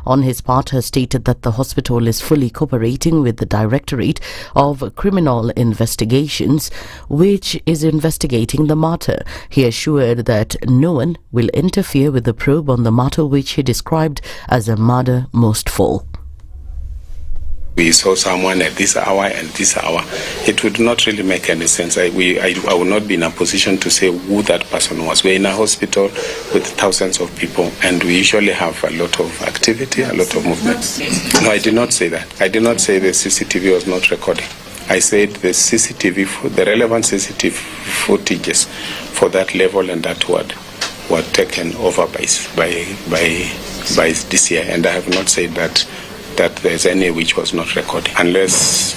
on his part, has stated that the hospital is fully cooperating with the Directorate of Criminal Investigations, which is investigating the matter. He assured that no one will interfere with the probe on the matter, which he described as a murder most fall. We saw someone at this hour and this hour. It would not really make any sense. I would not be in a position to say who that person was. We're in a hospital with thousands of people, and we usually have a lot of activity, a lot of movement. No, I did not say that. I did not say the CCTV was not recording. I said the CCTV, the relevant CCTV footages for that level and that word were taken over by DCI, and I have not said that there's any which was not recorded, unless,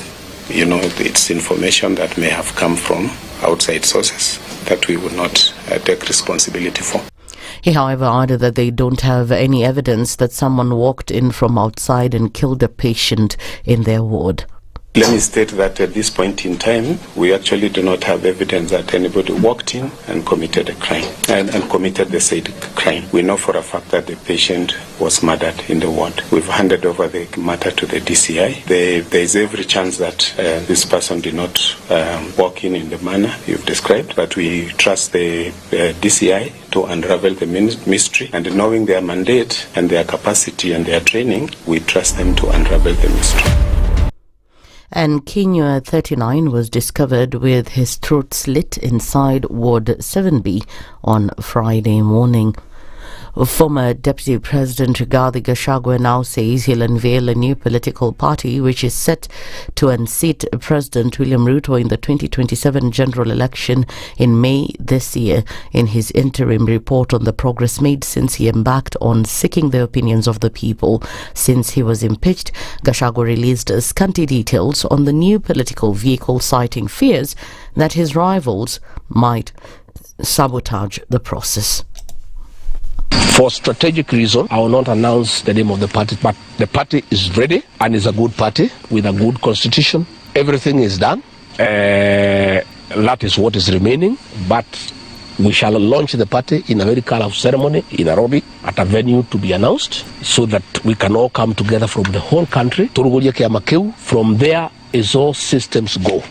it's information that may have come from outside sources that we would not take responsibility for. He, however, added that they don't have any evidence that someone walked in from outside and killed a patient in their ward. Let me state that at this point in time, we actually do not have evidence that anybody walked in and committed a crime and committed the said crime. We know for a fact that the patient was murdered in the ward. We've handed over the matter to the DCI. There is every chance that this person did not walk in the manner you've described, but we trust the DCI to unravel the mystery, and knowing their mandate and their capacity and their training, we trust them to unravel the mystery. And Kenya, 39, was discovered with his throat slit inside Ward 7B on Friday morning. Former Deputy President Rigathi Gachagua now says he'll unveil a new political party which is set to unseat President William Ruto in the 2027 general election in May this year. In his interim report on the progress made since he embarked on seeking the opinions of the people since he was impeached, Gachagua released scanty details on the new political vehicle, citing fears that his rivals might sabotage the process. For strategic reason, I will not announce the name of the party, but the party is ready and is a good party with a good constitution. Everything is done. That is what is remaining, but we shall launch the party in a very colorful ceremony in Nairobi at a venue to be announced, so that we can all come together from the whole country. From there is all systems go.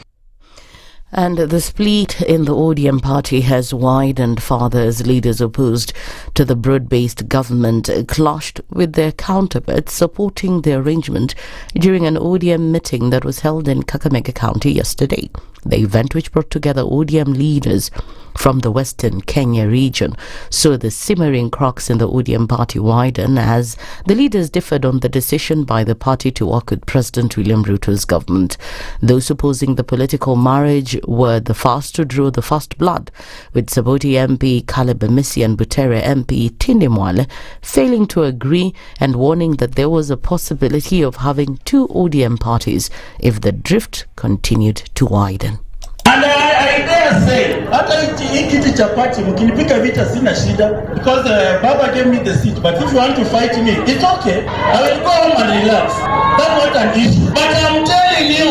And the split in the ODM party has widened further as leaders opposed to the broad-based government clashed with their counterparts supporting the arrangement during an ODM meeting that was held in Kakamega County yesterday. The event, which brought together ODM leaders from the Western Kenya region, saw the simmering cracks in the ODM party widen as the leaders differed on the decision by the party to work with President William Ruto's government. Those opposing the political marriage were the first to draw the first blood, with Saboti MP Caleb Amisi and Butere MP Tinde Mwale failing to agree and warning that there was a possibility of having two ODM parties if the drift continued to widen. And I dare say, hata hii kiti cha party mkinipika vita sina shida, because Baba gave me the seat, but if you want to fight me, it's okay. I will go home and relax. That's not an issue. But I'm telling you,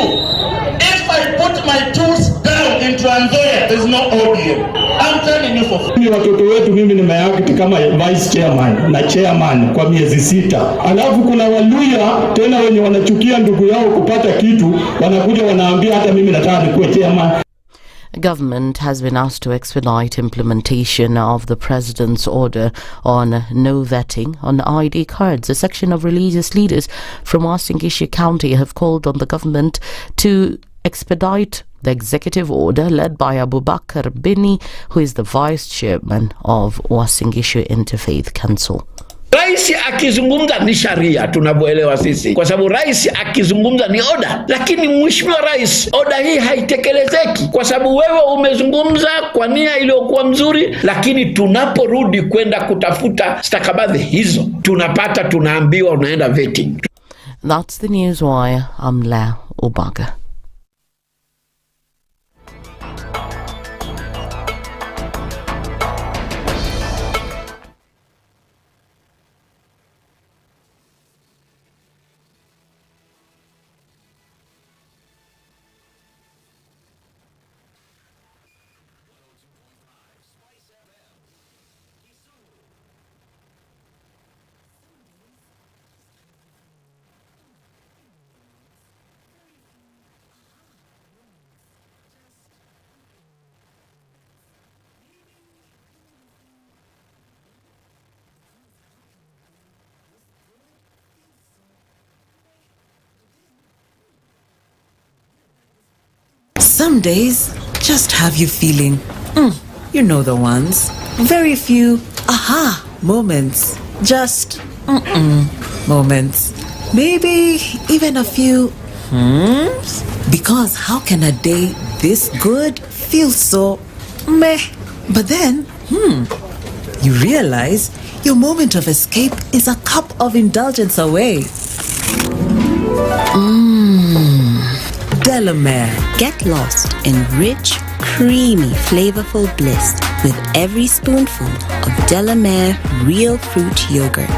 if I put my tools down in Transoya, there's no ODM. I'm telling you for free. Watoto wetu mimi nimeakiti kama vice chairman na chairman kwa miezi 6. Alafu kuna Waluya tena wenye wanachukia ndugu yao kupata kitu, wanakuja wanaambia hata mimi nataka nikuwe chairman. Government has been asked to expedite implementation of the President's order on no vetting on ID cards. A section of religious leaders from Uasin Gishu County have called on the government to expedite the executive order led by Abubakar Bini, who is the vice chairman of Uasin Gishu Interfaith Council. Rais akizungumza ni sharia tunavyoelewa sisi, kwa sababu rais akizungumza ni oda, lakini mheshimiwa rais, oda hii haitekelezeki kwa sababu wewe umezungumza kwa nia iliyokuwa mzuri, lakini tunaporudi kwenda kutafuta stakabadhi hizo tunaambiwa unaenda vetting. That's the news wire. I'm Lao Obaga. Some days just have you feeling, you know the ones. Very few aha moments. Just moments. Maybe even a few Because how can a day this good feel so meh? But then, you realize your moment of escape is a cup of indulgence away. Delamere. Get lost in rich, creamy, flavorful bliss with every spoonful of Delamere real fruit yogurt.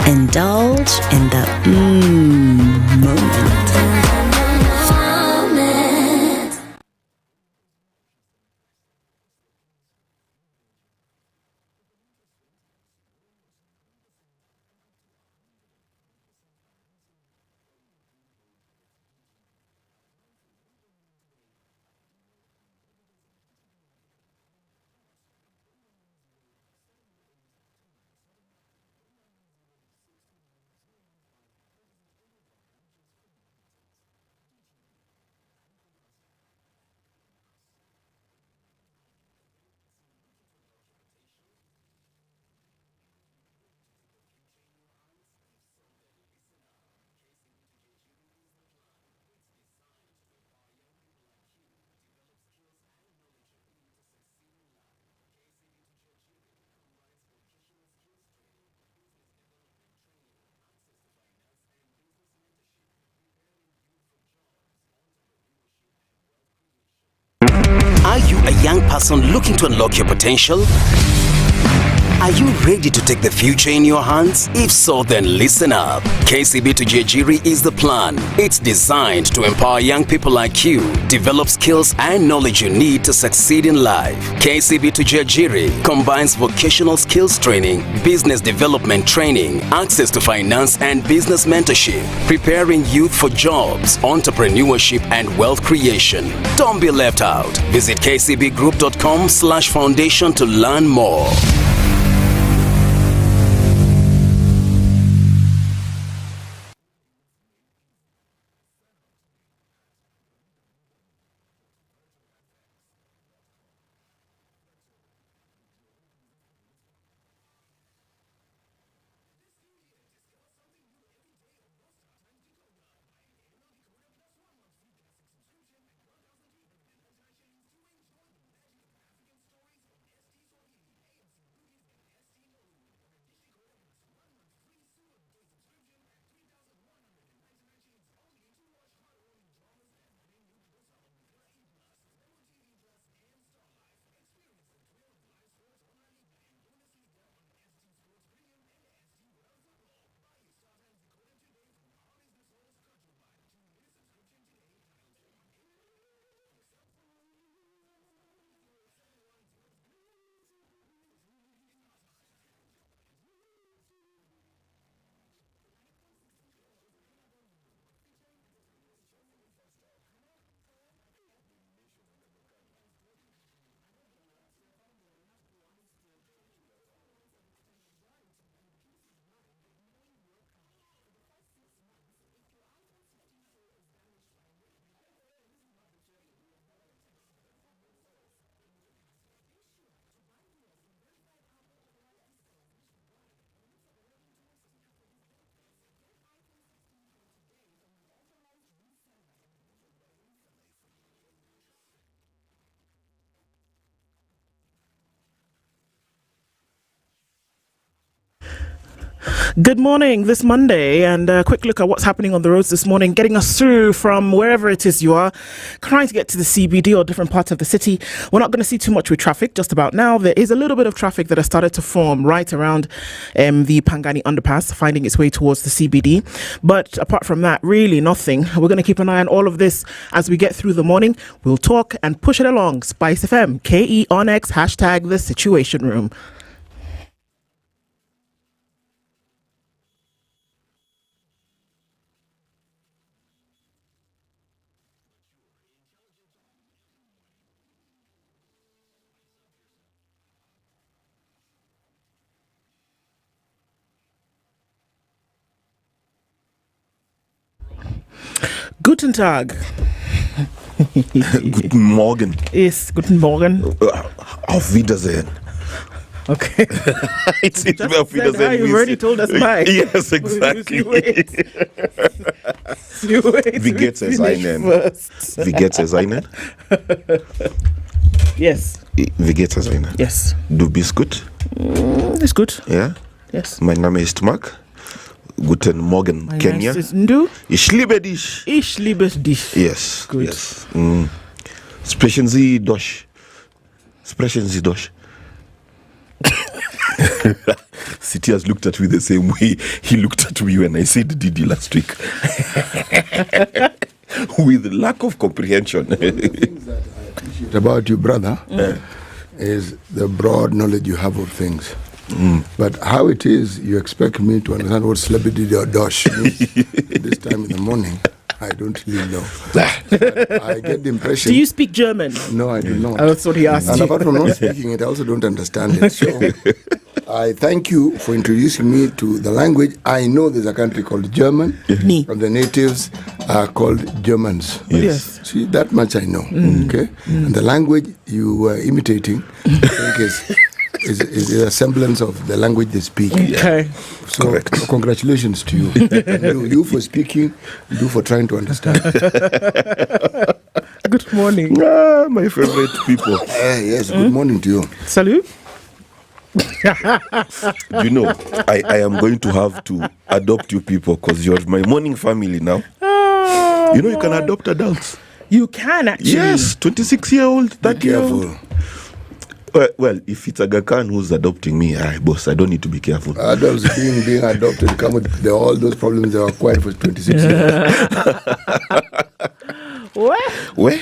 Indulge in the moment. Are you a young person looking to unlock your potential? Are you ready to take the future in your hands? If so, then listen up. KCB to Jejiri is the plan. It's designed to empower young people like you, develop skills and knowledge you need to succeed in life. KCB to Jejiri combines vocational skills training, business development training, access to finance and business mentorship, preparing youth for jobs, entrepreneurship and wealth creation. Don't be left out. Visit kcbgroup.com/foundation to learn more. Good morning this Monday, and a quick look at what's happening on the roads this morning, getting us through from wherever it is you are, trying to get to the CBD or different parts of the city. We're not going to see too much with traffic just about now. There is a little bit of traffic that has started to form right around the Pangani underpass, finding its way towards the CBD. But apart from that, really nothing. We're going to keep an eye on all of this as we get through the morning. We'll talk and push it along. SpiceFM, KE on X, hashtag the Situation Room. Guten Tag. Guten Morgen. Yes, guten Morgen. Auf Wiedersehen. Okay. It's auf Wiedersehen. You've already told us mine. Yes, exactly. Wie geht's es Ihnen? Wie geht's es Ihnen? Yes. Wie geht's es Ihnen? Yes. Du bist gut? Ist gut. Ja? Yes. Mein Name ist Mark. Guten Morgen, Mein Kenya. Name ist Ndu. Ich liebe dich. Ich liebe dich. Yes. Good. Yes. Sprechen Sie Deutsch? Sprechen Sie Deutsch? City has looked at me the same way he looked at me when I said Didi last week. With lack of comprehension. About you, brother, is the broad knowledge you have of things. But how it is, you expect me to understand what celebrity or dosh means this time in the morning. I don't really know. I get the impression. Do you speak German? No, I do not. That's what he asked And you. apart from not speaking it, I also don't understand it. So I thank you for introducing me to the language. I know there's a country called German, and the natives are called Germans. Yes. See, that much I know. Okay, and the language you were imitating, I think is a semblance of the language they speak. Okay. So congratulations to you. You for speaking, you for trying to understand. Good morning. My favorite people. Yes, good morning to you. Salut. You know, I am going to have to adopt you people because you're my morning family now. You know, you can adopt adults. You can actually. Yes, 26-year-old, 30-year-old. Careful. Well, if it's Aga Khan who's adopting me, boss, I don't need to be careful. Adults being adopted come with all those problems they were acquired for 26 years. Where?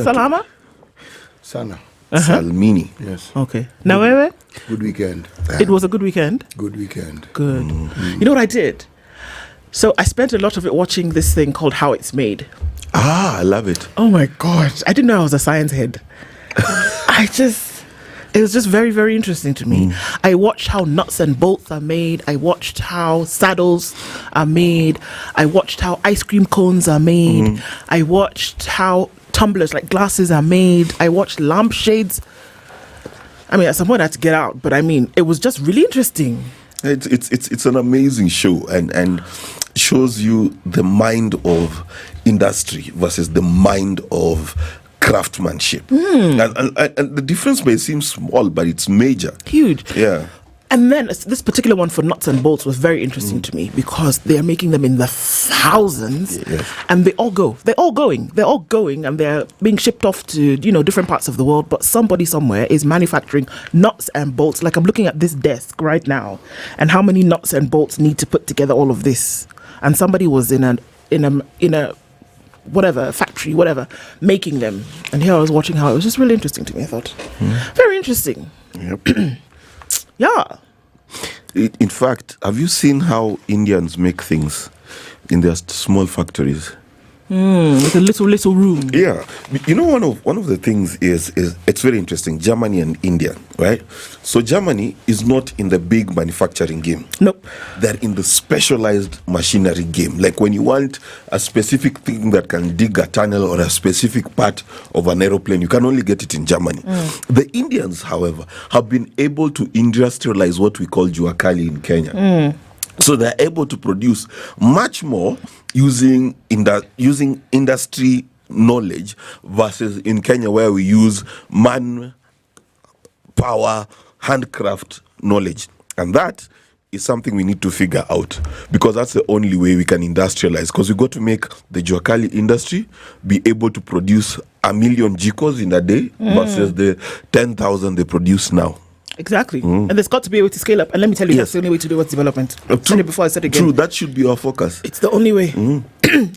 Salama? Sana. Salmini. Yes. Okay. Now, where? Good weekend. It was a good weekend? Good weekend. Good. You know what I did? So I spent a lot of it watching this thing called How It's Made. I love it. Oh my God. I didn't know I was a science head. It was just very, very interesting to me. I watched how nuts and bolts are made. I watched how saddles are made. I watched how ice cream cones are made. I watched how tumblers, like glasses, are made. I watched lampshades. I mean, at some point I had to get out, but I mean, it was just really interesting. It's an amazing show and shows you the mind of industry versus the mind of craftsmanship. And the difference may seem small, but it's major. Huge. Yeah. And then this particular one for nuts and bolts was very interesting to me because they're making them in the thousands, and they're all going, and they're being shipped off to different parts of the world. But somebody somewhere is manufacturing nuts and bolts. Like I'm looking at this desk right now, and how many nuts and bolts need to put together all of this. And somebody was in a whatever factory, whatever, making them. And here I was watching how it was just really interesting to me. I thought, very interesting. Yep. Yeah. In fact, have you seen how Indians make things in their small factories? With a little room. Yeah. You know, one of the things is it's very interesting. Germany and India, right? So Germany is not in the big manufacturing game. Nope. They're in the specialized machinery game. Like when you want a specific thing that can dig a tunnel or a specific part of an aeroplane, you can only get it in Germany. The Indians, however, have been able to industrialize what we call juakali in Kenya. So they're able to produce much more using industry knowledge versus in Kenya where we use manpower, handcraft knowledge. And that is something we need to figure out because that's the only way we can industrialize, because we got to make the juakali industry be able to produce 1 million jikos in a day versus the 10,000 they produce now. Exactly. And there's got to be a way to scale up. And let me tell you, that's the only way to do what's development. True. Before I said again. True, that should be our focus. It's the only way. And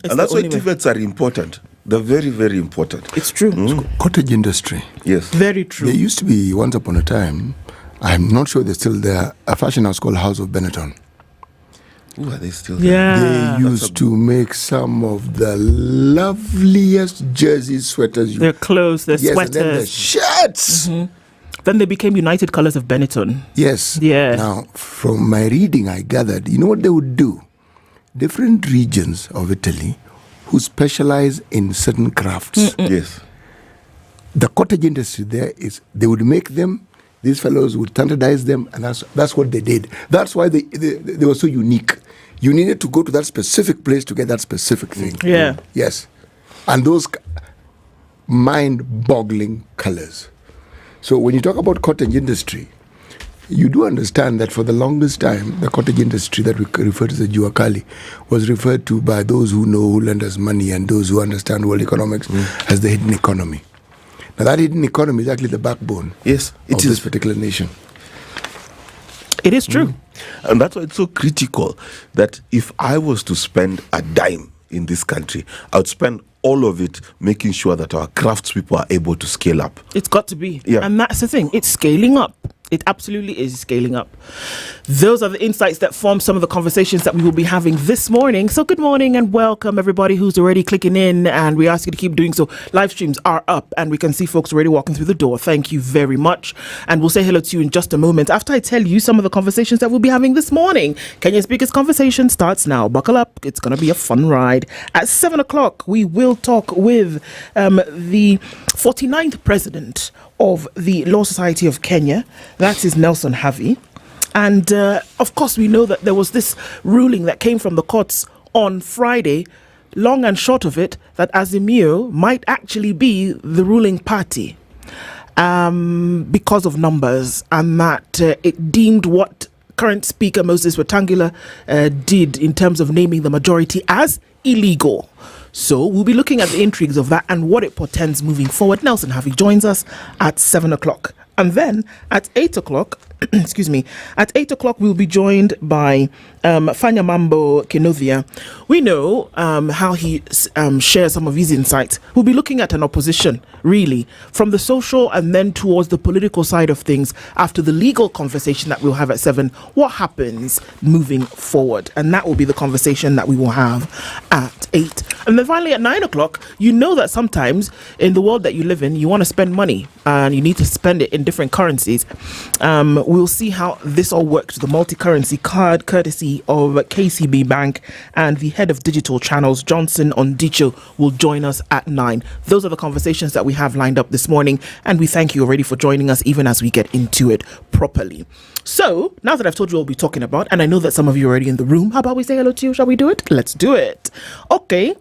that's why TVETs are important. They're very, very important. It's true. Cottage industry. Yes. Very true. There used to be, once upon a time, I'm not sure they're still there, a fashion house called House of Benetton. Ooh, are they still there? Yeah. They used to make some of the loveliest jersey sweaters. Their clothes, their sweaters. And then the shirts. Then they became United Colors of Benetton. Yes. Yeah. Now, from my reading, I gathered, you know what they would do? Different regions of Italy who specialize in certain crafts. Yes. The cottage industry there is, they would make them, these fellows would standardize them, and that's what they did. That's why they were so unique. You needed to go to that specific place to get that specific thing. Yeah. Yes. And those mind-boggling colors. So when you talk about cottage industry, you do understand that for the longest time, the cottage industry that we refer to as the Juakali was referred to by those who know, who lend us money, and those who understand world economics as the hidden economy. Now that hidden economy is actually the backbone of this particular nation. It is true. And that's why it's so critical that if I was to spend a dime in this country, I would spend all of it making sure that our craftspeople are able to scale up. It's got to be. Yeah. And that's the thing. It's scaling up. It absolutely is scaling up. Those are the insights that form some of the conversations that we will be having this morning. So good morning and welcome everybody who's already clicking in, and we ask you to keep doing so. Live streams are up and we can see folks already walking through the door. Thank you very much. And we'll say hello to you in just a moment after I tell you some of the conversations that we'll be having this morning. Kenya's biggest conversation starts now. Buckle up. It's going to be a fun ride. At 7 o'clock, we will talk with the 49th president of the Law Society of Kenya. That is Nelson Havi. And of course, we know that there was this ruling that came from the courts on Friday, long and short of it, that Azimio might actually be the ruling party because of numbers, and that it deemed what current Speaker Moses Wetangula did in terms of naming the majority as illegal. So we'll be looking at the intrigues of that and what it portends moving forward. Nelson Havi joins us at 7 o'clock. And then at 8 o'clock, excuse me, at 8 o'clock we'll be joined by Fanya Mambo Kenothia. We know how he shares some of his insights. We'll be looking at an opposition, really, from the social and then towards the political side of things after the legal conversation that we'll have at 7. What happens moving forward? And that will be the conversation that we will have at 8. And then finally at 9 o'clock, you know that sometimes in the world that you live in, you want to spend money and you need to spend it in different currencies. We'll see how this all works. The multi-currency card courtesy of KCB Bank, and the head of digital channels, Johnson Ondicho, will join us at 9. Those are the conversations that we have lined up this morning, and we thank you already for joining us even as we get into it properly. So now that I've told you what we'll be talking about, and I know that some of you are already in the room, how about we say hello to you? Shall we do it? Let's do it. Okay.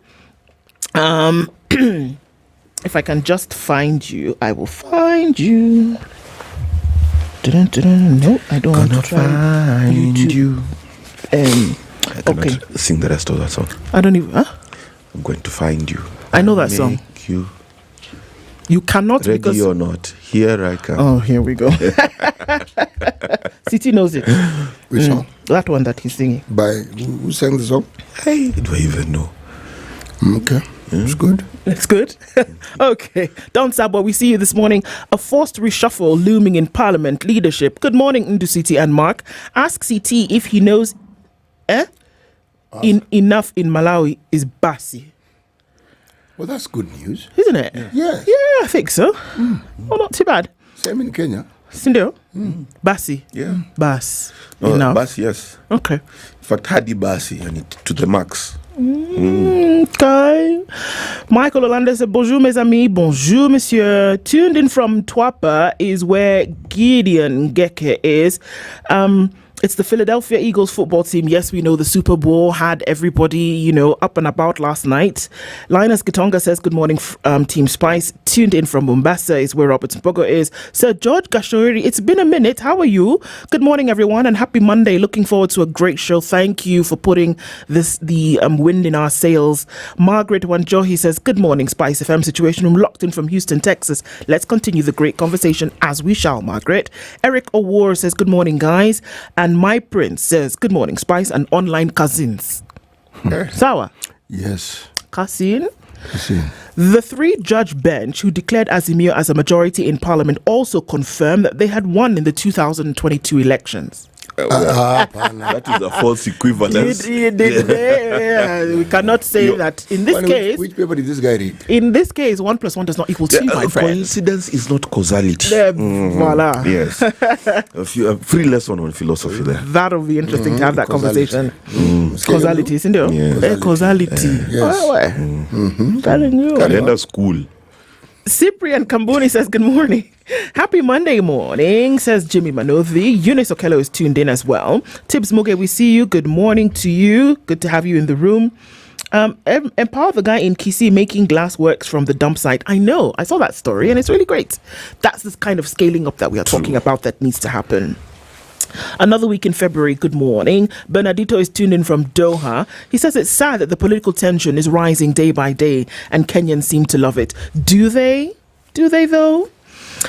If I can just find you, I will find you. No, I don't want to try you. I cannot sing the rest of that song. I don't even. I'm going to find you. I know that song. You cannot. Ready because or not, here I come. Oh, here we go. City knows it. Which song? That one that he's singing. By who sang the song? Hey, do I even know? Okay. It's good. It's good. Okay. Don Sabo, we see you this morning. A forced reshuffle looming in Parliament leadership. Good morning, Ndu City and Mark. Ask CT if he knows enough in Malawi is Basi. Well, that's good news. Isn't it? Yes. Yeah, I think so. Well, not too bad. Same in Kenya. Sindo? Basi. Yeah. Bas. No, Enough. Basi, yes. Okay. In fact, Hadi Basi, and it to the max. Okay. Michael Olanda said, bonjour mes amis, bonjour monsieur. Tuned in from Twapa is where Gideon Geke is. It's the Philadelphia Eagles football team. Yes, we know the Super Bowl had everybody, up and about last night. Linus Gitonga says, good morning, Team Spice. Tuned in from Mombasa is where Robert Mbogo is. Sir George Gashori, it's been a minute. How are you? Good morning, everyone, and happy Monday. Looking forward to a great show. Thank you for putting the wind in our sails. Margaret Wanjohi says, good morning, Spice FM situation room, locked in from Houston, Texas. Let's continue the great conversation as we shall, Margaret. Eric O'War says, good morning, guys. And my prince says, good morning, Spice and online cousins. Sawa? Yes. Cousin? The 3-judge bench who declared Azimio as a majority in Parliament also confirmed that they had won in the 2022 elections. That is a false equivalence. We cannot say that in this case. Which paper did this guy read? In this case, 1 + 1 does not equal 2, my friend. Coincidence is not causality. Voila. Yes. A free lesson on philosophy there. That'll be interesting to have that conversation. Causality, isn't it? Yes. Causality. Yes. Telling you. Calendar school. Cyprian Kambuni says, good morning. Happy Monday morning, says Jimmy Manothi. Eunice Okello is tuned in as well. Tibbs Muga, we see you. Good morning to you. Good to have you in the room. Empower the guy in Kisi making glass works from the dump site. I know. I saw that story and it's really great. That's this kind of scaling up that we are talking about that needs to happen. Another week in February, good morning. Bernardito is tuned in from Doha. He says it's sad that the political tension is rising day by day and Kenyans seem to love it. Do they? Do they though?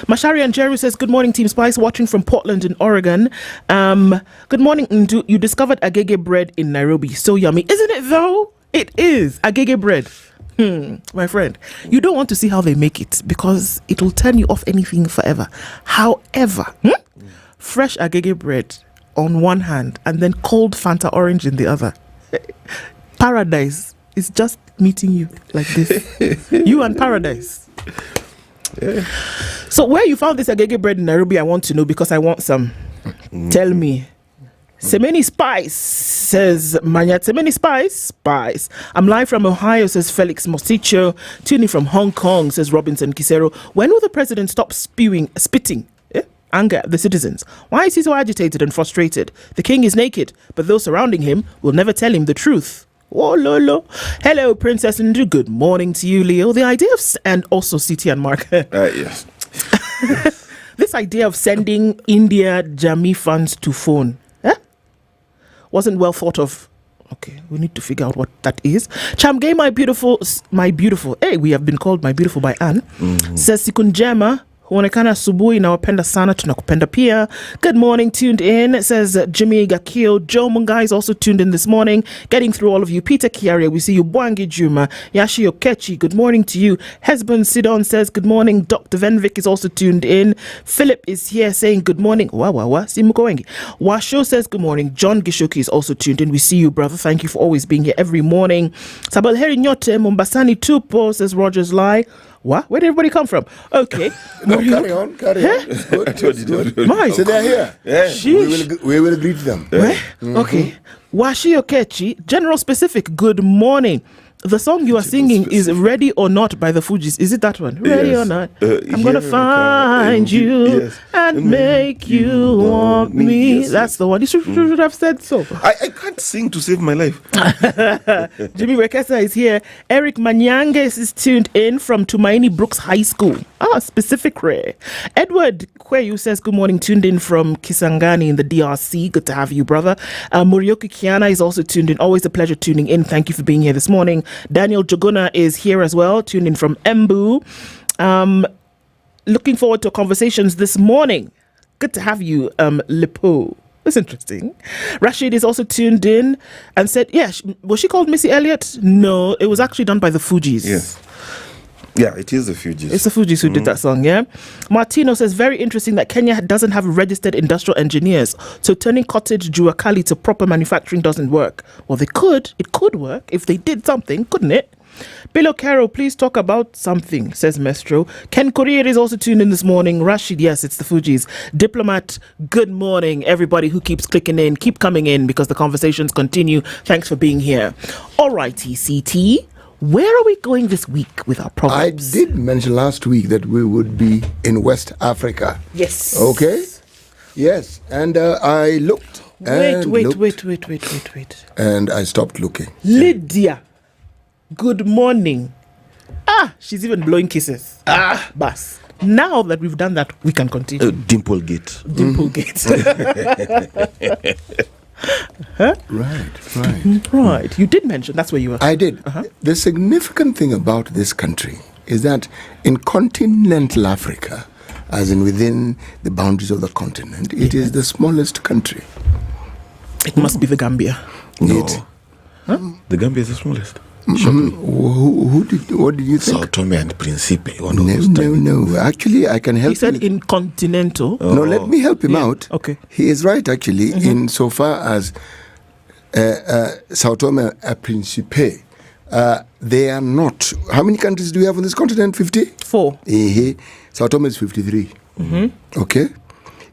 Mashari and Jerry says, good morning, Team Spice, watching from Portland in Oregon. Good morning, Ndu. You discovered agege bread in Nairobi. So yummy. Isn't it though? It is. Agege bread. My friend, you don't want to see how they make it because it will turn you off anything forever. However, fresh agege bread on one hand and then cold Fanta orange in the other. Paradise is just meeting you like this. You and paradise. Yeah. So where you found this agege bread in Nairobi, I want to know because I want some. Tell me. Semeni Spice, says Manya. Semeni Spice. I'm live from Ohio, says Felix Mosicho. Tuning from Hong Kong, says Robinson Kisero. When will the president stop spitting anger at the citizens? Why is he so agitated and frustrated? The king is naked, but those surrounding him will never tell him the truth. Oh, Lolo. Hello, Princess Ndu. Good morning to you, Leo. The idea of, and also CT and Mark. Yes. This idea of sending India Jamii funds to phone wasn't well thought of. Okay, we need to figure out what that is. Chamgay, my beautiful. Hey, we have been called my beautiful by Anne. Says Sikunjema. Huonekana asubuhi na wapenda sana, tunakupenda pia. Good morning, tuned in, says Jimmy Gakio. Joe Mungai is also tuned in this morning. Getting through all of you. Peter Kiaria, we see you. Bwangi Juma. Yashi Okechi, good morning to you. Hesbon Sidon says good morning. Dr. Venvik is also tuned in. Philip is here saying good morning. Simukowengi. Washo says good morning. John Gishoki is also tuned in. We see you, brother. Thank you for always being here every morning. Sabalheri Nyote Mombasani Tupo, says Rogers Lie. What? Where did everybody come from? Okay. No, carry on. It's good. My so they're here. Yeah. We will greet them. Okay. Washi Okechi, General Specific, good morning. The song you are singing is Ready or Not by the Fugees. Is it that one? Ready or Not? I'm going to find you and make you want me. That's the one. You should have said so. I can't sing to save my life. Jimmy Wekesa is here. Eric Manyanges is tuned in from Tumaini Brooks High School. Specific rare. Edward Kweyu says good morning, tuned in from Kisangani in the DRC. Good to have you, brother. Murioki Kiana is also tuned in. Always a pleasure tuning in. Thank you for being here this morning. Daniel Joguna is here as well, tuned in from Embu. Looking forward to conversations this morning. Good to have you, Lipo. That's interesting. Rashid is also tuned in and said, was she called Missy Elliott? No, it was actually done by the Fugees. Yes. Yeah, it is the Fugees. It's the Fugees who did that song, yeah? Martino says, very interesting that Kenya doesn't have registered industrial engineers. So turning cottage Juakali to proper manufacturing doesn't work. Well, it could work if they did something, couldn't it? Bill O'Carroll, please talk about something, says Mestro. Ken Korea is also tuned in this morning. Rashid, yes, it's the Fugees. Diplomat, good morning. Everybody who keeps clicking in, keep coming in because the conversations continue. Thanks for being here. All righty, CT. Where are we going this week with our programs? I did mention last week that we would be in West Africa. Yes. Okay? Yes. And I looked. Wait. And I stopped looking. Lydiah, good morning. She's even blowing kisses. Bas. Now that we've done that, we can continue. Dimplegate. Huh? Right. You did mention that's where you were. I did. The significant thing about this country is that in continental Africa, as in within the boundaries of the continent, it is the smallest country. It must be the Gambia. No. The Gambia is the smallest. What did you think? Sao Tome and Principe. No. Actually, I can help. He said in continental. No, let me help him out. Okay. He is right, actually, in so far as Sao Tome and Principe. They are not. How many countries do we have on this continent? 54. Sao Tome is 53. Okay.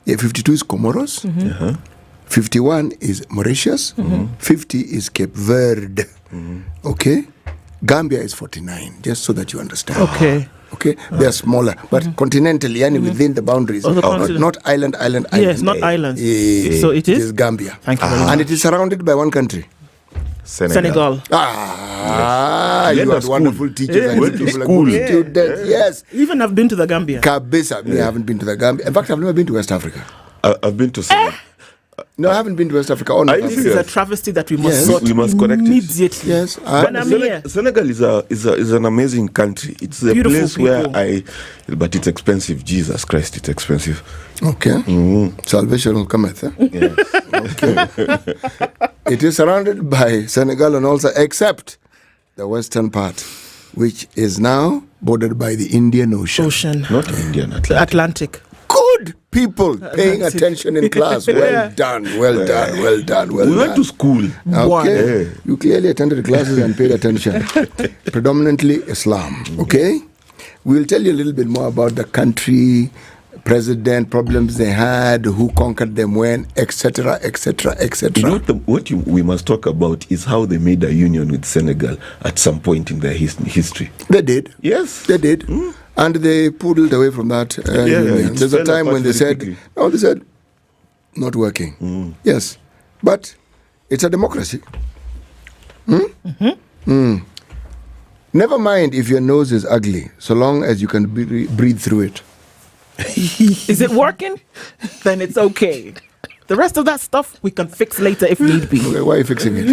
52 is Comoros. 51 is Mauritius. 50 is Cape Verde. Okay. Gambia is 49, just so that you understand. Okay. Okay, they are smaller, but continentally, and within the boundaries, not island. Yes, not islands. So it is Gambia. Thank you very much. And it is surrounded by one country. Senegal. You had wonderful teachers and people are good students. Yes. Even I've been to the Gambia. Kabisa, me, I haven't been to the Gambia. In fact, I've never been to West Africa. I've been to Senegal. No, I haven't been to West Africa. This is a travesty that we must sort we must correct immediately. Yes. When I'm here. Senegal is an amazing country. It's a Beautiful place people. where but it's expensive. Jesus Christ, it's expensive. Okay. Salvation will come at Yes. Okay. It is surrounded by Senegal and also except the western part, which is now bordered by the Indian Ocean. Not Indian, Atlantic. Good people paying attention in class. Well done. We went to school. Okay. You clearly attended classes and paid attention. Predominantly Islam. Okay. We'll tell you a little bit more about the country, president, problems they had, who conquered them when, etc., etc., etc. You know we must talk about is how they made a union with Senegal at some point in their history. They did. Yes. They did. And they pulled away from that. There's a time when they said, not working. Yes. But it's a democracy. Never mind if your nose is ugly, so long as you can breathe through it. Is it working? Then it's okay. The rest of that stuff we can fix later if need be. Okay, why are you fixing it?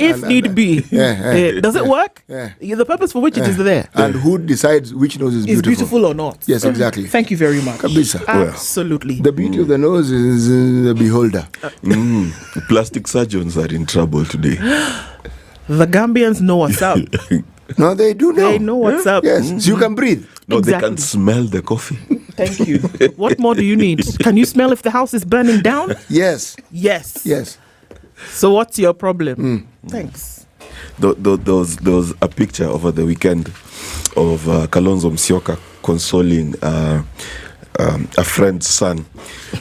If need be. Does it work? Yeah. The purpose for which it is there. And who decides which nose is beautiful? Is beautiful or not? Yes, exactly. Thank you very much. Kabisa. Absolutely. The beauty of the nose is the beholder. Plastic surgeons are in trouble today. The Gambians know what's up. No, they do know. They know what's up. Yes, so you can breathe. No, they can smell the coffee. Thank you. What more do you need? Can you smell if the house is burning down? Yes. So what's your problem? Thanks. There was a picture over the weekend of Kalonzo Musyoka consoling a friend's son.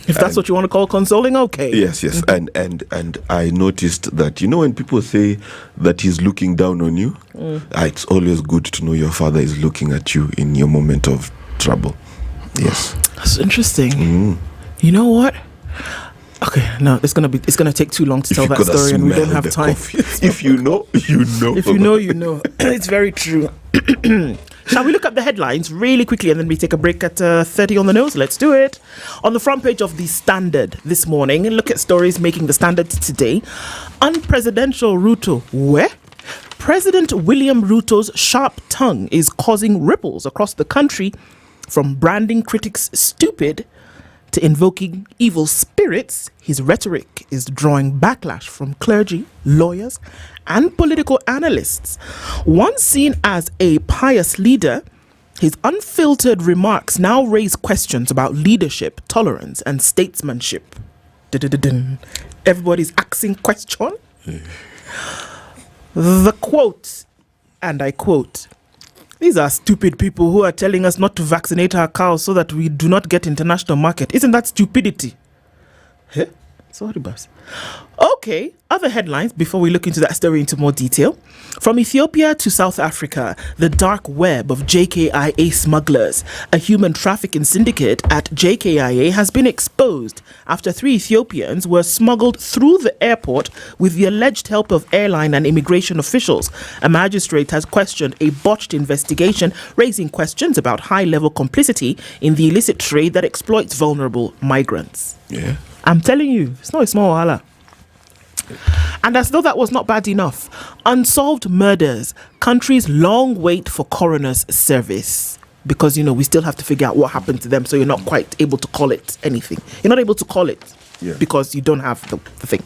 If that's what you want to call consoling, okay. Yes. And I noticed that, when people say that he's looking down on you, it's always good to know your father is looking at you in your moment of trouble. Yes. That's interesting. You know what? Okay, no, it's gonna take too long to tell that story, and we don't have time. If you know, you know. If you know, you know. It's very true. Shall we look at the headlines really quickly and then we take a break at 30 on the nose? Let's do it. On the front page of the Standard this morning, look at stories making the Standard today. Unpresidential Ruto, where? President William Ruto's sharp tongue is causing ripples across the country, from branding critics stupid to invoking evil spirits. His rhetoric is drawing backlash from clergy, lawyers, and political analysts. Once seen as a pious leader, his unfiltered remarks now raise questions about leadership, tolerance, and statesmanship. Everybody's asking question. The quote, and I quote, "These are stupid people who are telling us not to vaccinate our cows so that we do not get international market. Isn't that stupidity?" Sorry, boss. Okay, other headlines before we look into that story into more detail. From Ethiopia to South Africa, the dark web of JKIA smugglers, a human trafficking syndicate at JKIA, has been exposed after 3 Ethiopians were smuggled through the airport with the alleged help of airline and immigration officials. A magistrate has questioned a botched investigation, raising questions about high-level complicity in the illicit trade that exploits vulnerable migrants. Yeah. I'm telling you, it's not a small wahala. And as though that was not bad enough, unsolved murders, countries' long wait for coroner's service. Because, we still have to figure out what happened to them, so you're not quite able to call it anything. You're not able to call it because you don't have the thing.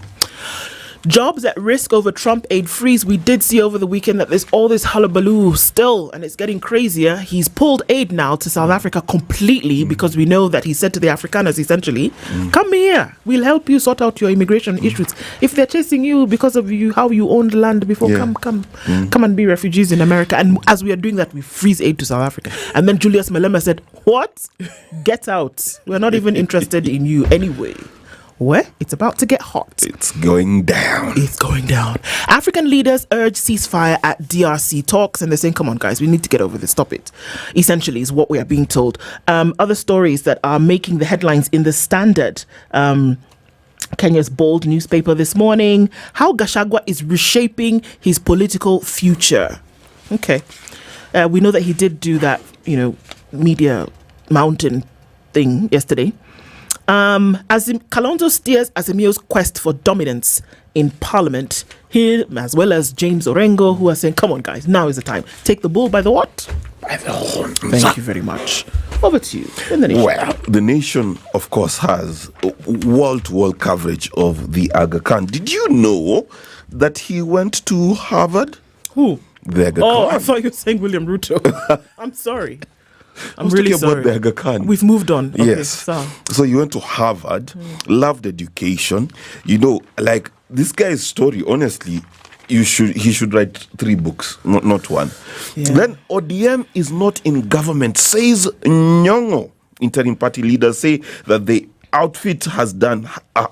Jobs at risk over Trump aid freeze. We did see over the weekend that there's all this hullabaloo still, and it's getting crazier. He's pulled aid now to South Africa completely because we know that he said to the Afrikaners essentially, come here, we'll help you sort out your immigration issues. If they're chasing you because of you, how you owned land before, come and be refugees in America. And as we are doing that, we freeze aid to South Africa. And then Julius Malema said, what? Get out. We're not even interested in you anyway. Well, it's about to get hot. It's going down. It's going down. African leaders urge ceasefire at DRC talks, and they're saying, come on, guys, we need to get over this. Stop it. Essentially, is what we are being told. Other stories that are making the headlines in the Standard. Kenya's bold newspaper this morning. How Gachagua is reshaping his political future. Okay. We know that he did do that, media mountain thing yesterday. As Kalonzo steers Azimio's quest for dominance in Parliament, he, as well as James Orengo, who are saying, come on, guys, now is the time. Take the bull by the what? By the horn. Thank you very much. Over to you. In the Nation. Well, the Nation, of course, has wall-to-wall coverage of the Aga Khan. Did you know that he went to Harvard? Who? The Aga Khan. I thought you were saying William Ruto. I'm sorry. I'm really sorry. About the Aga Khan. We've moved on. Okay, yes. So you went to Harvard, loved education. Like this guy's story, honestly, he should write 3 books, not one. Yeah. Then ODM is not in government, says Nyong'o. Interim party leaders say that the outfit has done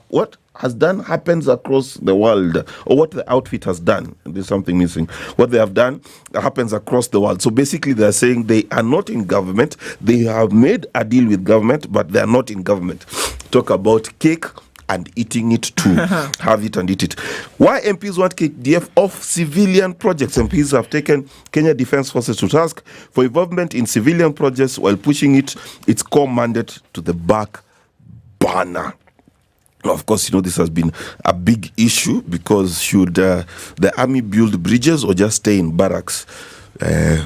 what? Has done happens across the world, or what the outfit has done. There's something missing. What they have done happens across the world. So basically, they're saying they are not in government. They have made a deal with government, but they are not in government. Talk about cake and eating it too. Have it and eat it. Why MPs want KDF off civilian projects? MPs have taken Kenya Defence Forces to task for involvement in civilian projects while pushing its core mandate to the back burner. Of course, this has been a big issue because should the army build bridges or just stay in barracks? I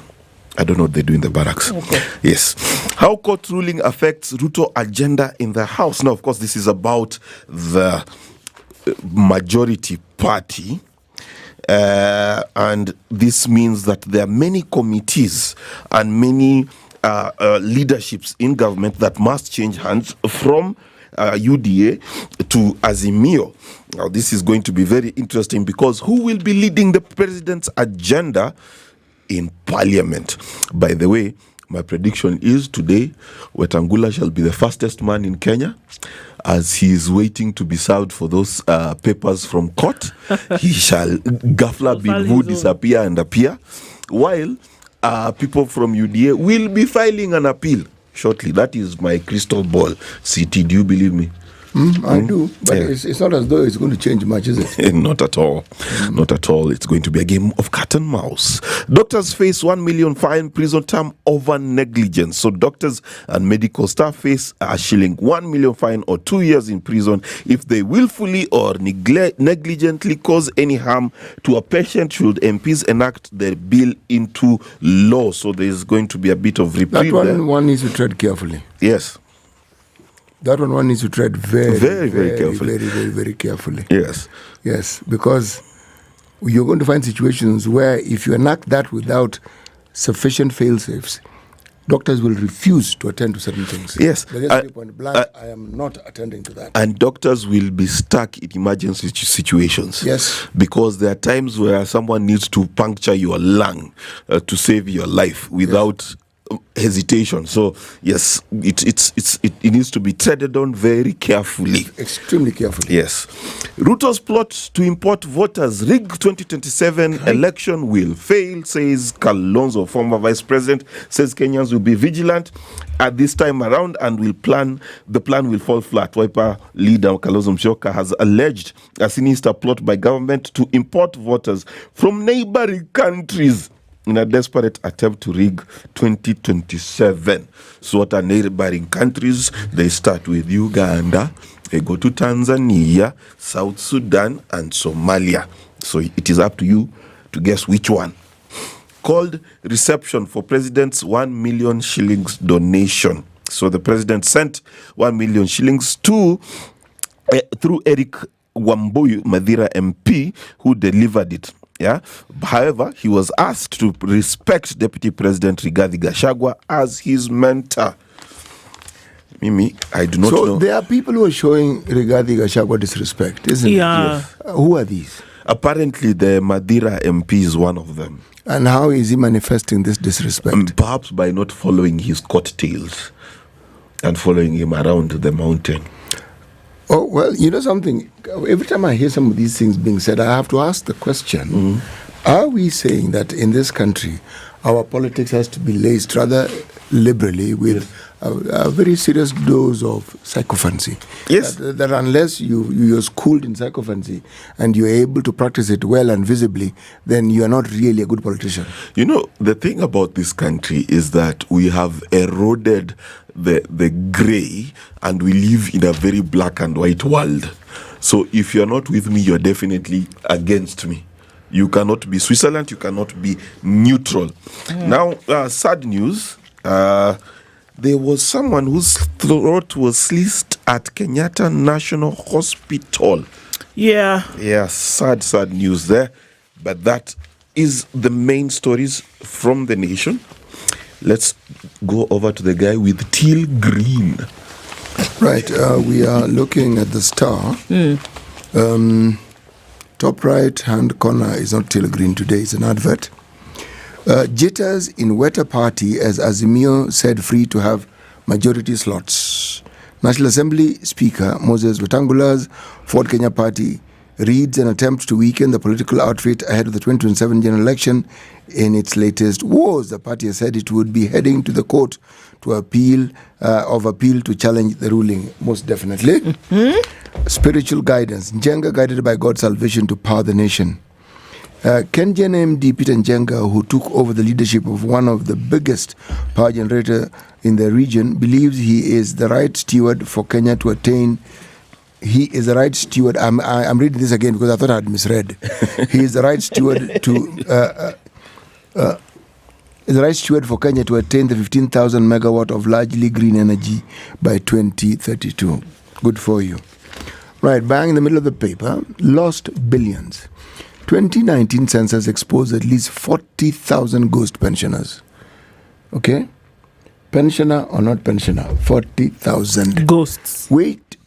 don't know what they do in the barracks. Okay. Yes. How court ruling affects Ruto agenda in the House? Now, of course, this is about the majority party. And this means that there are many committees and many leaderships in government that must change hands from UDA to Azimio. Now, this is going to be very interesting because who will be leading the president's agenda in Parliament? By the way, my prediction is today, Wetangula shall be the fastest man in Kenya as he is waiting to be served for those papers from court. He shall Gafla Binvu disappear and appear, while people from UDA will be filing an appeal shortly. That is my crystal ball. CT, do you believe me? I do, but it's not as though it's going to change much, is it? Not at all. Not at all. It's going to be a game of cat and mouse. Doctors face 1 million fine prison term over negligence. So doctors and medical staff face a shilling 1 million fine or 2 years in prison if they willfully or negligently cause any harm to a patient should MPs enact the bill into law. So there's going to be a bit of reprieve. That one needs to tread carefully. Yes. That one needs to tread very carefully. Very carefully. Yes. Yes, because you're going to find situations where if you enact that without sufficient fail-safes, doctors will refuse to attend to certain things. Yes. But just to be point blank, I am not attending to that. And doctors will be stuck in emergency situations. Yes. Because there are times where someone needs to puncture your lung to save your life without hesitation. So yes, it needs to be treaded on very carefully. Extremely carefully. Yes. Ruto's plot to import voters rig 2027 election will fail, says Kalonzo. Former vice president says Kenyans will be vigilant at this time around and the plan will fall flat. Wiper leader Kalonzo Musyoka has alleged a sinister plot by government to import voters from neighboring countries in a desperate attempt to rig 2027. So what are neighboring countries? They start with Uganda, they go to Tanzania, South Sudan, and Somalia. So it is up to you to guess which one. Called reception for president's 1 million shillings donation. So the president sent 1 million shillings through Eric Wambuyu Madira MP who delivered it. Yeah. However, he was asked to respect Deputy President Rigathi Gachagua as his mentor. Mimi, I do not know. So there are people who are showing Rigathi Gachagua disrespect, isn't it? Yeah. Who are these? Apparently, the Madira MP is one of them. And how is he manifesting this disrespect? Perhaps by not following his coattails and following him around the mountain. Oh, well, you know something? Every time I hear some of these things being said, I have to ask the question, are we saying that in this country, our politics has to be laced rather liberally with a very serious dose of sycophancy? Yes. That unless you're schooled in sycophancy and you're able to practice it well and visibly, then you are not really a good politician. You know, the thing about this country is that we have eroded the grey and we live in a very black and white world. So if you're not with me, you're definitely against me. You cannot be Switzerland, you cannot be neutral. Now, sad news. There was someone whose throat was slit at Kenyatta National Hospital. Yeah. Yeah, sad news there. But that is the main stories from the nation. Let's go over to the guy with teal green. Right, we are looking at the Star. Top right hand corner is not teal green today, it's an advert. Jitters in Weta Party as Azimio said free to have majority slots. National Assembly Speaker Moses Wetangula's Ford Kenya Party reads an attempt to weaken the political outfit ahead of the 2027 general election. In its latest wars, the party has said it would be heading to the court to appeal to challenge the ruling, most definitely. Spiritual guidance. Njenga guided by God's salvation to power the nation. Kenyan MD Peter Njenga, who took over the leadership of one of the biggest power generator in the region, believes he is the right steward for Kenya to attain. He is the right steward. I'm reading this again because I thought I had misread. He is the right steward to is the right steward for Kenya to attain the 15,000 megawatt of largely green energy by 2032. Good for you. Right, bang in the middle of the paper. Lost billions. 2019 census exposed at least 40,000 ghost pensioners. Okay? Pensioner or not pensioner? 40,000. Ghosts.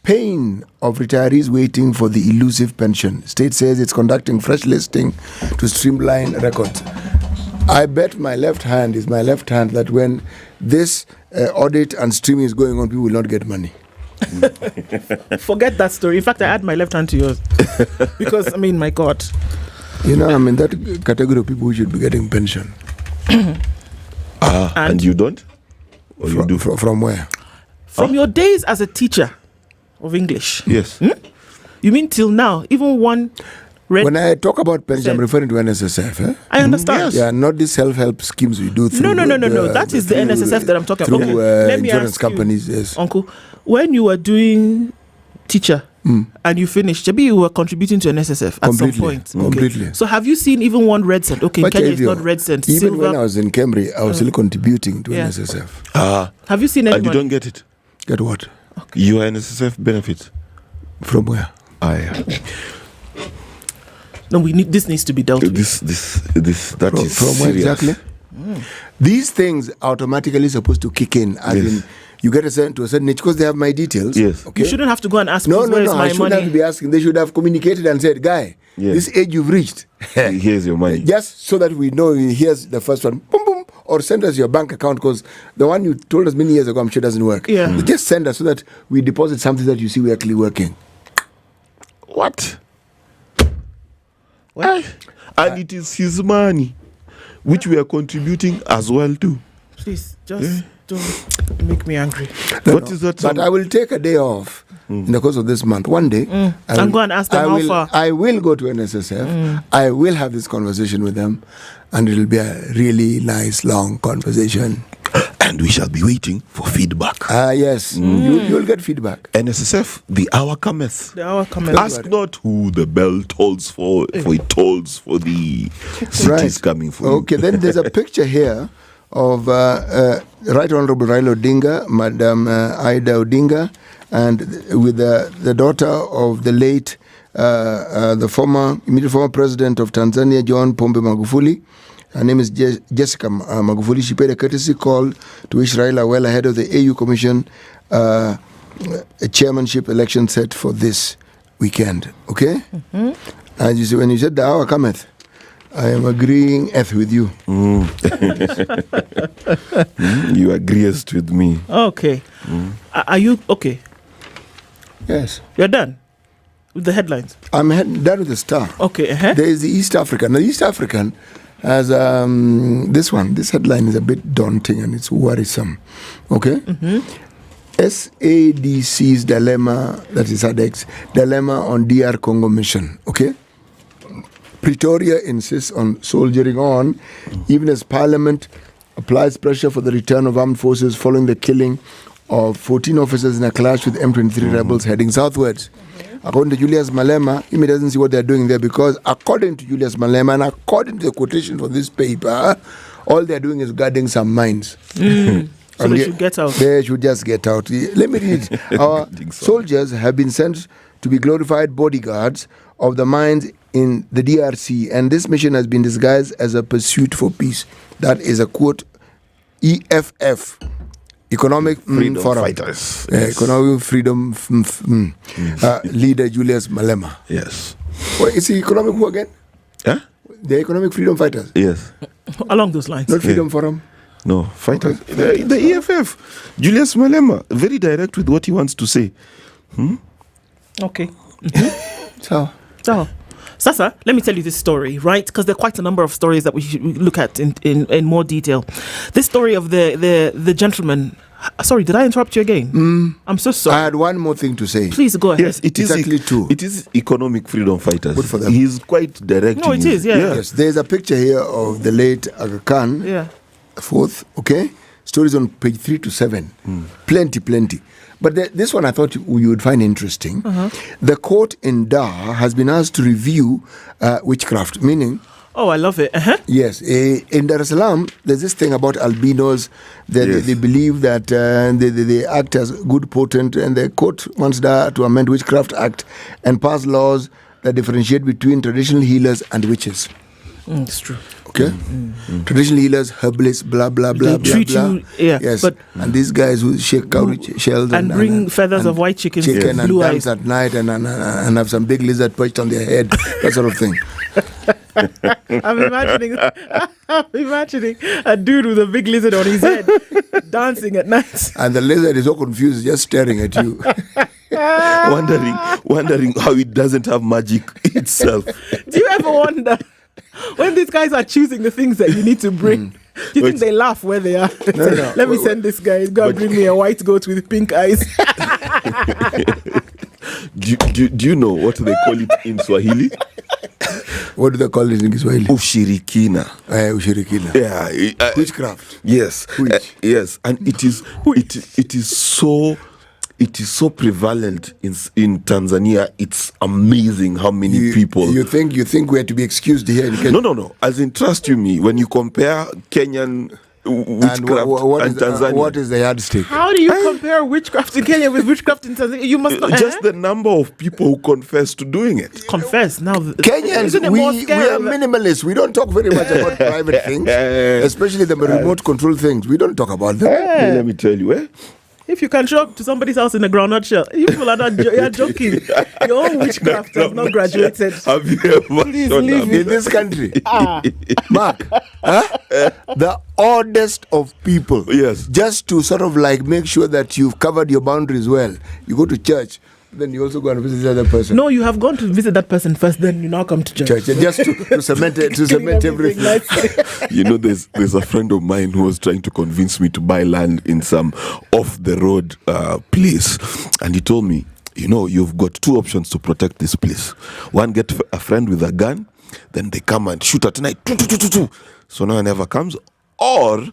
Pain of retirees waiting for the elusive pension. State says it's conducting fresh listing to streamline records. I bet my left hand is my left hand that when this audit and streaming is going on, people will not get money. Forget that story. In fact, I add my left hand to yours. Because, I mean, my God. You know, I'm in that category of people who should be getting pension. And you don't? Or you do? From where? From your days as a teacher of English. Yes. You mean till now, even one when I talk about pension, I'm referring to NSSF. Eh? I understand. Yes. Yeah, not the self-help schemes we do through. No. That is the NSSF that I'm talking about. Through Let me insurance ask companies. you, Yes. Uncle, when you were doing teacher and you finished, maybe you were contributing to NSSF at some point. Completely. So have you seen even one red cent? Okay, Kenya is not red cent. Even silver. when I was in Cambridge, I was still contributing to NSSF. Have you seen anyone? And you don't get it? Get what? Okay. Your NSSF benefits. From where? Yeah. No, this needs to be dealt with. That is from where serious. exactly? These things automatically supposed to kick in as in you get to a certain age because they have my details. Yes. Okay? You shouldn't have to go and ask No, where is my I shouldn't money? have to be asking. They should have communicated and said, guy, this age you've reached. Here's your money. Just so that we know here's the first one. Boom, boom. Or send us your bank account because the one you told us many years ago I'm sure doesn't work. Yeah. Just send us so that we deposit something that you see we're actually working. What? And it is his money, which we are contributing as well too. Please, just don't make me angry. Is that? But I will take a day off in the course of this month. One day, I'm going to ask them how far. I will go to NSSF. I will have this conversation with them, and it will be a really nice, long conversation. And we shall be waiting for feedback. Yes. You'll get feedback. NSSF, the hour cometh. The hour cometh. Ask not who the bell tolls for it tolls for the cities coming for you. Okay, then there's a picture here of Right Honorable Raila Odinga, Madam Ida Odinga, and with the daughter of the late the immediate former president of Tanzania, John Pombe Magufuli. Her name is Jessica Magufuli. She paid a courtesy call to wish Raila well ahead of the AU Commission a chairmanship election set for this weekend. Okay? Mm-hmm. And you see, when you said the hour cometh, I am agreeing with you. You agreeest with me. Okay. Are you okay? Yes. You're done with the headlines? I'm done with the Star. Okay. There is the East African. The East African has this one. This headline is a bit daunting and it's worrisome. Okay? Mm-hmm. SADC's dilemma, that is SADC's dilemma on DR Congo mission. Okay? Pretoria insists on soldiering on, even as Parliament applies pressure for the return of armed forces following the killing of 14 officers in a clash with M23 rebels heading southwards. According to Julius Malema, he doesn't see what they're doing there because according to Julius Malema and according to the quotation from this paper, all they're doing is guarding some mines. So they should get out. They should just get out. Let me read. Our soldiers have been sent to be glorified bodyguards of the mines in the DRC, and this mission has been disguised as a pursuit for peace. That is a quote. EFF, Economic Freedom Forum. Fighters. Yes. Economic Freedom leader Julius Malema. Yes. Well, is he Economic who again? Huh? The Economic Freedom Fighters. Yes. Along those lines. Not Freedom Forum. No, fighters. Okay. The EFF. Julius Malema, very direct with what he wants to say. Okay. So, Sasa, let me tell you this story, right? Because there are quite a number of stories that we should look at in more detail. This story of the gentleman. Sorry, did I interrupt you again? I'm so sorry. I had one more thing to say. Please go ahead. Yes, it is actually two. It is Economic Freedom Fighters. Good for them. He's quite direct. No, it is, yeah. Yes, there's a picture here of the late Aga Khan. Yeah. 4th, okay? Stories on page 3 to 7. Plenty. But this one I thought you would find interesting. The court in Dar has been asked to review witchcraft, meaning... Oh, I love it. Yes. In Dar es Salaam, there's this thing about albinos. They believe that they act as good potent, and the court wants Dar to amend Witchcraft Act and pass laws that differentiate between traditional healers and witches. It's true. Okay? Traditional healers, herbalists, blah, blah, blah, they treat blah. you, yeah. Yes. But and these guys who shake cow shells and bring feathers of white chickens and blue dance eyes at night and have some big lizard perched on their head, that sort of thing. I'm imagining a dude with a big lizard on his head dancing at night. And the lizard is so confused, just staring at you. wondering how it doesn't have magic itself. Do you ever wonder when these guys are choosing the things that you need to bring? Do you think they laugh where they are? No. Let me send this guy. Go and bring me a white goat with pink eyes. Do you know what they call it in Swahili? What do they call it in Kiswahili? Ushirikina. Ushirikina. Yeah. Witchcraft. Yes. Yes. And it is so prevalent in Tanzania. It's amazing how many people. You think we're to be excused here in Kenya? No. As in, trust you me, when you compare Kenyan witchcraft and Tanzania. What is the yardstick? How do you compare witchcraft in Kenya with witchcraft in Tanzania? You must not. Just the number of people who confess to doing it. Confess now. Kenyans, we are minimalists. We don't talk very much about private things, especially the remote control things. We don't talk about them. Let me tell you, If you can show up to somebody's house in a groundnut shell, you people are not you're joking. Your own witchcraft has not graduated. Have you ever Please leave in this country? Mark, the oddest of people. Yes. Just to sort of like make sure that you've covered your boundaries well. You go to church, then you also go and visit the other person. No, you have gone to visit that person first, then you now come to church. Just to cement everything. You know, there's a friend of mine who was trying to convince me to buy land in some off-the-road place. And he told me, you've got two options to protect this place. One, get a friend with a gun, then they come and shoot at night. So no one ever comes. Or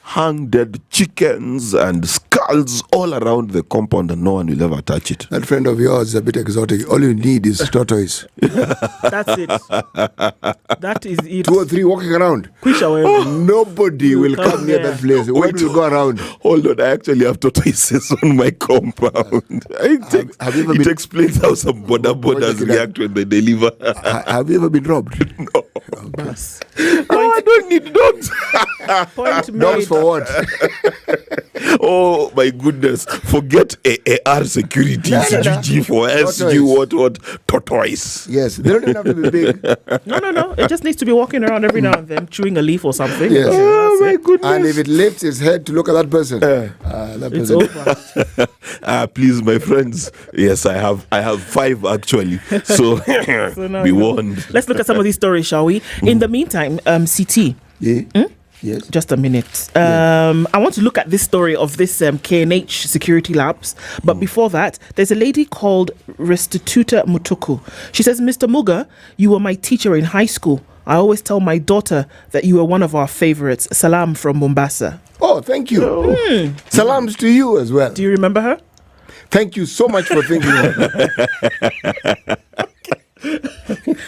hung dead chickens and skulls all around the compound, and no one will ever touch it. That friend of yours is a bit exotic. All you need is tortoise. That's it. That is it. 2 or 3 walking around. Nobody will come near that place. Where do you go around? Hold on, I actually have tortoises on my compound. It explains how some borders react when they deliver. Have you ever been robbed? No. I don't need dogs. Dogs for what? Oh my goodness! Forget AR security, CGG for SG, what tortoise. Yes, they don't even have to be big. No. It just needs to be walking around every now and then, chewing a leaf or something. Yes. Oh my goodness! And if it lifts its head to look at that person, it's over. Please, my friends. Yes, I have 5 actually. So, be warned. Let's look at some of these stories, shall we? In the meantime, CT. Yeah. Yes. Just a minute. I want to look at this story of this K&H security labs. But before that, there's a lady called Restituta Mutuku. She says, Mr. Muga, you were my teacher in high school. I always tell my daughter that you were one of our favorites. Salam from Mombasa. Oh, thank you. Salams to you as well. Do you remember her? Thank you so much for thinking of her.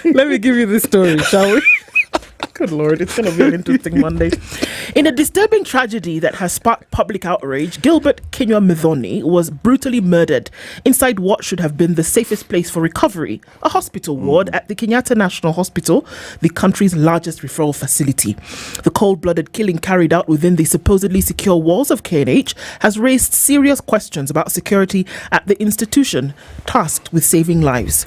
Let me give you this story, shall we? Good Lord, it's going to be an interesting Monday. In a disturbing tragedy that has sparked public outrage, Gilbert Kinyua Muthoni was brutally murdered inside what should have been the safest place for recovery, a hospital ward at the Kenyatta National Hospital, the country's largest referral facility. The cold-blooded killing carried out within the supposedly secure walls of K&H has raised serious questions about security at the institution tasked with saving lives.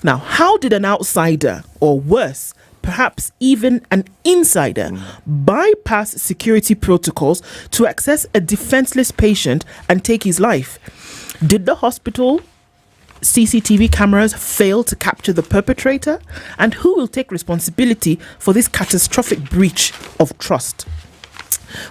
Now, how did an outsider, or worse, perhaps even an insider, bypass security protocols to access a defenseless patient and take his life? Did the hospital CCTV cameras fail to capture the perpetrator? And who will take responsibility for this catastrophic breach of trust?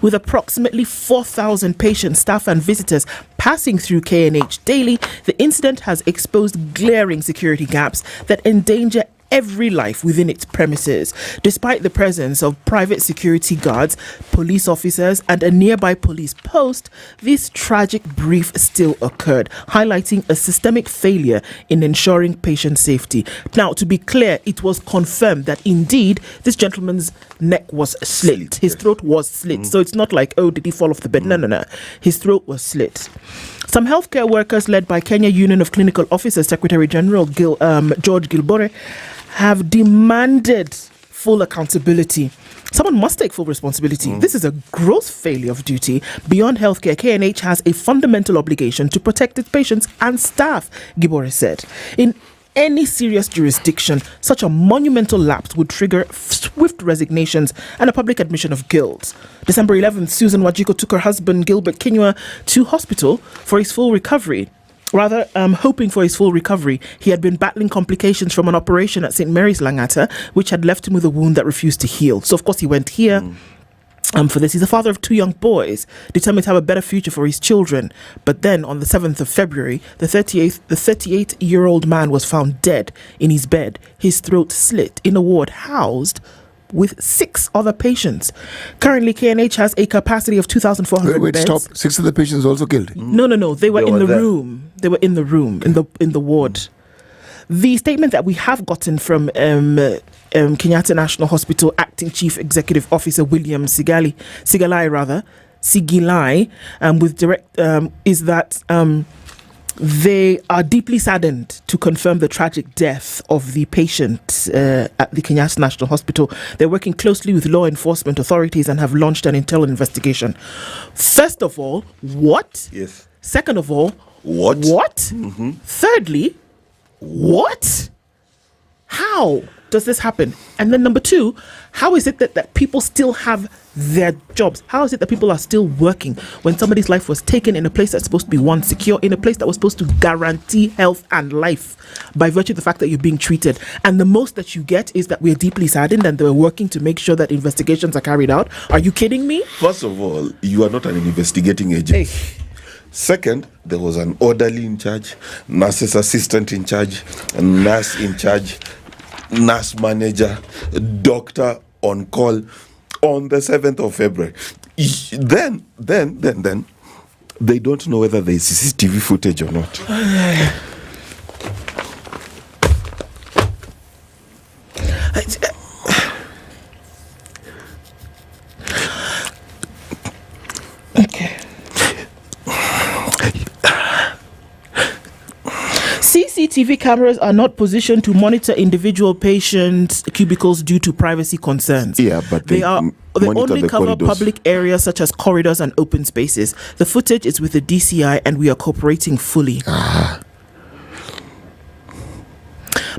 With approximately 4,000 patients, staff and visitors passing through K&H daily, the incident has exposed glaring security gaps that endanger every life within its premises. Despite the presence of private security guards, police officers and a nearby police post, this tragic brief still occurred, highlighting a systemic failure in ensuring patient safety. Now, to be clear, it was confirmed that indeed this gentleman's neck was slit. His throat was slit. So it's not like, oh, did he fall off the bed? No. His throat was slit. Some healthcare workers led by Kenya Union of Clinical Officers Secretary General George Gilbore have demanded full accountability. Someone must take full responsibility. This is a gross failure of duty. Beyond healthcare, K&H has a fundamental obligation to protect its patients and staff, Gilbore said. In any serious jurisdiction, such a monumental lapse would trigger swift resignations and a public admission of guilt. December 11th, Susan Wajiko took her husband, Gilbert Kinyua, to hospital for his full recovery. Hoping for his full recovery. He had been battling complications from an operation at St. Mary's Langata, which had left him with a wound that refused to heal. So, of course, he went here. For this, he's a father of 2 young boys, determined to have a better future for his children. But then, on the 7th of February, the 38-year-old man was found dead in his bed, his throat slit, in a ward housed with 6 other patients. Currently, K&H has a capacity of 2,400 Wait, beds. stop. 6 of the patients also killed? No. They were in the room. They were in the room, in the ward. The statement that we have gotten from Kenyatta National Hospital Acting Chief Executive Officer William Sigei, with direct is that they are deeply saddened to confirm the tragic death of the patient at the Kenyatta National Hospital. They're working closely with law enforcement authorities and have launched an internal investigation. First of all, what? Yes. Second of all, what? Mm-hmm. Thirdly, what? How does this happen? And then number 2, how is it that people still have their jobs? How is it that people are still working when somebody's life was taken in a place that's supposed to be one, secure, in a place that was supposed to guarantee health and life by virtue of the fact that you're being treated? And the most that you get is that we're deeply saddened and they're working to make sure that investigations are carried out. Are you kidding me? First of all, you are not an investigating agent. Hey. Second, there was an orderly in charge, nurse's assistant in charge, a nurse in charge, nurse manager, doctor on call on the 7th of February. then they don't know whether there is CCTV footage or not. Okay. CCTV cameras are not positioned to monitor individual patients' cubicles due to privacy concerns. Yeah, but they only cover corridors. public areas such as corridors and open spaces. The footage is with the DCI and we are cooperating fully.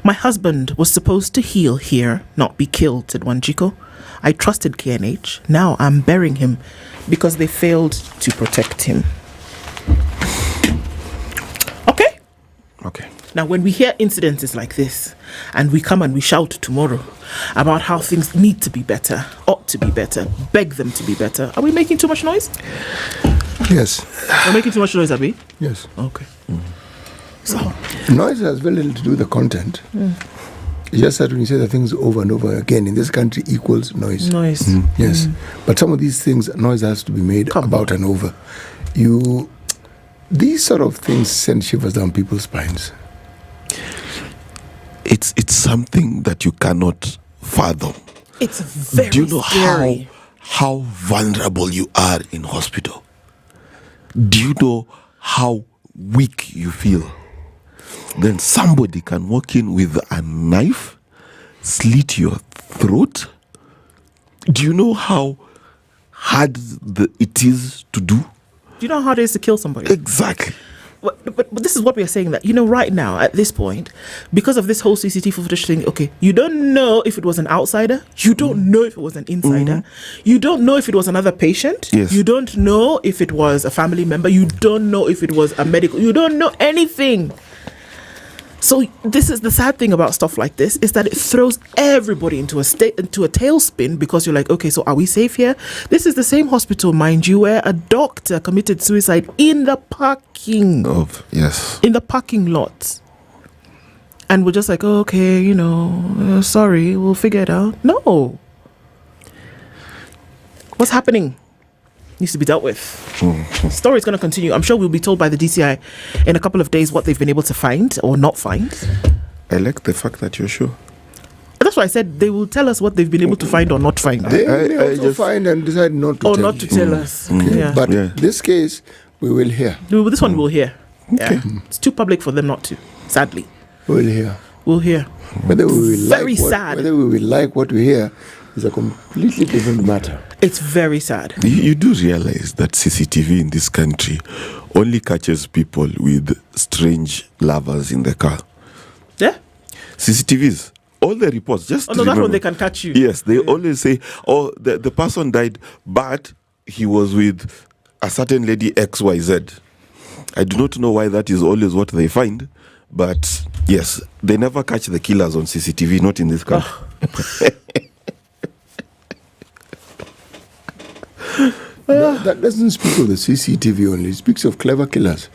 My husband was supposed to heal here, not be killed, said Wanjiko. I trusted KNH. Now I'm burying him because they failed to protect him. Okay. Now, when we hear incidences like this, and we come and we shout tomorrow about how things need to be better, ought to be better, beg them to be better, are we making too much noise? Yes. We're making too much noise, are we? Yes. Okay. So noise has very little to do with the content. It's just that when you say the things over and over again in this country equals noise. Noise. Yes. But some of these things, noise has to be made about and over. These sort of things send shivers down people's spines. It's something that you cannot fathom. It's very Do you know scary. how vulnerable you are in hospital? Do you know how weak you feel? Then somebody can walk in with a knife, slit your throat. Do you know how hard it is to do? Do you know how hard it is to kill somebody? Exactly. But this is what we are saying, that, right now, at this point, because of this whole CCTV footage thing, okay, you don't know if it was an outsider. You don't know if it was an insider. You don't know if it was another patient. Yes. You don't know if it was a family member. You don't know if it was a medical. You don't know anything. So this is the sad thing about stuff like this, is that it throws everybody into a tailspin, because you're like, okay, so are we safe here? This is the same hospital, mind you, where a doctor committed suicide in the parking lot. And we're just like, oh, okay, sorry, we'll figure it out. No. What's happening needs to be dealt with. The story is going to continue. I'm sure we'll be told by the DCI in a couple of days what they've been able to find or not find. I like the fact that you're sure. That's why I said they will tell us what they've been able to find or not find. They may also find and decide not to tell to tell us. Okay. Yeah. But this case, we will hear. This one we'll hear. Okay. Yeah. It's too public for them not to, sadly. We'll hear. We'll hear. Whether we will sad. Whether we will like what we hear is a completely different matter. It's very sad. You do realize that CCTV in this country only catches people with strange lovers in the car. Yeah? CCTVs, all the reports, just that's when they can catch you. Yes, they always say, the person died, but he was with a certain lady XYZ. I do not know why that is always what they find, but yes, they never catch the killers on CCTV, not in this country. That doesn't speak of the CCTV only. It speaks of clever killers.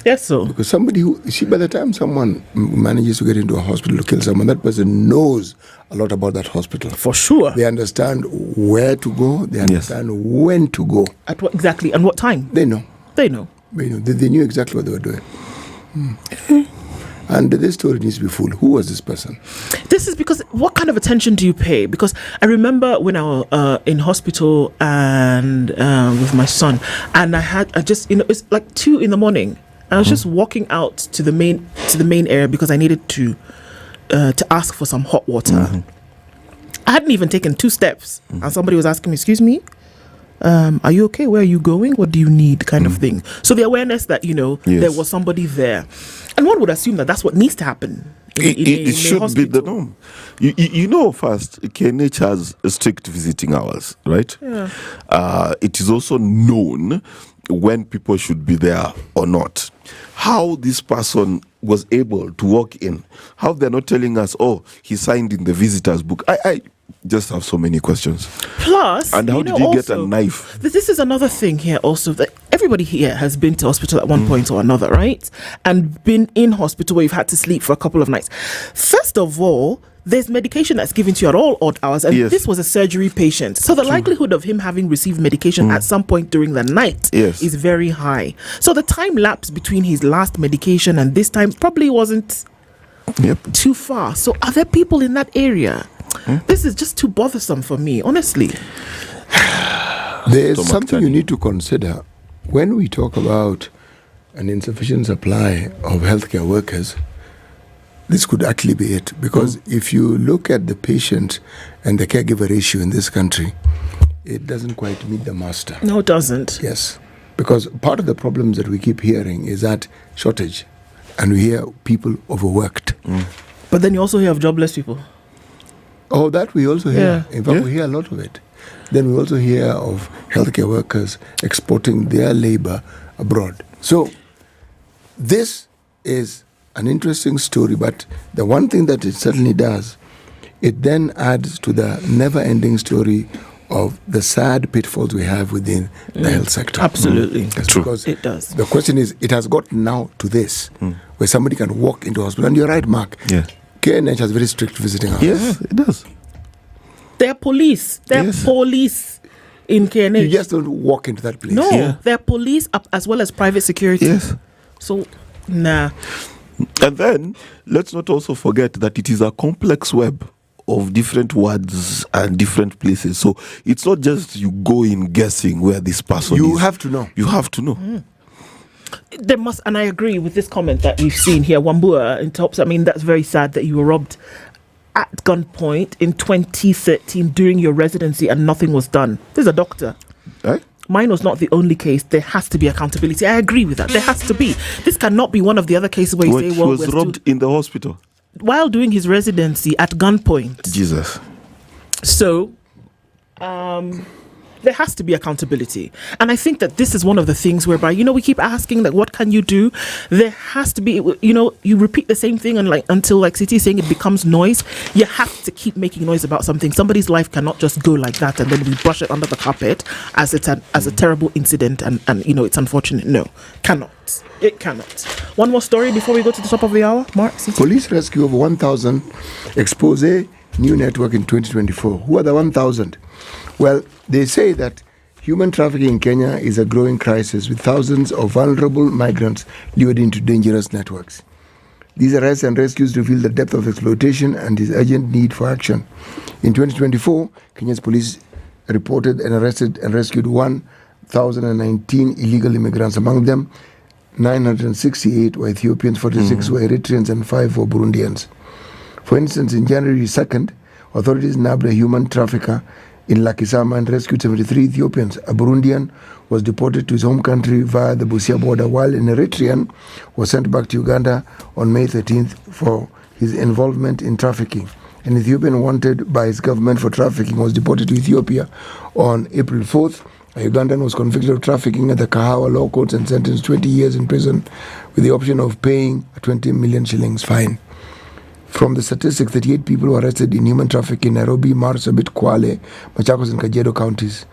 Yes, so. Because somebody by the time someone manages to get into a hospital to kill someone, that person knows a lot about that hospital. For sure. They understand where to go. They understand when to go. At what exactly? And what time? They know. They know. They knew exactly what they were doing. And this story needs to be full. Who was this person? This is because, what kind of attention do you pay? Because I remember when I was in hospital and with my son, and it's like 2 a.m. and I was just walking out to the main area because I needed to ask for some hot water. I hadn't even taken 2 steps, and somebody was asking me, "Excuse me, are you okay? Where are you going? What do you need?" kind of thing. So the awareness that there was somebody there. And one would assume that that's what needs to happen. It should be the norm. First, KNH has strict visiting hours, right? Yeah. It is also known when people should be there or not. How this person was able to walk in, how they're not telling us, he signed in the visitor's book. I just have so many questions. Plus, and how did he get a knife? This is another thing here also, that everybody here has been to hospital at one point or another, right? And been in hospital where you've had to sleep for a couple of nights. First of all, there's medication that's given to you at all odd hours, and Yes. this was a surgery patient. So the likelihood of him having received medication at some point during the night is very high. So the time lapse between his last medication and this time probably wasn't too far. So are there people in that area? This is just too bothersome for me, honestly. There's something you need to consider when we talk about an insufficient supply of healthcare workers. This could actually be it, because if you look at the patient and the caregiver ratio in this country, it doesn't quite meet the master. No, it doesn't. Yes, because part of the problems that we keep hearing is that shortage, and we hear people overworked. But then you also hear of jobless people. Oh, that we also hear. Yeah. In fact, we hear a lot of it. Then we also hear of healthcare workers exporting their labor abroad. So this is an interesting story, but the one thing that it certainly does, it then adds to the never-ending story of the sad pitfalls we have within the health sector. Absolutely. That's true. Because it does. The question is, it has gotten now to this, where somebody can walk into a hospital, and you're right, Mark. Yeah. KNH has very strict visiting hours. Yes, it does. They're police. They're police in KNH. You just don't walk into that place. No, they're police as well as private security. Yes. So, nah. And then, let's not also forget that it is a complex web of different words and different places. So, it's not just you go in guessing where this person is. You have to know. You have to know. There must, and I agree with this comment that we've seen here, Wambua in Tops. I mean, that's very sad that you were robbed at gunpoint in 2013 during your residency and nothing was done. There's a doctor. Mine was not the only case. There has to be accountability. I agree with that. There has to be. This cannot be one of the other cases where you say, well, he was robbed in the hospital while doing his residency at gunpoint. Jesus. So, there has to be accountability. And I think that this is one of the things whereby, we keep asking that, what can you do? There has to be, you repeat the same thing and until City is saying it becomes noise. You have to keep making noise about something. Somebody's life cannot just go like that and then we brush it under the carpet as a terrible incident and it's unfortunate. No, cannot. It cannot. One more story before we go to the top of the hour. Mark, City. Police rescue over 1,000 expose new network in 2024. Who are the 1,000? Well, they say that human trafficking in Kenya is a growing crisis with thousands of vulnerable migrants lured into dangerous networks. These arrests and rescues reveal the depth of exploitation and its urgent need for action. In 2024, Kenya's police reported and arrested and rescued 1,019 illegal immigrants. Among them, 968 were Ethiopians, 46 were Eritreans, and 5 were Burundians. For instance, in January 2nd, authorities nabbed a human trafficker in Lakisama and rescued 73 Ethiopians. A Burundian was deported to his home country via the Busia border, while an Eritrean was sent back to Uganda on May 13th for his involvement in trafficking. An Ethiopian wanted by his government for trafficking was deported to Ethiopia on April 4th. A Ugandan was convicted of trafficking at the Kahawa law courts and sentenced 20 years in prison with the option of paying a 20 million shillings fine. From the statistics, 38 people were arrested in human trafficking in Nairobi, Marsabit, Kwale, Machakos and Kajiado counties.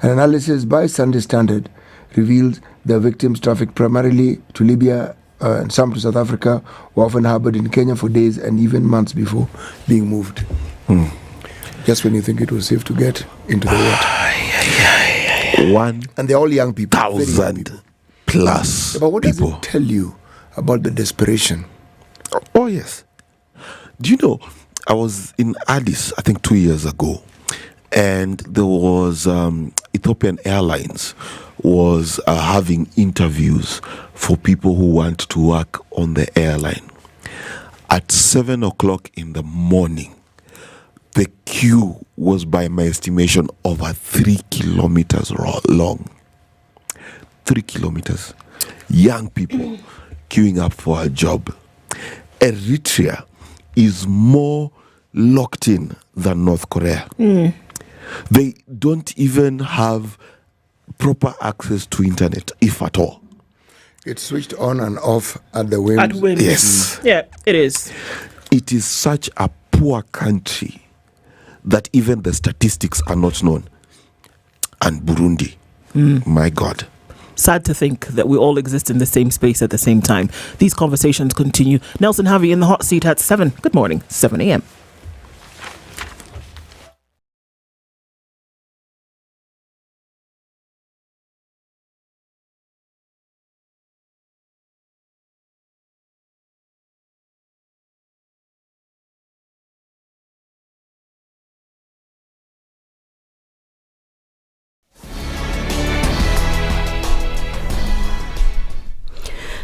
An analysis by Sunday Standard revealed the victims trafficked primarily to Libya and some to South Africa were often harbored in Kenya for days and even months before being moved. Just when you think it was safe to get into the water. And they're all young people. 1,000 plus. But what does it tell you about the desperation? Oh, yes. Do you know, I was in Addis, I think 2 years ago, and there was Ethiopian Airlines was having interviews for people who want to work on the airline. At 7 o'clock in the morning, the queue was, by my estimation, over 3 kilometers long. 3 kilometers. Young people queuing up for a job. Eritrea is more locked in than North Korea. They don't even have proper access to internet, if at all. It's switched on and off at the whim. At whim. Yes. Yeah, it is. It is such a poor country that even the statistics are not known. And Burundi, my God. Sad to think that we all exist in the same space at the same time. These conversations continue. Nelson Harvey in the hot seat at 7. Good morning, 7 a.m.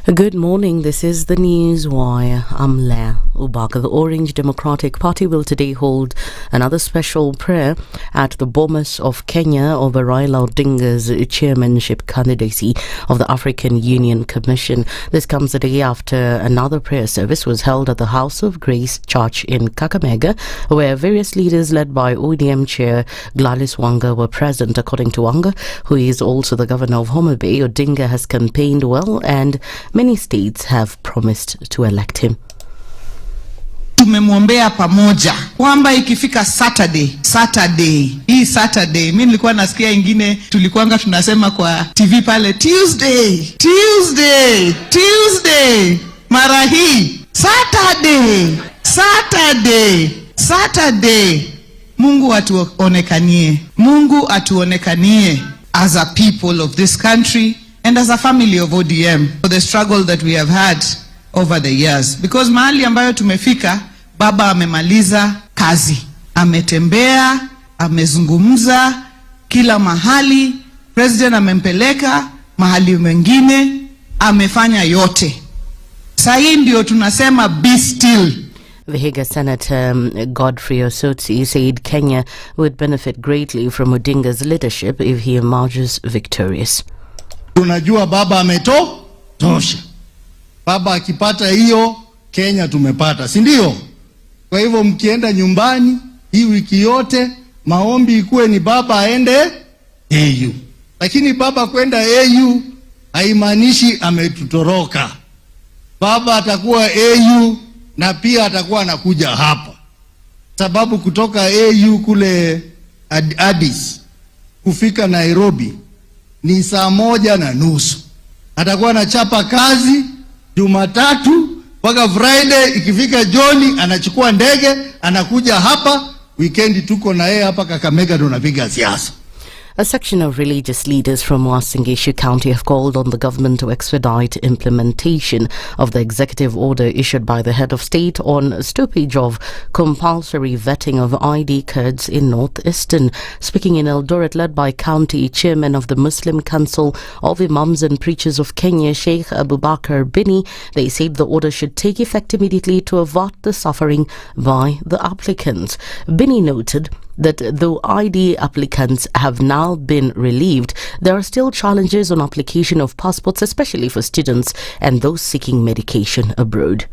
Good morning, this is the News Wire. I'm Leah Ubaka. The Orange Democratic Party will today hold another special prayer at the Bomas of Kenya over Raila Odinga's chairmanship candidacy of the African Union Commission. This comes a day after another prayer service was held at the House of Grace Church in Kakamega, where various leaders led by ODM Chair Gladys Wanga were present. According to Wanga, who is also the governor of Homa Bay, Odinga has campaigned well and many states have promised to elect him. Tumemwombea pamoja kwamba ikifika Saturday mimi nilikuwa nasikia ingine tulikuanga tunasema kwa TV pale Tuesday mara hii Saturday. Mungu atuonekanie as a people of this country and as a family of ODM for the struggle that we have had over the years. Because mahali ambayo tumefika, baba amemaliza kazi. Ametembea, amezungumza kila mahali, president amempeleka mahali mengine, amefanya yote. Sasa ndio tunasema be still. Vihiga Senator Godfrey Osotsi said Kenya would benefit greatly from Odinga's leadership if he emerges victorious. Tunajua baba ametosha. Baba akipata hiyo, Kenya tumepata, si ndio? Kwa hivyo mkienda nyumbani hii wiki yote, maombi ikuwe ni baba aende AU. Lakini baba kwenda AU haimaanishi ametutoroka. Baba atakuwa AU na pia atakuwa anakuja hapa. Sababu kutoka AU kule Addis kufika Nairobi ni 1:30. Atakuwa anachapa kazi Jumatatu mpaka Friday, ikifika Joni anachukua ndege anakuja hapa. Weekend tuko na yeye hapa Kakamega tunapiga siasa. A section of religious leaders from Sigei County have called on the government to expedite implementation of the executive order issued by the head of state on stoppage of compulsory vetting of ID cards in northeastern. Speaking in Eldoret, led by county chairman of the Muslim Council of Imams and Preachers of Kenya, Sheikh Abubakar Bini, they said the order should take effect immediately to avert the suffering by the applicants. Bini noted that though ID applicants have now been relieved, there are still challenges on application of passports, especially for students and those seeking medication abroad.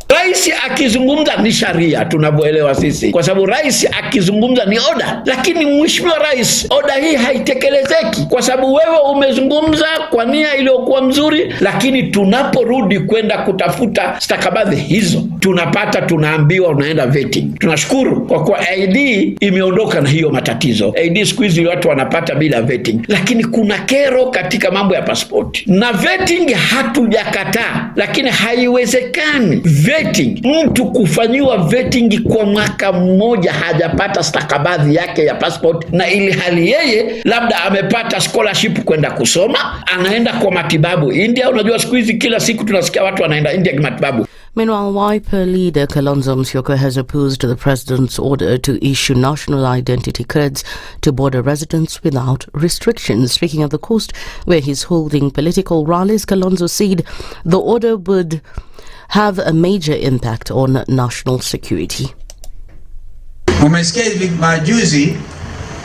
Rais akizungumza ni sharia tunavyoelewa sisi, kwa sababu rais akizungumza ni oda, lakini mheshimiwa rais, oda hii haitekelezeki kwa sababu wewe umezungumza kwa nia iliyokuwa mzuri, lakini tunaporudi kwenda kutafuta stakabadhi hizo tunaambiwa unaenda vetting. Tunashukuru kwa kuwa ID imeondoka na hiyo matatizo. ID siku hizi watu wanapata bila vetting, lakini kuna kero katika mambo ya passport. Na vetting hatujakataa, lakini haiwezekani mtu kufanyiwa vetting kwa mwaka mmoja hajapata stakabadhi yake ya passport, na ili hali yeye labda amepata scholarship kwenda kusoma, anaenda kwa matibabu India. Unajua siku hizi kila siku tunasikia watu wanaenda India kwa matibabu. Meanwhile, Wiper leader Kalonzo Musyoka has opposed the president's order to issue national identity cards to border residents without restrictions. Speaking of the coast, where he's holding political rallies, Kalonzo said the order would have a major impact on national security. Umesikia hivi majuzi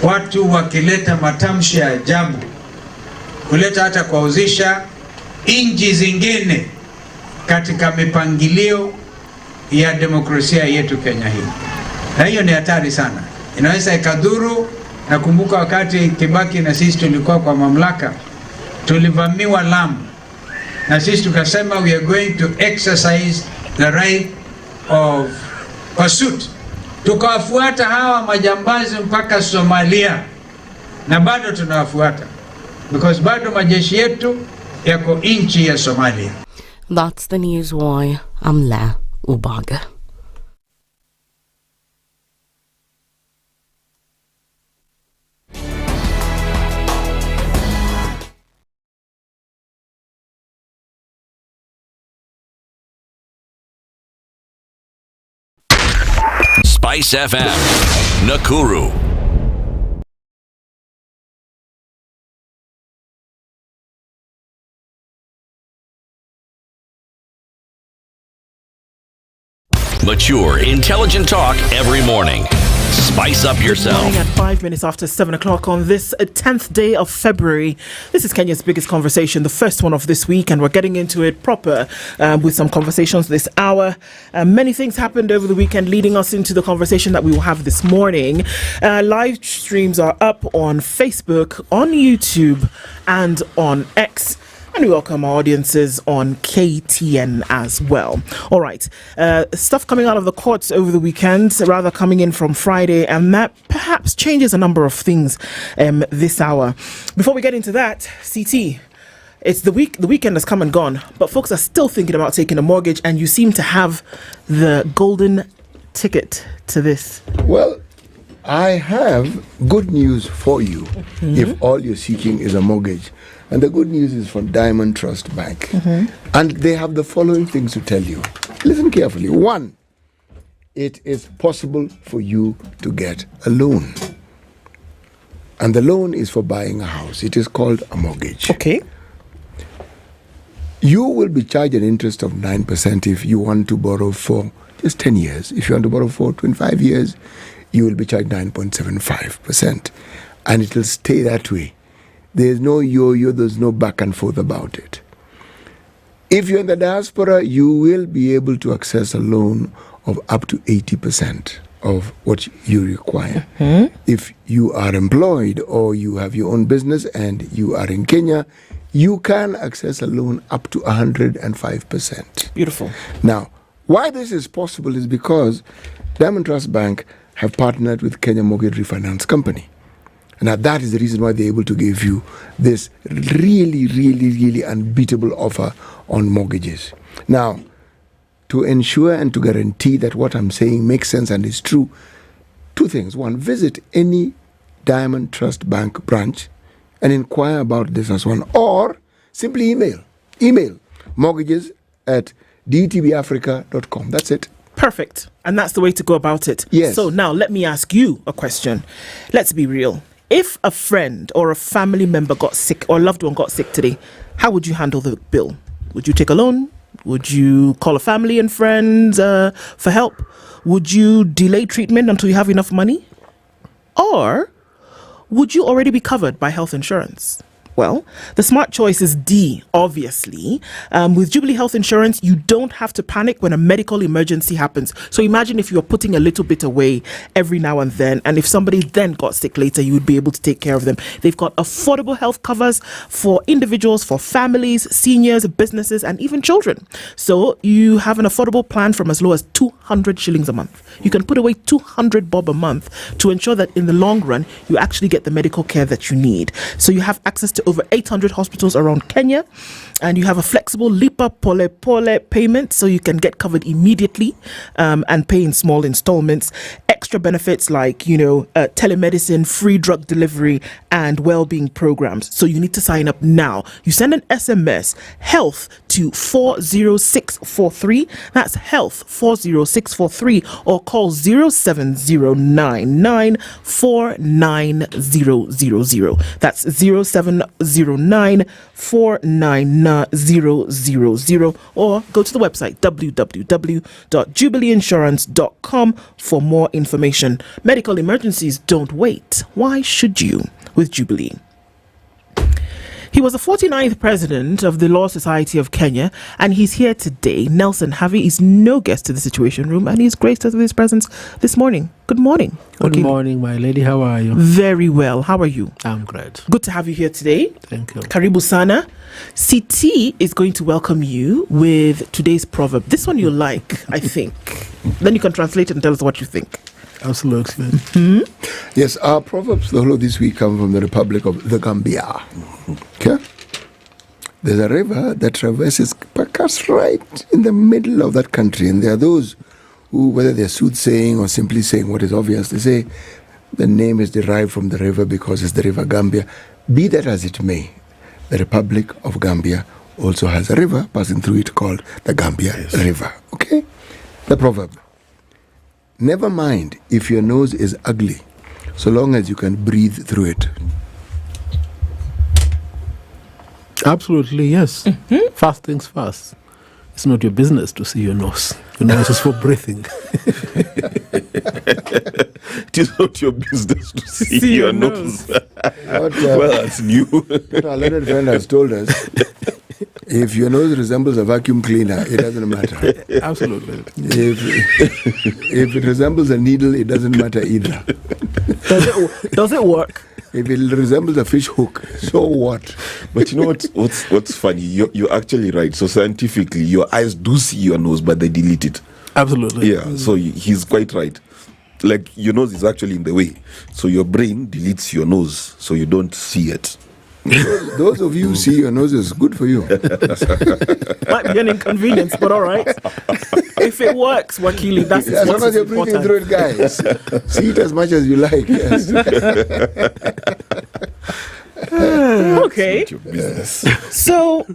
watu wakileta matamshi ya ajabu, kuleta hata kuuzisha inji zingine katika mipangilio ya demokrasia yetu Kenya hii. Na hiyo ni hatari sana. Inaweza ikadhuru. Nakumbuka wakati Kibaki na sisi tulikuwa kwa mamlaka, tulivamiwa Lamu. Na sisi tukasema we are going to exercise the right of pursuit. Tukawafuata hawa majambazi mpaka Somalia, na bado tunawafuata because bado majeshi yetu yako nchi ya Somalia. That's the News Wire. I'm Leah Ubaka. SpiceFM, Nakuru. Mature, intelligent talk every morning. Spice up yourself. Morning at 5 minutes after 7 o'clock on this 10th day of February. This is Kenya's biggest conversation, the first one of this week, and we're getting into it proper with some conversations this hour. Many things happened over the weekend leading us into the conversation that we will have this morning. Live streams are up on Facebook, on YouTube, and on X. And we welcome our audiences on KTN as well. All right. Stuff coming out of the courts over the weekend, rather coming in from Friday, and that perhaps changes a number of things this hour. Before we get into that, CT, it's the weekend has come and gone, but folks are still thinking about taking a mortgage, and you seem to have the golden ticket to this. Well, I have good news for you if all you're seeking is a mortgage. And the good news is from Diamond Trust Bank. And they have the following things to tell you. Listen carefully. 1, it is possible for you to get a loan. And the loan is for buying a house. It is called a mortgage. Okay. You will be charged an interest of 9% if you want to borrow for just 10 years. If you want to borrow for 25 years, you will be charged 9.75%. And it will stay that way. There's no yo-yo, there's no back and forth about it. If you're in the diaspora, you will be able to access a loan of up to 80% of what you require. If you are employed or you have your own business and you are in Kenya, you can access a loan up to 105%. Beautiful. Now, why this is possible is because Diamond Trust Bank have partnered with Kenya Mortgage Refinance Company. Now, that is the reason why they're able to give you this really, really, really unbeatable offer on mortgages. Now, to ensure and to guarantee that what I'm saying makes sense and is true, 2 things. 1, visit any Diamond Trust Bank branch and inquire about this as one. Or simply email mortgages@dtbafrica.com. That's it. Perfect. And that's the way to go about it. Yes. So now let me ask you a question. Let's be real. If a friend or a family member got sick or a loved one got sick today, how would you handle the bill? Would you take a loan? Would you call a family and friends for help? Would you delay treatment until you have enough money? Or would you already be covered by health insurance? Well, the smart choice is D, obviously. With Jubilee Health Insurance, you don't have to panic when a medical emergency happens. So imagine if you're putting a little bit away every now and then, and if somebody then got sick later, you would be able to take care of them. They've got affordable health covers for individuals, for families, seniors, businesses, and even children. So you have an affordable plan from as low as 200 shillings a month. You can put away 200 bob a month to ensure that in the long run, you actually get the medical care that you need. So you have access to over 800 hospitals around Kenya, and you have a flexible lipa pole payment, so you can get covered immediately and pay in small installments. Extra benefits like telemedicine, free drug delivery, and well-being programs. So you need to sign up now. You send an SMS health to 40643. That's health 40643, or call 07099499000. That's 0709499000, or go to the website www.jubileeinsurance.com for more information. Medical emergencies don't wait. Why should you with Jubilee? He was the 49th president of the Law Society of Kenya, and he's here today. Nelson Havi is no guest to the Situation Room, and he's graced us with his presence this morning. Good morning. Good morning, my lady. How are you? Very well. How are you? I'm great. Good to have you here today. Thank you. Karibu sana. CT is going to welcome you with today's proverb. This one you like, I think. Then you can translate it and tell us what you think. Absolutely. Yes, our proverbs the whole of this week come from the Republic of the Gambia. Okay? There's a river that traverses Pakas right in the middle of that country, and there are those who, whether they're soothsaying or simply saying what is obvious, they say the name is derived from the river because it's the River Gambia. Be that as it may, the Republic of Gambia also has a river passing through it called the Gambia River. Okay? The proverb: never mind if your nose is ugly, so long as you can breathe through it. Absolutely, yes. First things first. It's not your business to see your nose. Your nose is for breathing. It is not your business to see your nose. Well, that's new. What our learned friend has told us, if your nose resembles a vacuum cleaner, it doesn't matter. Absolutely. If it resembles a needle, it doesn't matter either. Does it work? If it resembles a fish hook, so what? But you know what's funny? You're actually right. So scientifically, your eyes do see your nose, but they delete it. Absolutely. Yeah, so he's quite right. Like, your nose is actually in the way. So your brain deletes your nose, so you don't see it. Those of you who see your noses, good for you. Might be an inconvenience, but all right. If it works, Wakili, that's as long as you're breathing through it, guys. See it as much as you like. Yes. Okay. So,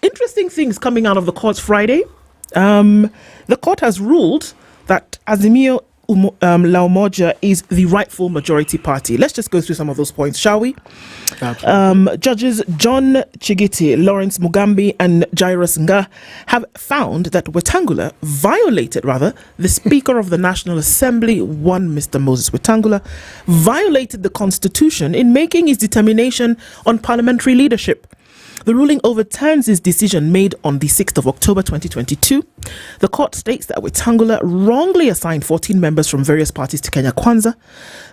interesting things coming out of the courts Friday. The court has ruled that Azimio La Umoja is the rightful majority party. Let's just go through some of those points, shall we? Judges John Chigiti, Lawrence Mugambi and Jairus Nga have found that Wetangula violated, the Speaker of the National Assembly, Mr. Moses Wetangula, violated the Constitution in making his determination on parliamentary leadership. The ruling overturns his decision made on the 6th of October 2022. The court states that Wetangula wrongly assigned 14 members from various parties to Kenya Kwanza.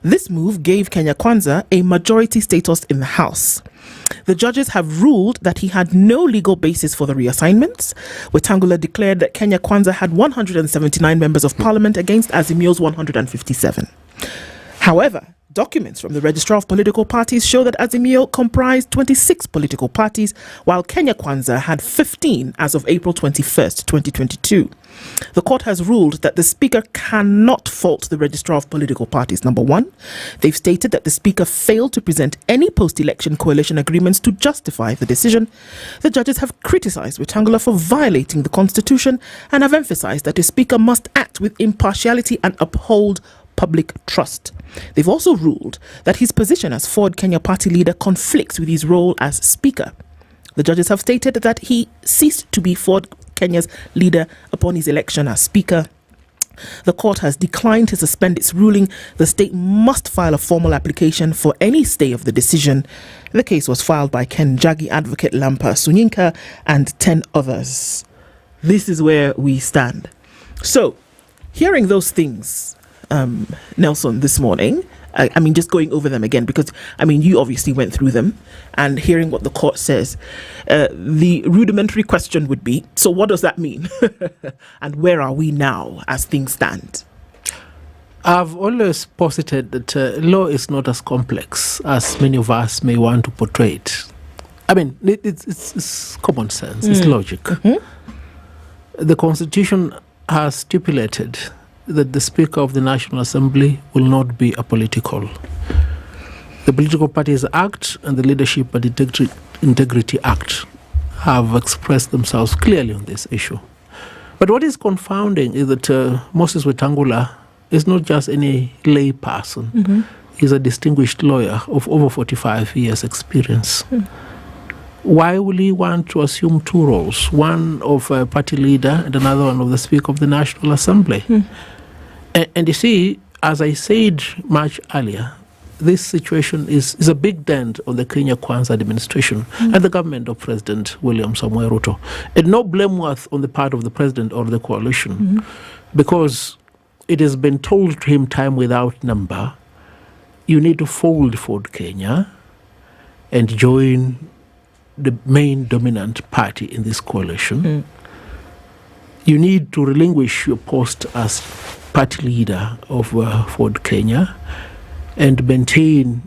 This move gave Kenya Kwanza a majority status in the House. The judges have ruled that he had no legal basis for the reassignments. Wetangula declared that Kenya Kwanza had 179 members of parliament against Azimio's 157. However, documents from the Registrar of Political Parties show that Azimio comprised 26 political parties, while Kenya Kwanza had 15 as of April 21st, 2022. The court has ruled that the Speaker cannot fault the Registrar of Political Parties. Number one, they've stated that the Speaker failed to present any post-election coalition agreements to justify the decision. The judges have criticised Wetangula for violating the Constitution and have emphasised that the Speaker must act with impartiality and uphold public trust. They've also ruled that his position as Ford Kenya party leader conflicts with his role as Speaker. The judges have stated that he ceased to be Ford Kenya's leader upon his election as Speaker. The court has declined to suspend its ruling. The state must file a formal application for any stay of the decision. The case was filed by Ken Jagi, Advocate Lampa Sunyinka, and 10 others. This is where we stand. So, hearing those things, Nelson, this morning, I mean, just going over them again, because, I mean, you obviously went through them, and hearing what the court says, the rudimentary question would be, so what does that mean? And where are we now as things stand? I've always posited that law is not as complex as many of us may want to portray it. I mean, it's common sense, it's logic. Mm-hmm. The Constitution has stipulated that the Speaker of the National Assembly will not be apolitical. The Political Parties Act and the Leadership and Integrity Act have expressed themselves clearly on this issue. But what is confounding is that Moses Wetangula is not just any lay person. Mm-hmm. He's a distinguished lawyer of over 45 years' experience. Why will he want to assume two roles, one of a party leader and another one of the Speaker of the National Assembly? And you see, as I said much earlier, this situation is a big dent on the Kenya Kwanza administration and the government of President William Samoei Ruto. And no blameworth on the part of the president or the coalition, because it has been told to him time without number, you need to fold Ford Kenya and join the main dominant party in this coalition. You need to relinquish your post as party leader of Ford Kenya and maintain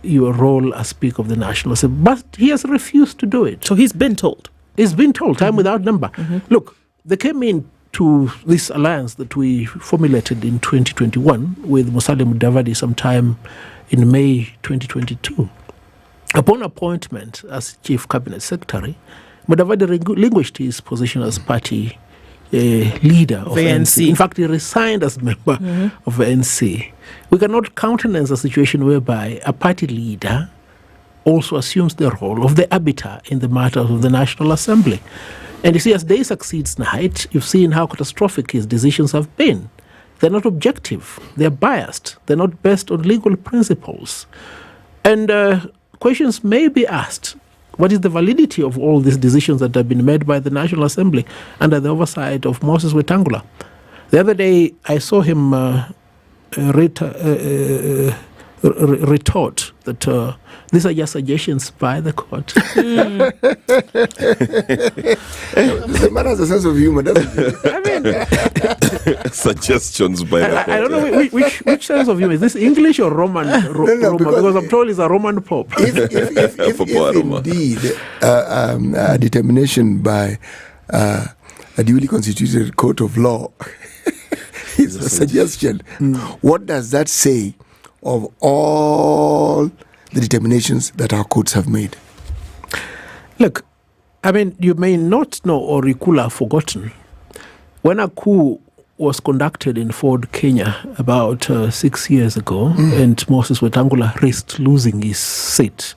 your role as Speaker of the National Assembly. But he has refused to do it. So he's been told? He's been told, time without number. Look, they came into this alliance that we formulated in 2021 with Musalia Mudavadi sometime in May 2022. Upon appointment as Chief Cabinet Secretary, Mudavadi relinquished his position as party leader of ANC. In fact, he resigned as member of ANC. We cannot countenance a situation whereby a party leader also assumes the role of the arbiter in the matters of the National Assembly. And you see, as day succeeds night, you've seen how catastrophic his decisions have been. They're not objective. They're biased. They're not based on legal principles. And questions may be asked. What is the validity of all these decisions that have been made by the National Assembly under the oversight of Moses Wetangula? The other day, I saw him retort that these are just suggestions by the court. The man has a sense of humor, doesn't he? I mean, suggestions by the court. I don't know which sense of humor. Is this English or Roman? Roman because I'm told he's a Roman Pope. If indeed a determination by a duly constituted court of law is a suggestion, what does that say of all the determinations that our courts have made? Look, I mean, you may not know or recall or forgotten, when a coup was conducted in Ford, Kenya, about 6 years ago, and Moses Wetangula risked losing his seat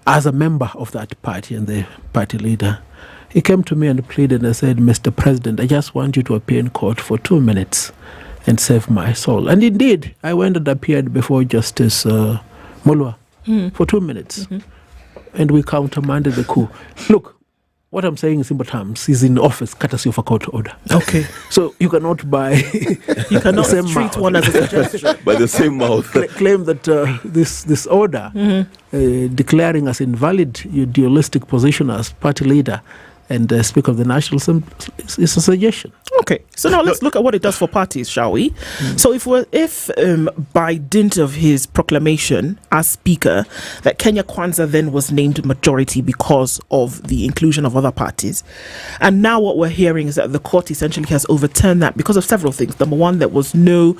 as a member of that party and the party leader, he came to me and pleaded and said, Mr. President, I just want you to appear in court for 2 minutes and save my soul. And indeed, I went and appeared before Justice Mulwa for 2 minutes. And we countermanded the coup. Look, what I'm saying in simple terms, he's in office courtesy of a court order. Okay. So you cannot buy you cannot the same treat mouth. one as a suggestion. By the same mouth. Claim that this order declaring as invalid your dualistic position as party leader and Speaker of the National Assembly is a suggestion. Okay, so now let's look at what it does for parties, shall we? So if by dint of his proclamation as Speaker that Kenya Kwanza then was named majority because of the inclusion of other parties, and now what we're hearing is that the court essentially has overturned that because of several things. Number one, there was no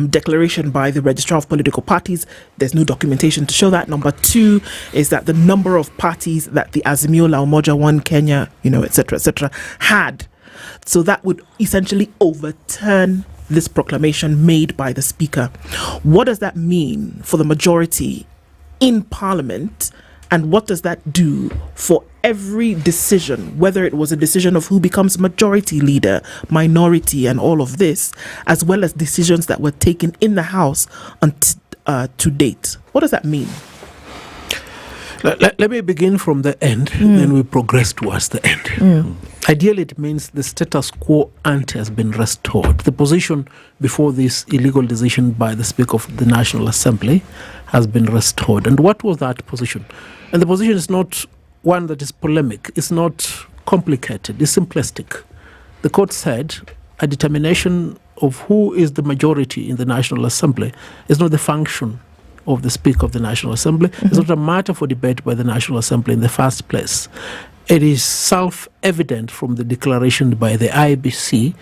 declaration by the Registrar of Political Parties. There's no documentation to show that. Number two is that the number of parties that the Azimio la Umoja One Kenya, etc., had. So that would essentially overturn this proclamation made by the Speaker. What does that mean for the majority in Parliament? And what does that do for every decision, whether it was a decision of who becomes majority leader, minority, and all of this, as well as decisions that were taken in the House to date? What does that mean? Let me begin from the end, then we progress towards the end. Ideally, it means the status quo ante has been restored. The position before this illegal decision by the Speaker of the National Assembly has been restored. And what was that position? And the position is not one that is polemic. It's not complicated. It's simplistic. The court said a determination of who is the majority in the National Assembly is not the function of the Speaker of the National Assembly. It's not a matter for debate by the National Assembly in the first place. It is self-evident from the declaration by the IBC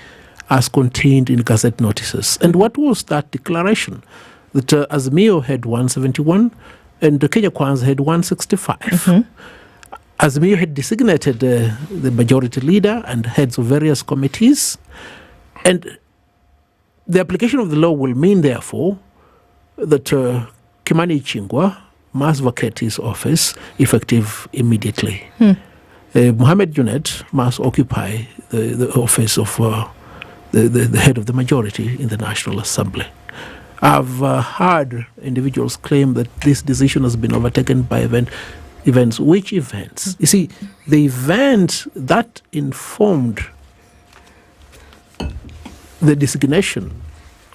as contained in Gazette notices. And what was that declaration? That Azimio had 171 and Kenya Kwanza had 165. Azimio had designated the majority leader and heads of various committees. And the application of the law will mean, therefore, that Kimani Ichung'wah must vacate his office effective immediately. Mohamed Junet must occupy the office of the head of the majority in the National Assembly. I've heard individuals claim that this decision has been overtaken by events. Which events? You see, the event that informed the designation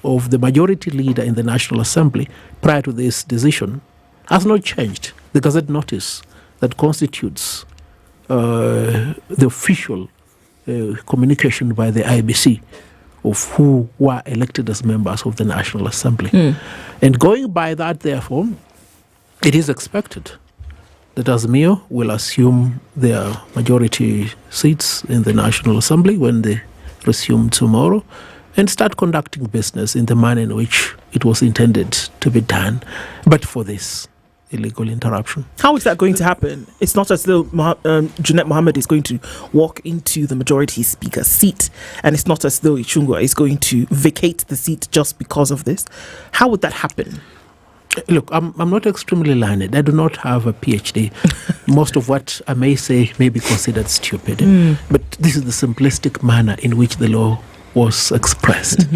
of the majority leader in the National Assembly prior to this decision has not changed. The Gazette notice that constitutes the official communication by the IBC of who were elected as members of the National Assembly. And going by that, therefore, it is expected that Azimio will assume their majority seats in the National Assembly when they resume tomorrow and start conducting business in the manner in which it was intended to be done, but for this illegal interruption. How is that going to happen? It's not as though Junet Mohammed is going to walk into the majority speaker's seat, and it's not as though Ichung'wah is going to vacate the seat just because of this. How would that happen? Look, I'm not extremely learned. I do not have a PhD. Most of what I may say may be considered stupid. But this is the simplistic manner in which the law was expressed.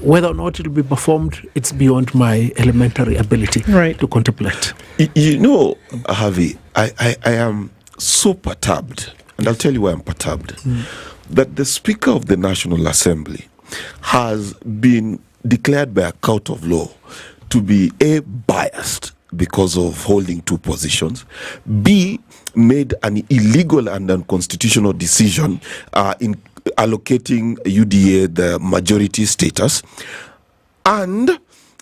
Whether or not it will be performed, it's beyond my elementary ability to contemplate. You know, Harvey, I am so perturbed, and I'll tell you why I'm perturbed, that the Speaker of the National Assembly has been declared by a court of law to be A, biased because of holding two positions, B, made an illegal and unconstitutional decision in allocating UDA the majority status, and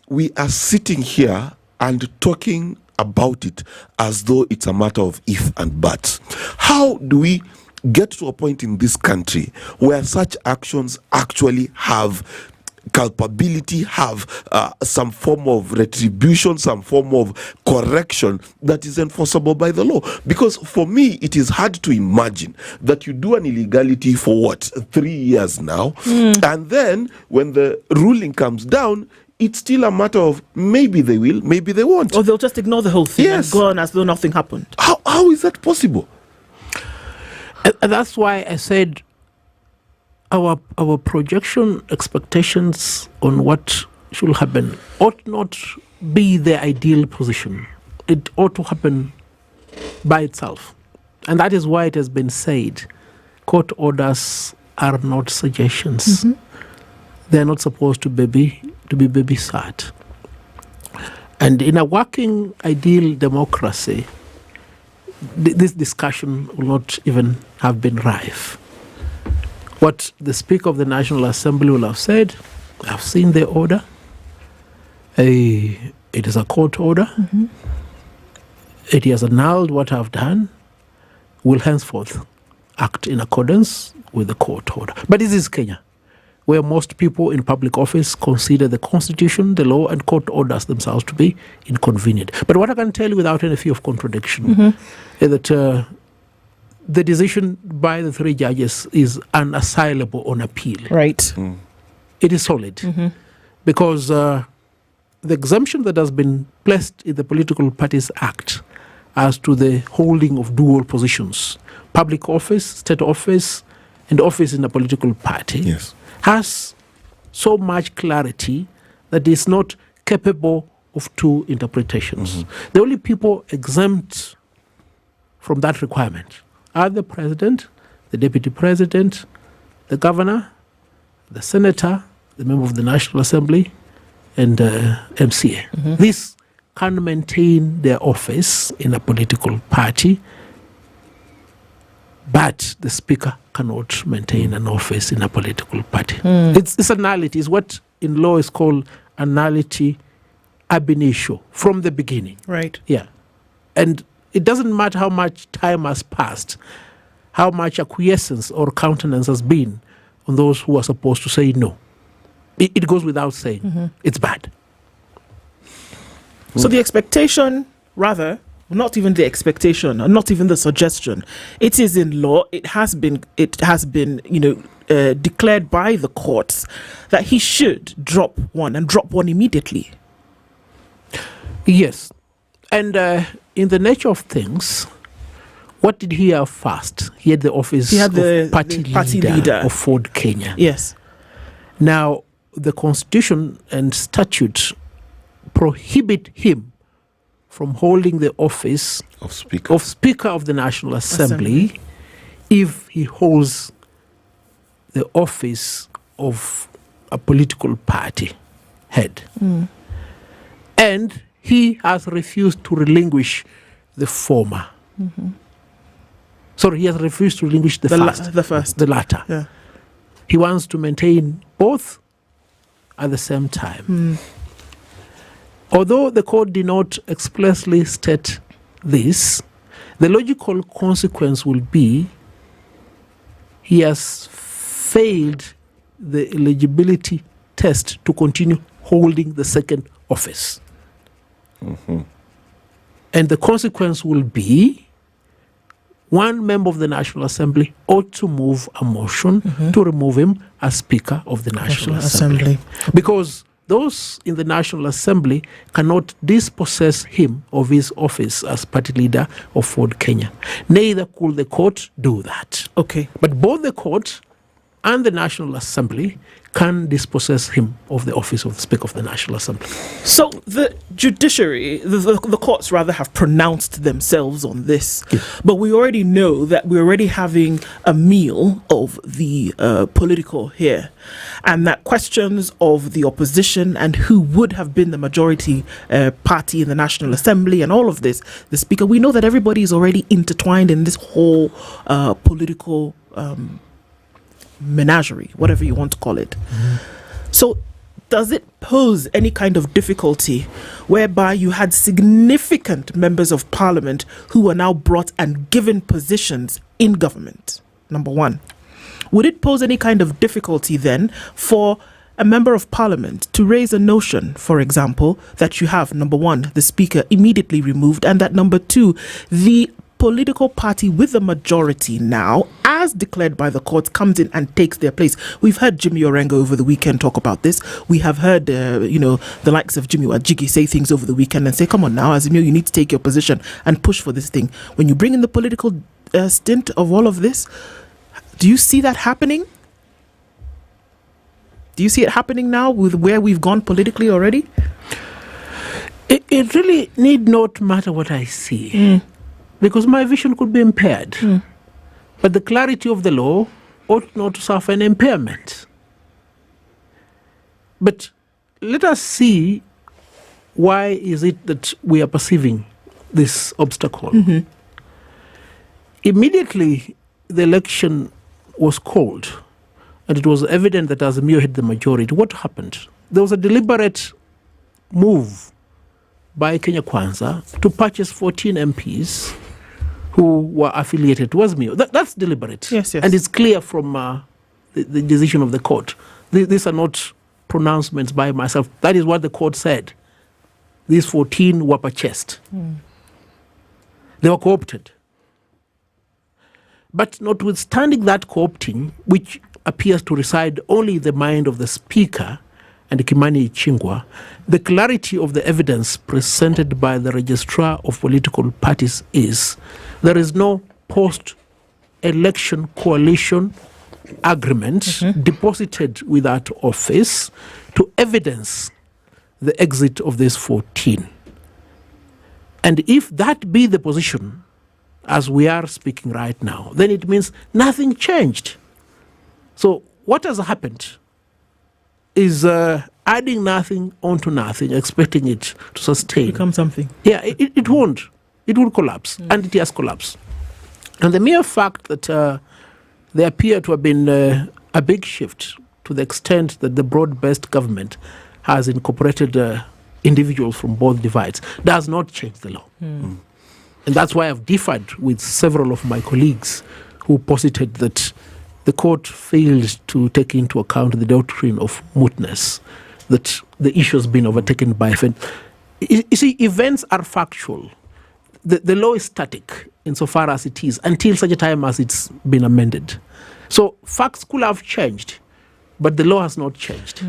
we are sitting here and talking about it as though it's a matter of if and buts. How do we get to a point in this country where such actions actually have culpability, have some form of retribution, some form of correction that is enforceable by the law? Because for me, it is hard to imagine that you do an illegality for 3 years now, and then when the ruling comes down, it's still a matter of maybe they will, maybe they won't. Or they'll just ignore the whole thing and go on as though nothing happened. How is that possible? And that's why I said our projection expectations on what should happen ought not be the ideal position. It ought to happen by itself. And that is why it has been said court orders are not suggestions. They're not supposed to be babysat. And in a working ideal democracy, this discussion will not even have been rife. What the Speaker of the National Assembly will have said, I've seen the order. It is a court order. It has annulled what I've done. Will henceforth act in accordance with the court order. But this is Kenya, where most people in public office consider the constitution, the law, and court orders themselves to be inconvenient. But what I can tell you without any fear of contradiction is that the decision by the three judges is unassailable on appeal. Right. It is solid. Because the exemption that has been placed in the Political Parties Act as to the holding of dual positions, public office, state office, and office in a political party, has so much clarity that it's not capable of two interpretations. The only people exempt from that requirement are the president, the deputy president, the governor, the senator, the member of the National Assembly, and MCA. These can maintain their office in a political party, but the speaker cannot maintain an office in a political party. It's a nullity. It's what in law is called a nullity ab initio, from the beginning. Right. Yeah. And it doesn't matter how much time has passed, how much acquiescence or countenance has been on those who are supposed to say no. It goes without saying. It's bad. So the expectation, rather, not even the expectation, not even the suggestion, it is in law. It has been, declared by the courts that he should drop one and drop one immediately. Yes. And in the nature of things, what did he have first? He had the office of party leader of Ford Kenya. Yes. Now, the constitution and statute prohibit him from holding the office of Speaker of the National Assembly if he holds the office of a political party head. And he has refused to relinquish the former. Sorry, he has refused to relinquish the latter. Yeah. He wants to maintain both at the same time. Although the court did not expressly state this, the logical consequence will be he has failed the eligibility test to continue holding the second office. And the consequence will be one member of the National Assembly ought to move a motion to remove him as Speaker of the National Assembly. Because those in the National Assembly cannot dispossess him of his office as party leader of Ford Kenya. Neither could the court do that. Okay. But both the court and the National Assembly can dispossess him of the office of the Speaker of the National Assembly. So the judiciary, the courts rather, have pronounced themselves on this. Yes. But we already know that we're already having a meal of the political here. And that questions of the opposition and who would have been the majority party in the National Assembly and all of this, the Speaker, we know that everybody is already intertwined in this whole political menagerie, whatever you want to call it. So does it pose any kind of difficulty whereby you had significant members of parliament who are now brought and given positions in government? Number one. Would it pose any kind of difficulty then for a member of parliament to raise a notion, for example, that you have, number one, the speaker immediately removed, and that number two, the political party with the majority now, as declared by the courts, comes in and takes their place? We've heard Jimmy Orengo over the weekend talk about this. We have heard, the likes of Jimmy Wajigi say things over the weekend and say, come on now, Azimio, you need to take your position and push for this thing. When you bring in the political stint of all of this, do you see that happening? Do you see it happening now with where we've gone politically already? It really need not matter what I see. Because my vision could be impaired. But the clarity of the law ought not to suffer an impairment. But let us see, why is it that we are perceiving this obstacle? Immediately, the election was called, and it was evident that Azimio had the majority. What happened? There was a deliberate move by Kenya Kwanza to purchase 14 MPs who were affiliated to Azimio. That's deliberate. Yes. And it's clear from the decision of the court. These are not pronouncements by myself. That is what the court said. These 14 were purchased. They were co-opted. But notwithstanding that co-opting, which appears to reside only in the mind of the Speaker and Kimani Ichung'wah, the clarity of the evidence presented by the Registrar of Political Parties is there is no post-election coalition agreement deposited with that office to evidence the exit of these 14. And if that be the position, as we are speaking right now, then it means nothing changed. So what has happened is adding nothing onto nothing, expecting it to sustain. Become something. Yeah, it won't. It will collapse, and it has collapsed. And the mere fact that there appear to have been a big shift to the extent that the broad-based government has incorporated individuals from both divides does not change the law. And that's why I've differed with several of my colleagues who posited that the court failed to take into account the doctrine of mootness, that the issue has been overtaken by event. You see, events are factual. The law is static insofar as it is until such a time as it's been amended. So facts could have changed, but the law has not changed.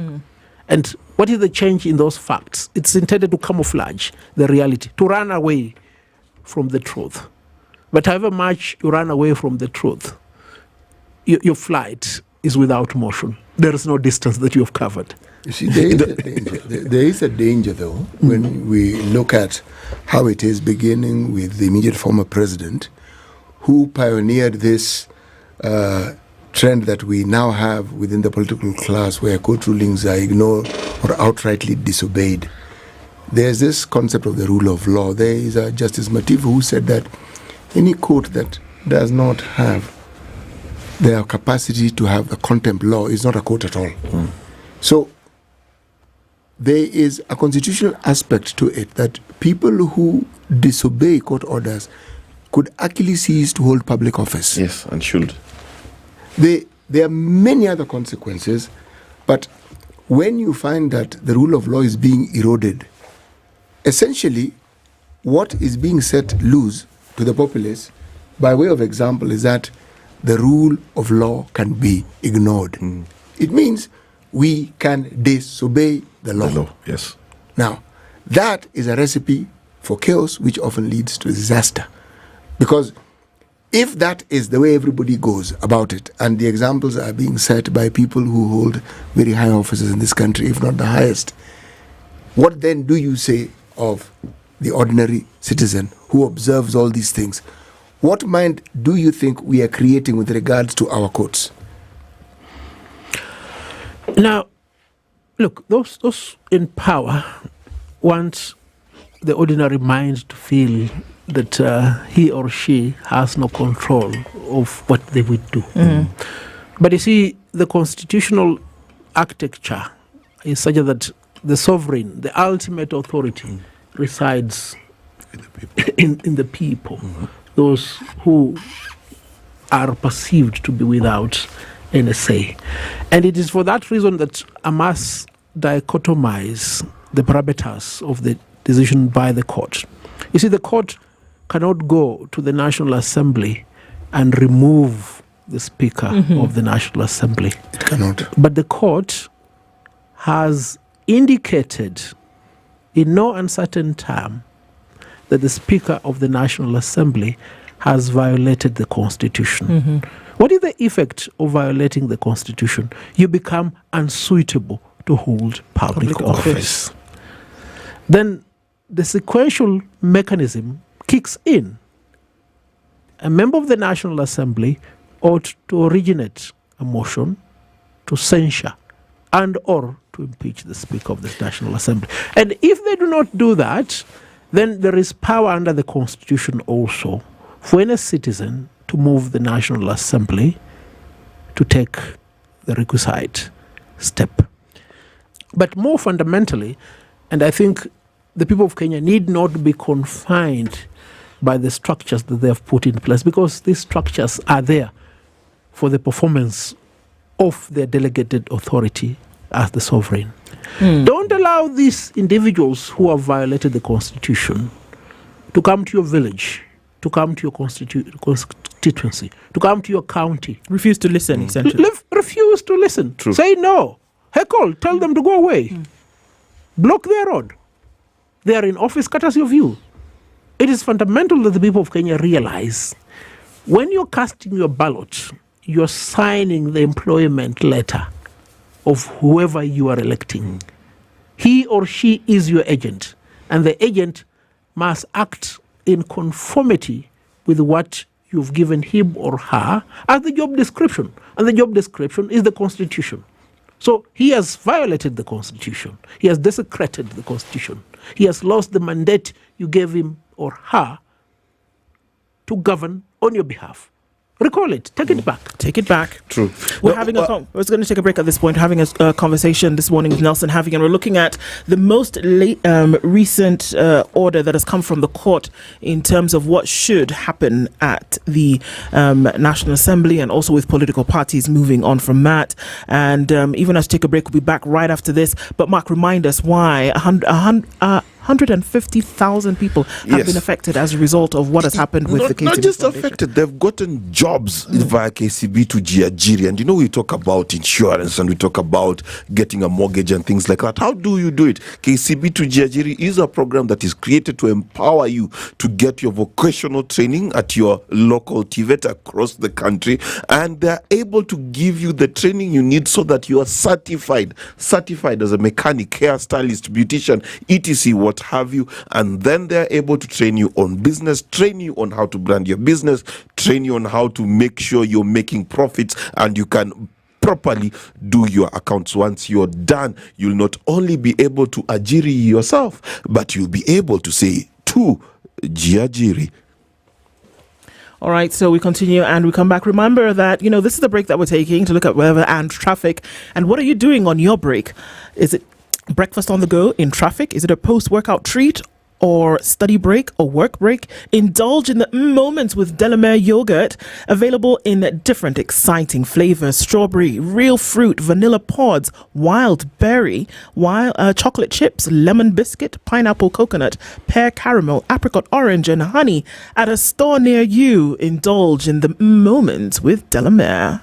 And what is the change in those facts? It's intended to camouflage the reality, to run away from the truth. But however much you run away from the truth, your flight is without motion. There is no distance that you have covered. You see, there is a danger, though, when we look at how it is beginning with the immediate former president, who pioneered this trend that we now have within the political class, where court rulings are ignored or outrightly disobeyed. There's this concept of the rule of law. There is a Justice Mativu who said that any court that does not have their capacity to have a contempt law is not a court at all. So there is a constitutional aspect to it that people who disobey court orders could actually cease to hold public office. Yes, and should. There are many other consequences, but when you find that the rule of law is being eroded, essentially what is being set loose to the populace, by way of example, is that the rule of law can be ignored. It means we can disobey the law. Yes. Now, that is a recipe for chaos, which often leads to disaster. Because if that is the way everybody goes about it, and the examples are being set by people who hold very high offices in this country, if not the highest, what then do you say of the ordinary citizen who observes all these things? What mind do you think we are creating with regards to our courts? Now, look, those in power want the ordinary mind to feel that he or she has no control of what they would do. But you see, the constitutional architecture is such that the sovereign, the ultimate authority, resides in the people, those who are perceived to be without any say. And it is for that reason that I must dichotomize the parameters of the decision by the court. You see, the court cannot go to the National Assembly and remove the Speaker of the National Assembly. It cannot. But the court has indicated in no uncertain term that the Speaker of the National Assembly has violated the Constitution. What is the effect of violating the Constitution? You become unsuitable to hold public office. Then the sequential mechanism kicks in. A member of the National Assembly ought to originate a motion to censure and or to impeach the Speaker of the National Assembly. And if they do not do that, then there is power under the Constitution also for any citizen to move the National Assembly to take the requisite step. But more fundamentally, and I think the people of Kenya need not be confined by the structures that they have put in place, because these structures are there for the performance of their delegated authority as the sovereign. Don't allow these individuals who have violated the Constitution to come to your village, to come to your constituency, to come to your county. Refuse to listen, essentially. Refuse to listen. True. Say no. Heckle, tell them to go away. Block their road. They are in office courtesy of you. It is fundamental that the people of Kenya realize when you're casting your ballot, you're signing the employment letter of whoever you are electing. He or she is your agent, and the agent must act in conformity with what you've given him or her as the job description. And the job description is the Constitution. So he has violated the Constitution. He has desecrated the Constitution. He has lost the mandate you gave him or her to govern on your behalf. Recall it. Take it back. Take it back. True. We're having I was going to take a break at this point. Having a conversation this morning with Nelson Having, and we're looking at the most recent order that has come from the court in terms of what should happen at the National Assembly, and also with political parties moving on from that. And even as we take a break, we'll be back right after this. But Mark, remind us why 150,000 people have been affected as a result of what has happened with the KCB Not just Foundation. affected, they've gotten jobs via KCB to Jiajiri. And we talk about insurance and we talk about getting a mortgage and things like that. How do you do it? KCB to Jiajiri is a program that is created to empower you to get your vocational training at your local TVET across the country. And they're able to give you the training you need so that you are certified as a mechanic, hairstylist, beautician, etc., what have you. And then they're able to train you on business, train you on how to brand your business, train you on how to make sure you're making profits and you can properly do your accounts. Once you're done, you'll not only be able to ajiri yourself, but you'll be able to say to jiajiri. All right, so we continue and we come back. Remember that, this is the break that we're taking to look at weather and traffic. And what are you doing on your break? Is it breakfast on the go in traffic? Is it a post-workout treat or study break or work break? Indulge in the moments with Delamere yogurt, available in different exciting flavors: strawberry, real fruit, vanilla pods, wild berry, chocolate chips, lemon biscuit, pineapple coconut, pear caramel, apricot orange, and honey. At a store near you, indulge in the moments with Delamere.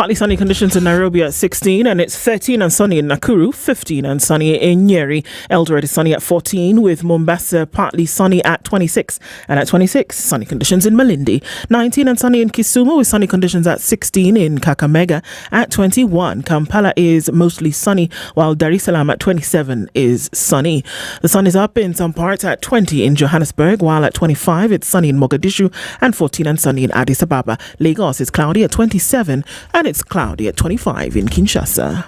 Partly sunny conditions in Nairobi at 16, and it's 13 and sunny in Nakuru, 15 and sunny in Nyeri. Eldoret is sunny at 14, with Mombasa partly sunny at 26, and at 26, sunny conditions in Malindi. 19 and sunny in Kisumu, with sunny conditions at 16 in Kakamega. At 21, Kampala is mostly sunny, while Dar es Salaam at 27 is sunny. The sun is up in some parts at 20 in Johannesburg, while at 25 it's sunny in Mogadishu, and 14 and sunny in Addis Ababa. Lagos is cloudy at 27, and it's cloudy at 25 in Kinshasa.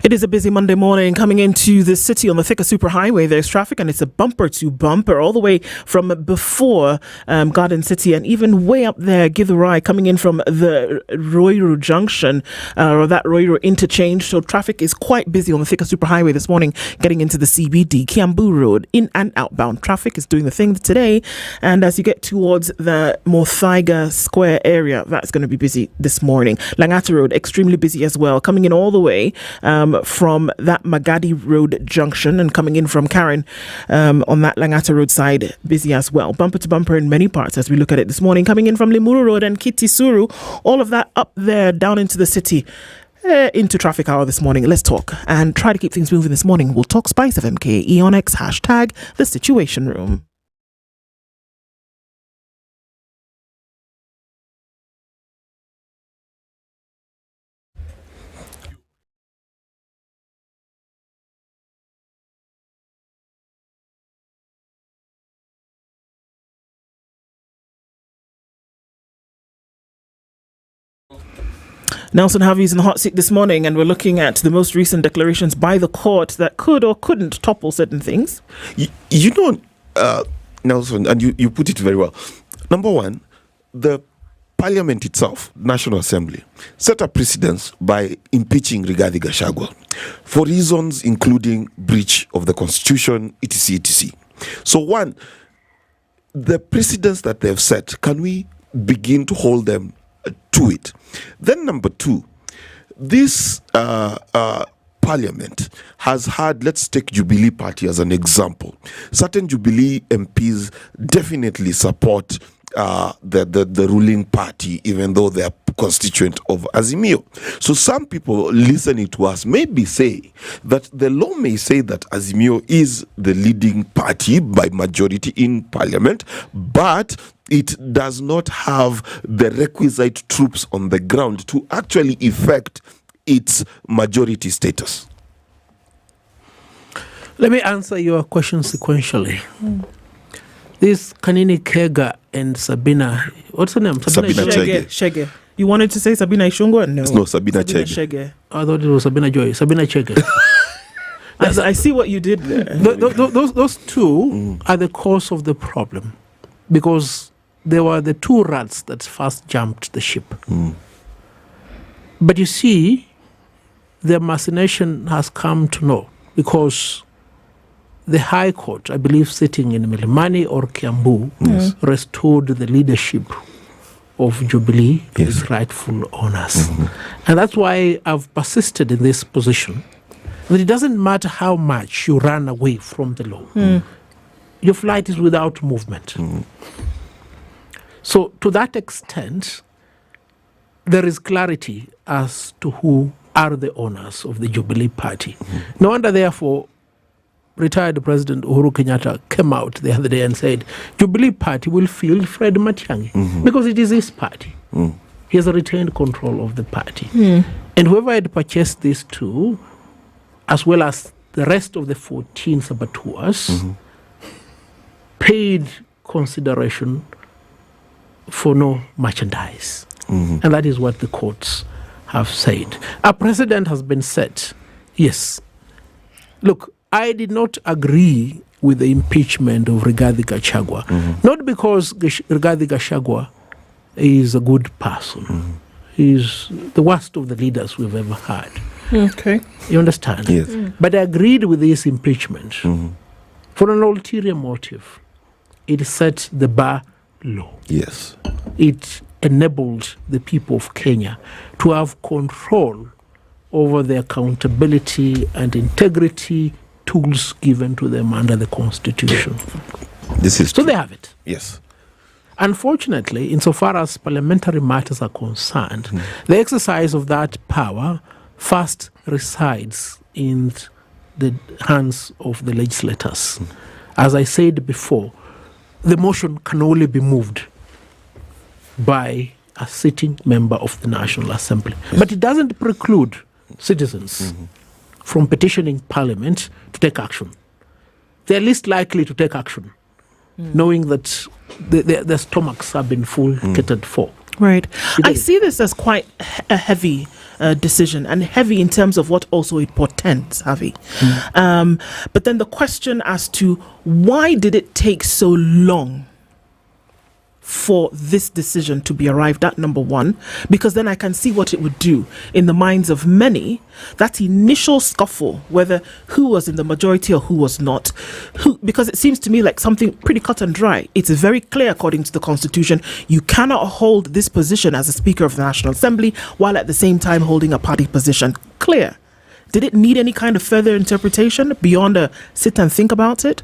It is a busy Monday morning coming into the city on the Thika Superhighway. There's traffic and it's a bumper to bumper all the way from before Garden City and even way up there, Githurai, coming in from the Wairimu junction or that Wairimu interchange. So traffic is quite busy on the Thika Superhighway this morning getting into the CBD. Kiambu Road, in and outbound traffic is doing the thing today. And as you get towards the Muthaiga Square area, that's going to be busy this morning. Langata Road, extremely busy as well, coming in all the way from that Magadi Road junction and coming in from Karen on that Langata Road side, busy as well. Bumper to bumper in many parts as we look at it this morning. Coming in from Limuru Road and Kitisuru, all of that up there down into the city. Into traffic hour this morning. Let's talk and try to keep things moving this morning. We'll talk SpiceFM, EONX, hashtag the Situation Room. Nelson Harvey's in the hot seat this morning, and we're looking at the most recent declarations by the court that could or couldn't topple certain things. You know, Nelson, and you put it very well. Number one, the Parliament itself, National Assembly, set a precedence by impeaching Rigathi Gachagua for reasons including breach of the Constitution, etc., etc. So one, the precedents that they've set, can we begin to hold them to it? Then number two, this Parliament has had, let's take Jubilee Party as an example. Certain Jubilee MPs definitely support the ruling party, even though they are constituent of Azimio. So some people listening to us maybe say that the law may say that Azimio is the leading party by majority in Parliament, but it does not have the requisite troops on the ground to actually effect its majority status. Let me answer your question sequentially. This Kanini Kega and Sabina, what's her name? Sabina Chege. You wanted to say Sabina Ishungwa? No, Sabina Chege. I thought it was Sabina Joy. Sabina Chege. I see what you did there. Those two are the cause of the problem, because they were the two rats that first jumped the ship. But you see, the machination has come to know, because the High Court, I believe sitting in Milimani or Kiambu, restored the leadership of Jubilee to its rightful owners. And that's why I've persisted in this position, that it doesn't matter how much you run away from the law. Your flight is without movement. So to that extent, there is clarity as to who are the owners of the Jubilee Party. No wonder, therefore, retired President Uhuru Kenyatta came out the other day and said, Jubilee Party will field Fred Matiang'i because it is his party. He has retained control of the party. And whoever had purchased these two, as well as the rest of the 14 saboteurs, paid consideration for no merchandise. And that is what the courts have said. A precedent has been set. Yes. Look, I did not agree with the impeachment of Rigathi Gachagua. Not because Rigathi Gachagua is a good person. He's the worst of the leaders we've ever had. Okay. You understand? Yes. But I agreed with this impeachment for an ulterior motive. It set the bar law. Yes. It enabled the people of Kenya to have control over the accountability and integrity tools given to them under the Constitution. This is so they have it. Yes. Unfortunately, insofar as parliamentary matters are concerned, the exercise of that power first resides in the hands of the legislators. As I said before, the motion can only be moved by a sitting member of the National Assembly. Yes. But it doesn't preclude citizens from petitioning Parliament to take action. They're least likely to take action, knowing that their stomachs have been full catered for. Right. I see this as quite a heavy decision, and heavy in terms of what also it portends, Avi. But then the question as to why did it take so long for this decision to be arrived at, number one, because then I can see what it would do in the minds of many. That initial scuffle, whether who was in the majority or who was not, because it seems to me like something pretty cut and dry. It's very clear according to the Constitution, you cannot hold this position as a Speaker of the National Assembly while at the same time holding a party position. Clear. Did it need any kind of further interpretation beyond a sit and think about it?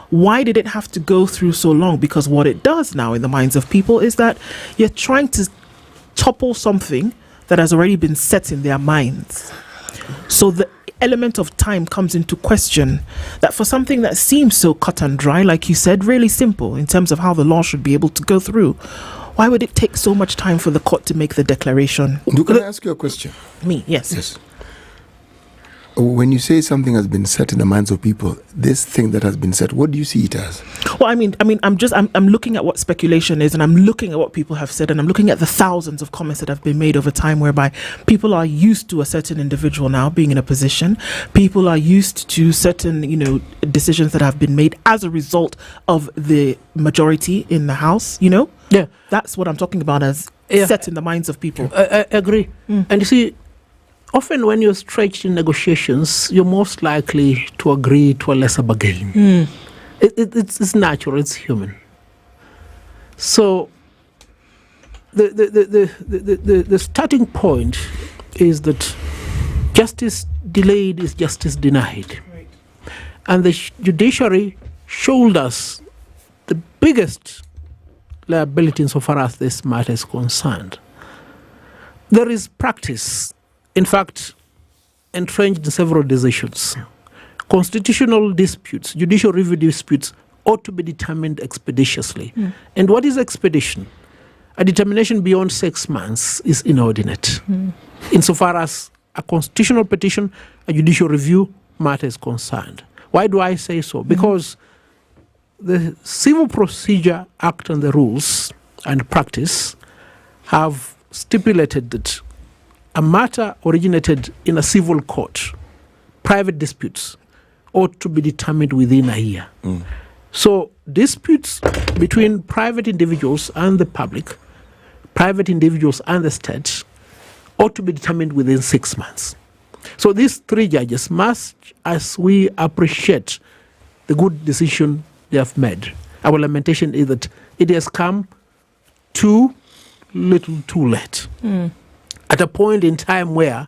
Why did it have to go through so long? Because what it does now in the minds of people is that you're trying to topple something that has already been set in their minds. So the element of time comes into question, that for something that seems so cut and dry, like you said, really simple in terms of how the law should be able to go through, why would it take so much time for the court to make the declaration? Can I ask you a question? Me, yes. Yes. When you say something has been set in the minds of people, this thing that has been set, what do you see it as? Well, I'm looking at what speculation is, and I'm looking at what people have said, and I'm looking at the thousands of comments that have been made over time, whereby people are used to a certain individual now being in a position. People are used to certain, decisions that have been made as a result of the majority in the House. Yeah, that's what I'm talking about as set in the minds of people. I agree, and you see, often when you're stretched in negotiations, you're most likely to agree to a lesser bargain. It's natural, it's human. So the starting point is that justice delayed is justice denied. Right. And the judiciary shoulders the biggest liability insofar as this matter is concerned. There is practice, in fact, entrenched in several decisions. Constitutional disputes, judicial review disputes ought to be determined expeditiously. And what is expedition? A determination beyond 6 months is inordinate. Insofar as a constitutional petition, a judicial review matter is concerned. Why do I say so? Because the Civil Procedure Act and the rules and practice have stipulated that a matter originated in a civil court, private disputes, ought to be determined within a year. So disputes between private individuals and the public, private individuals and the state, ought to be determined within 6 months. So these 3 judges must, as we appreciate the good decision they have made, our lamentation is that it has come too little too late. At a point in time where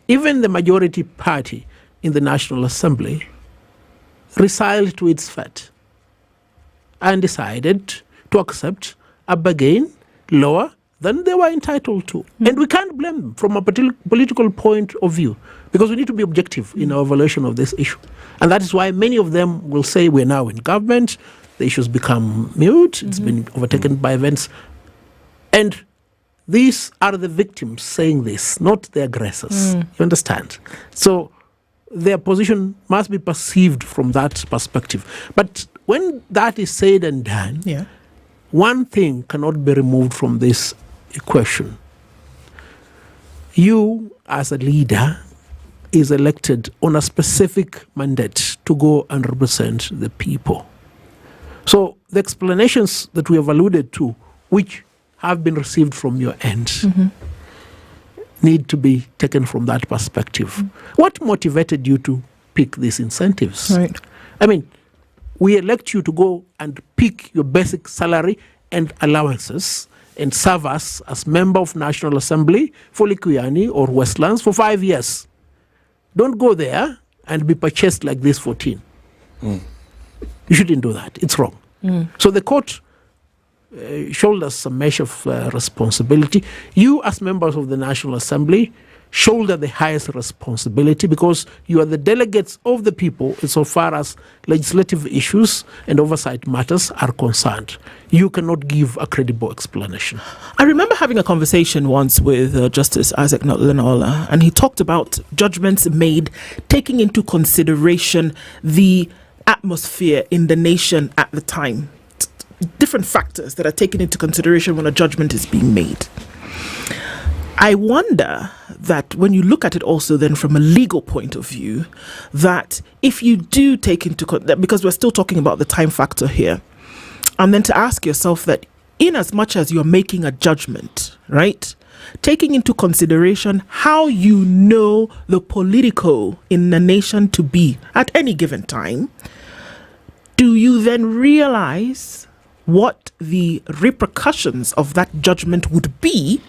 even the majority party in the National Assembly resiled to its fate and decided to accept a bargain lower than they were entitled to. And we can't blame them from a political point of view, because we need to be objective in our evaluation of this issue. And that is why many of them will say we're now in government, the issue's become mute, it's been overtaken by events. And these are the victims saying this, not the aggressors. You understand? So their position must be perceived from that perspective. But when that is said and done, one thing cannot be removed from this equation. You, as a leader, is elected on a specific mandate to go and represent the people. So the explanations that we have alluded to, which have been received from your end, need to be taken from that perspective. What motivated you to pick these incentives? Right. I mean, we elect you to go and pick your basic salary and allowances and serve us as member of National Assembly for Likuyani or Westlands for 5 years. Don't go there and be purchased like this 14. You shouldn't do that. It's wrong. So the court shoulders some measure of responsibility. You, as members of the National Assembly, shoulder the highest responsibility because you are the delegates of the people insofar as legislative issues and oversight matters are concerned. You cannot give a credible explanation. I remember having a conversation once with Justice Isaac Lenola, and he talked about judgments made taking into consideration the atmosphere in the nation at the time. Different factors that are taken into consideration when a judgment is being made. I wonder that when you look at it also then from a legal point of view, that if you do take into because we're still talking about the time factor here, and then to ask yourself that in as much as you're making a judgment, right, taking into consideration how you know the political in the nation to be at any given time, do you then realize what the repercussions of that judgment would be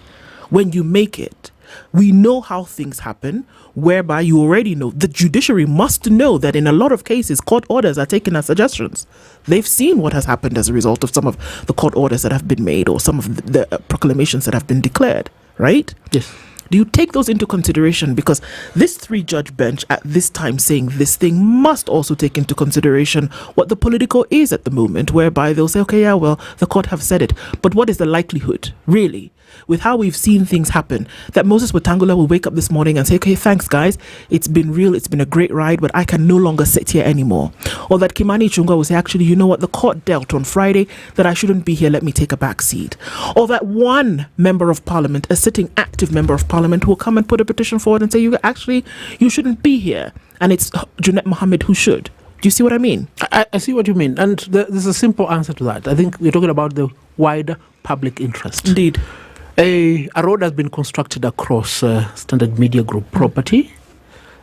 when you make it? We know how things happen, whereby you already know. The judiciary must know that in a lot of cases, court orders are taken as suggestions. They've seen what has happened as a result of some of the court orders that have been made or some of the proclamations that have been declared, right? Yes. Do you take those into consideration? Because this 3-judge bench at this time saying this thing must also take into consideration what the political is at the moment, whereby they'll say, okay, yeah, well, the court have said it. But what is the likelihood, really, with how we've seen things happen, that Moses Wetangula will wake up this morning and say, okay, thanks, guys. It's been real. It's been a great ride, but I can no longer sit here anymore. Or that Kimani Ichung'wah will say, actually, you know what? The court dealt on Friday that I shouldn't be here. Let me take a back seat. Or that one member of parliament, a sitting active member of parliament, will come and put a petition forward and say, you shouldn't be here. And it's Junet Mohammed who should. Do you see what I mean? I see what you mean. And there's a simple answer to that. I think we're talking about the wider public interest. Indeed. A road has been constructed across Standard Media Group property.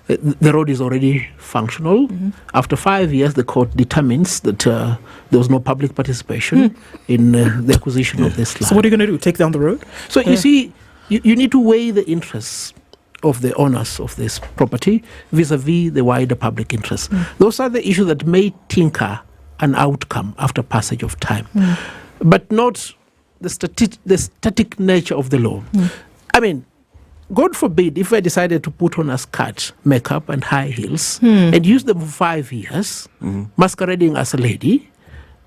The road is already functional. After 5 years, the court determines that there was no public participation in the acquisition of this land. So what are you going to do? Take down the road? So you see, you need to weigh the interests of the owners of this property vis-a-vis the wider public interest. Those are the issues that may tinker an outcome after passage of time, but not the static nature of the law. I mean, God forbid if I decided to put on a skirt, makeup and high heels and use them for 5 years, masquerading as a lady,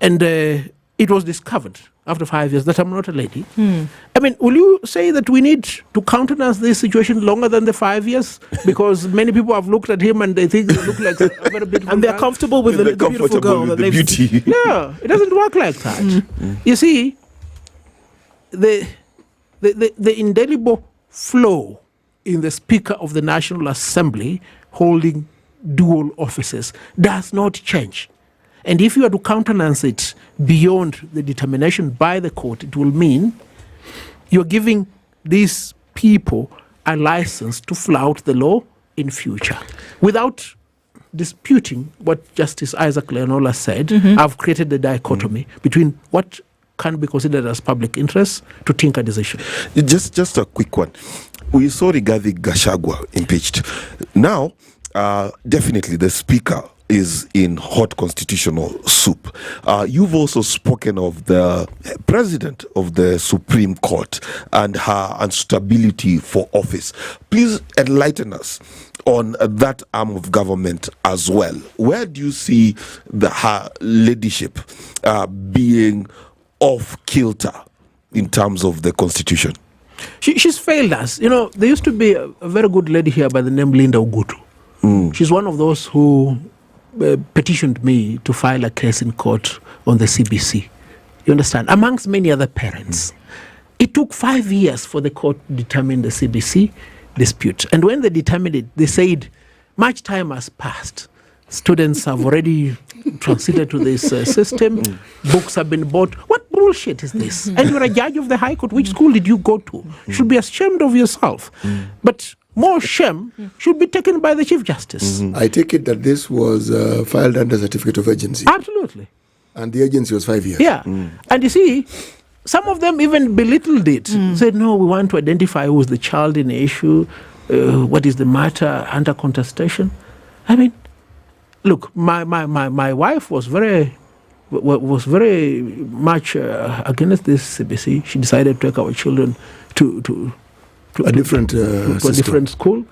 and it was discovered after 5 years that I'm not a lady. I mean, will you say that we need to countenance this situation longer than the 5 years? Because many people have looked at him and they think they look like a very beautiful and they're comfortable with the beautiful girl that they've beauty. No, it doesn't work like that. You see, the indelible flow in the Speaker of the National Assembly holding dual offices does not change. And if you are to countenance it beyond the determination by the court, it will mean you're giving these people a license to flout the law in future. Without disputing what Justice Isaac Lenola said, I've created the dichotomy between what can be considered as public interest to tinker decision. Just a quick one. We saw Rigathi Gachagua impeached. Now, definitely the Speaker is in hot constitutional soup. You've also spoken of the President of the Supreme Court and her instability for office. Please enlighten us on that arm of government as well. Where do you see her leadership being off kilter in terms of the constitution? She's failed us. You know, there used to be a very good lady here by the name Linda Ugutu. She's one of those who petitioned me to file a case in court on the CBC. You understand? Amongst many other parents. It took 5 years for the court to determine the CBC dispute. And when they determined it, they said, much time has passed. Students have already transited to this system. Books have been bought. What bullshit is this? And you're a judge of the High Court. Which school did you go to? You should be ashamed of yourself. But more shame should be taken by the Chief Justice. I take it that this was filed under certificate of agency. Absolutely. And the agency was 5 years. Yeah. And you see, some of them even belittled it. Said, no, we want to identify who's the child in the issue, what is the matter under contestation. I mean, look, my wife was very much against this CBC. She decided to take our children to a different school.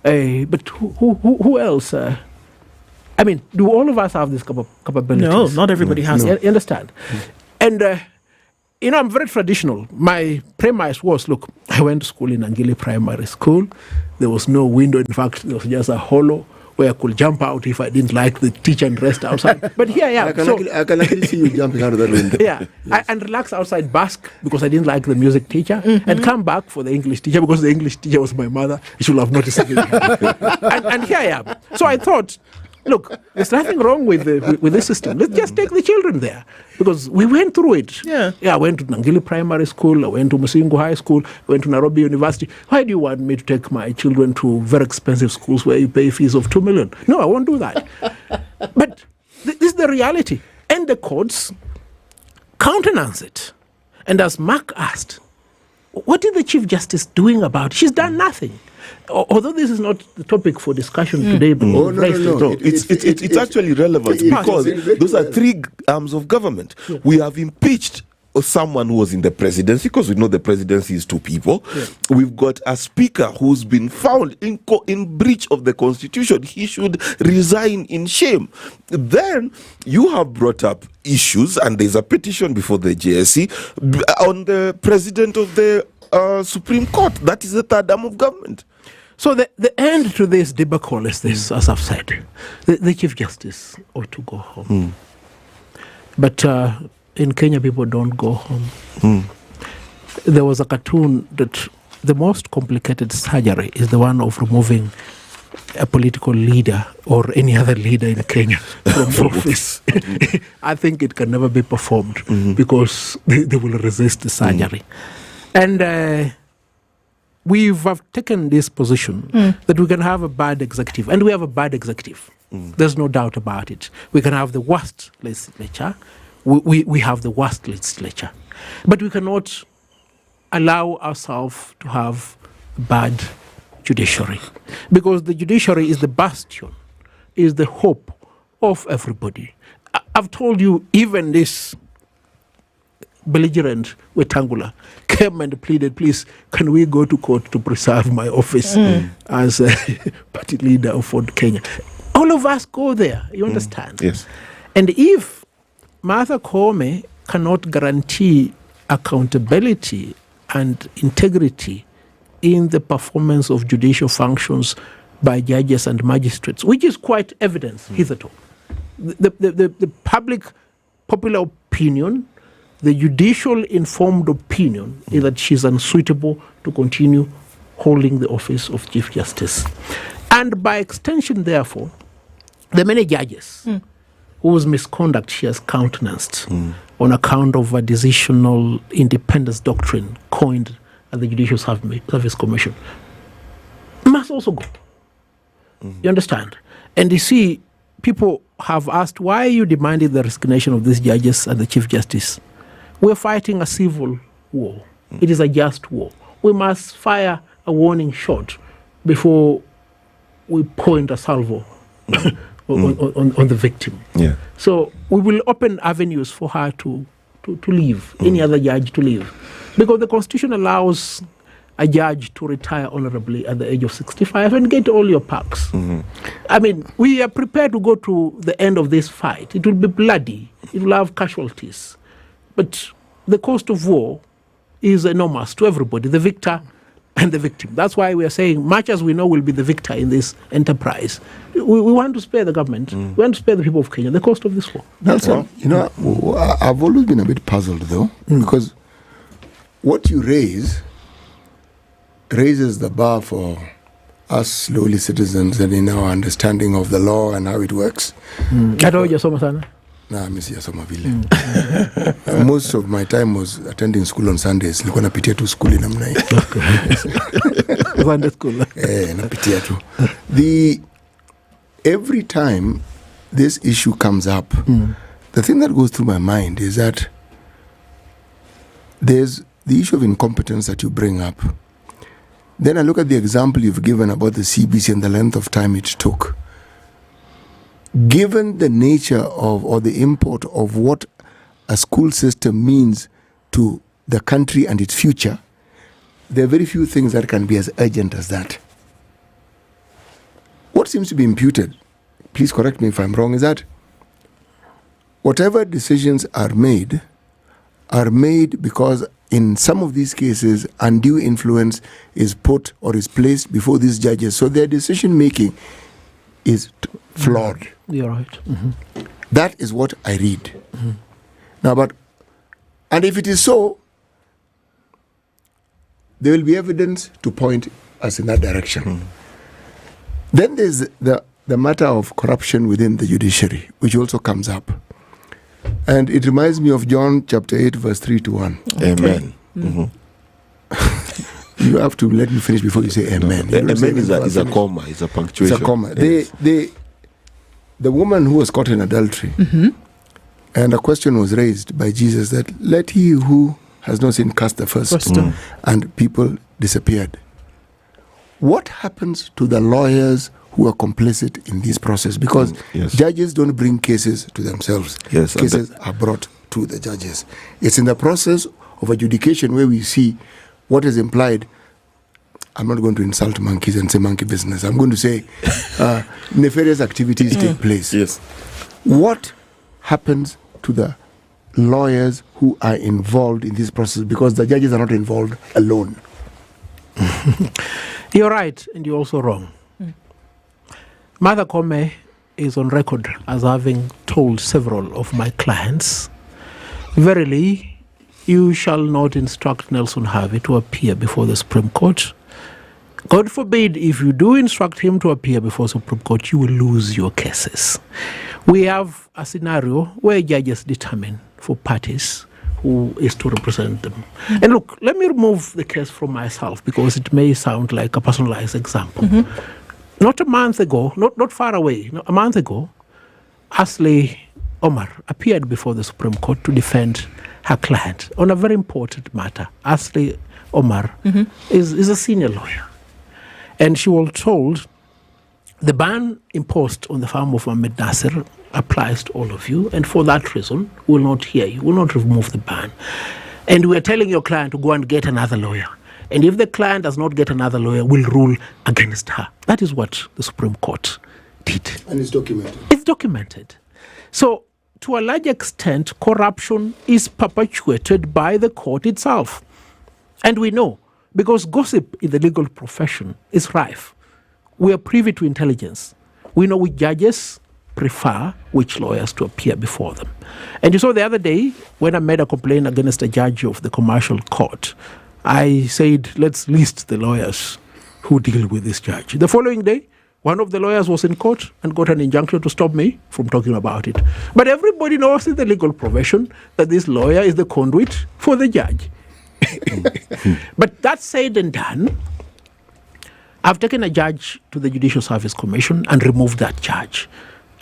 But who else? I mean, do all of us have this capabilities? No, not everybody has You it. understand? And, I'm very traditional. My premise was, look, I went to school in Angili Primary School. There was no window. In fact, there was just a hollow where I could jump out if I didn't like the teacher and rest outside. But here I am. I can actually see you jumping out of that window. Yeah, and relax outside, bask because I didn't like the music teacher, and come back for the English teacher because the English teacher was my mother. She should have noticed it. and here I am. So I thought, look, there's nothing wrong with this system. Let's just take the children there because we went through it. Yeah, I went to Nangili Primary School. I went to Musingu High School. I went to Nairobi University. Why do you want me to take my children to very expensive schools where you pay fees of 2 million? No, I won't do that. But this is the reality. And the courts countenance it. And as Mark asked, what is the Chief Justice doing about it? She's done nothing. Although this is not the topic for discussion today, but no. It's actually relevant because those are three arms of government. Yeah. We have impeached someone who was in the presidency because we know the presidency is two people. Yeah. We've got a speaker who's been found in breach of the constitution. He should resign in shame. Then you have brought up issues, and there's a petition before the JSC on the president of the Supreme Court. That is the third arm of government. So the end to this debacle is this, as I've said. The Chief Justice ought to go home. But in Kenya, people don't go home. There was a cartoon that the most complicated surgery is the one of removing a political leader or any other leader in Kenya from office. I think it can never be performed because they will resist the surgery. And we have taken this position that we can have a bad executive, and we have a bad executive. There's no doubt about it. We can have the worst legislature. We have the worst legislature. But we cannot allow ourselves to have bad judiciary, because the judiciary is the bastion, is the hope of everybody. I've told you, even this belligerent Wetangula came and pleaded, please, can we go to court to preserve my office as a party leader of Ford Kenya? All of us go there, you understand? Yes. And if Martha Koome cannot guarantee accountability and integrity in the performance of judicial functions by judges and magistrates, which is quite evident hitherto, the public popular opinion, the judicial informed opinion is that she's unsuitable to continue holding the office of Chief Justice. And by extension, therefore, the many judges whose misconduct she has countenanced on account of a decisional independence doctrine coined at the Judicial Service Commission must also go. You understand? And you see, people have asked, why are you demanding the resignation of these judges and the Chief Justice? We're fighting a civil war. It is a just war. We must fire a warning shot before we point a salvo on the victim. Yeah. So we will open avenues for her to leave, any other judge to leave. Because the Constitution allows a judge to retire honorably at the age of 65 and get all your perks. I mean, we are prepared to go to the end of this fight. It will be bloody. It will have casualties. But the cost of war is enormous to everybody, the victor and the victim. That's why we are saying, much as we know we'll be the victor in this enterprise, we want to spare the government, we want to spare the people of Kenya the cost of this war. Nelson, I've always been a bit puzzled, though, because what you raises the bar for us lowly citizens and in our understanding of the law and how it works. Most of my time was attending school on Sundays. Nilikuwa napitia tu school namna hii. Sunday school. Napitia tu. Every time this issue comes up, the thing that goes through my mind is that there's the issue of incompetence that you bring up. Then I look at the example you've given about the CBC and the length of time it took. Given the nature of, or the import of what a school system means to the country and its future, there are very few things that can be as urgent as that. What seems to be imputed, please correct me if I'm wrong, is that whatever decisions are made because in some of these cases, undue influence is put or is placed before these judges. So their decision making is flawed. You're right. Mm-hmm. That is what I read. Mm-hmm. Now, and if it is so, there will be evidence to point us in that direction. Mm-hmm. Then there's the matter of corruption within the judiciary, which also comes up. And it reminds me of John chapter 8, verse 3 to 1. Okay. Amen. Mm-hmm. You have to let me finish before you say amen. No, amen is a comma, it's a punctuation. It's a comma. Yes. The woman who was caught in adultery, Mm-hmm. and a question was raised by Jesus that let he who has not sinned cast the first stone, and people disappeared. What happens to the lawyers who are complicit in this process? Because judges don't bring cases to themselves. Yes, cases are brought to the judges. It's in the process of adjudication where we see what is implied. I'm not going to insult monkeys and say monkey business. I'm going to say nefarious activities take place. Yes. What happens to the lawyers who are involved in this process? Because the judges are not involved alone. You're right, and you're also wrong. Mother Kome is on record as having told several of my clients, verily, you shall not instruct Nelson Harvey to appear before the Supreme Court. God forbid, if you do instruct him to appear before the Supreme Court, you will lose your cases. We have a scenario where judges determine for parties who is to represent them. And look, let me remove the case from myself because it may sound like a personalized example. Not a month ago, not far away, a month ago, Ashley Omar appeared before the Supreme Court to defend her client on a very important matter. Ashley Omar is a senior lawyer. And she was told the ban imposed on the firm of Ahmed Nasser applies to all of you, and for that reason, we will not hear you, we will not remove the ban. And we are telling your client to go and get another lawyer. And if the client does not get another lawyer, we'll rule against her. That is what the Supreme Court did. And it's documented. It's documented. So, to a large extent, corruption is perpetuated by the court itself. And we know, because gossip in the legal profession is rife. We are privy to intelligence. We know which judges prefer which lawyers to appear before them. And you saw the other day, when I made a complaint against a judge of the commercial court, I said, let's list the lawyers who deal with this judge. The following day, one of the lawyers was in court and got an injunction to stop me from talking about it. But everybody knows in the legal profession that this lawyer is the conduit for the judge. But that said and done, I've taken a judge to the Judicial Service Commission and removed that judge.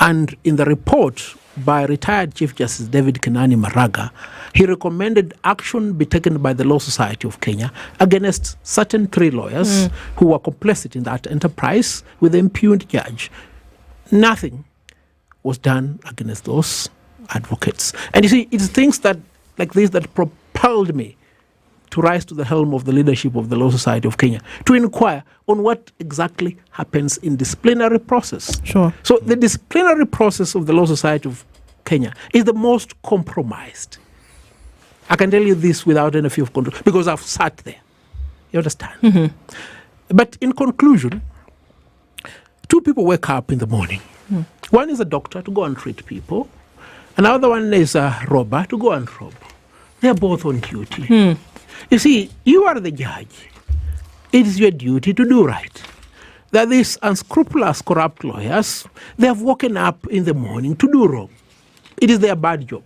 And in the report by retired Chief Justice David Kenani Maraga, he recommended action be taken by the Law Society of Kenya against certain 3 lawyers who were complicit in that enterprise with the impugned judge. Nothing was done against those advocates. And you see, it's things that like this that propelled me to rise to the helm of the leadership of the Law Society of Kenya to inquire on what exactly happens in disciplinary process. Sure. So the disciplinary process of the Law Society of Kenya is the most compromised. I can tell you this without any fear of control because I've sat there. You understand? But in conclusion, 2 people wake up in the morning. One is a doctor to go and treat people. Another one is a robber to go and rob. They're both on duty. You see, you are the judge. It is your duty to do right. That these unscrupulous, corrupt lawyers, they have woken up in the morning to do wrong. It is their bad job.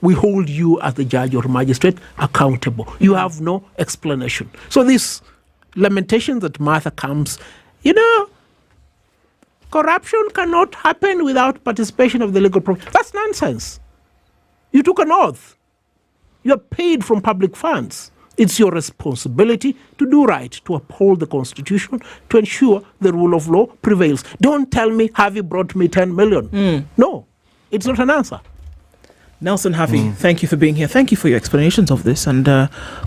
We hold you as the judge or magistrate accountable. You have no explanation. So this lamentation that Martha comes, corruption cannot happen without participation of the legal profession. That's nonsense. You took an oath You are paid from public funds. It's your responsibility to do right, to uphold the Constitution, to ensure the rule of law prevails. Don't tell me, have you brought me 10 million? No, it's not an answer. Nelson Havi, thank you for being here. Thank you for your explanations of this. And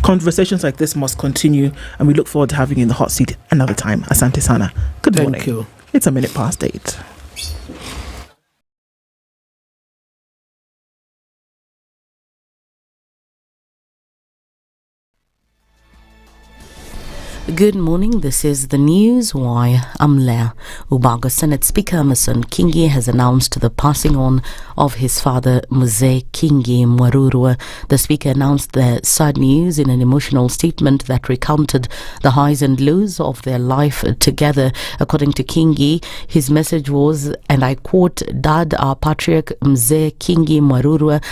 conversations like this must continue. And we look forward to having you in the hot seat another time. Asante sana. Good morning. Thank you. It's 8:01. Good morning, this is the news. I'm Leah. Ubaga Senate Speaker Emmerson Kingi has announced the passing on of his father, Mzee Kingi Mwarurua. The Speaker announced the sad news in an emotional statement that recounted the highs and lows of their life together. According to Kingi, his message was, and I quote, "Dad, our patriarch Mzee Kingi Mwarurua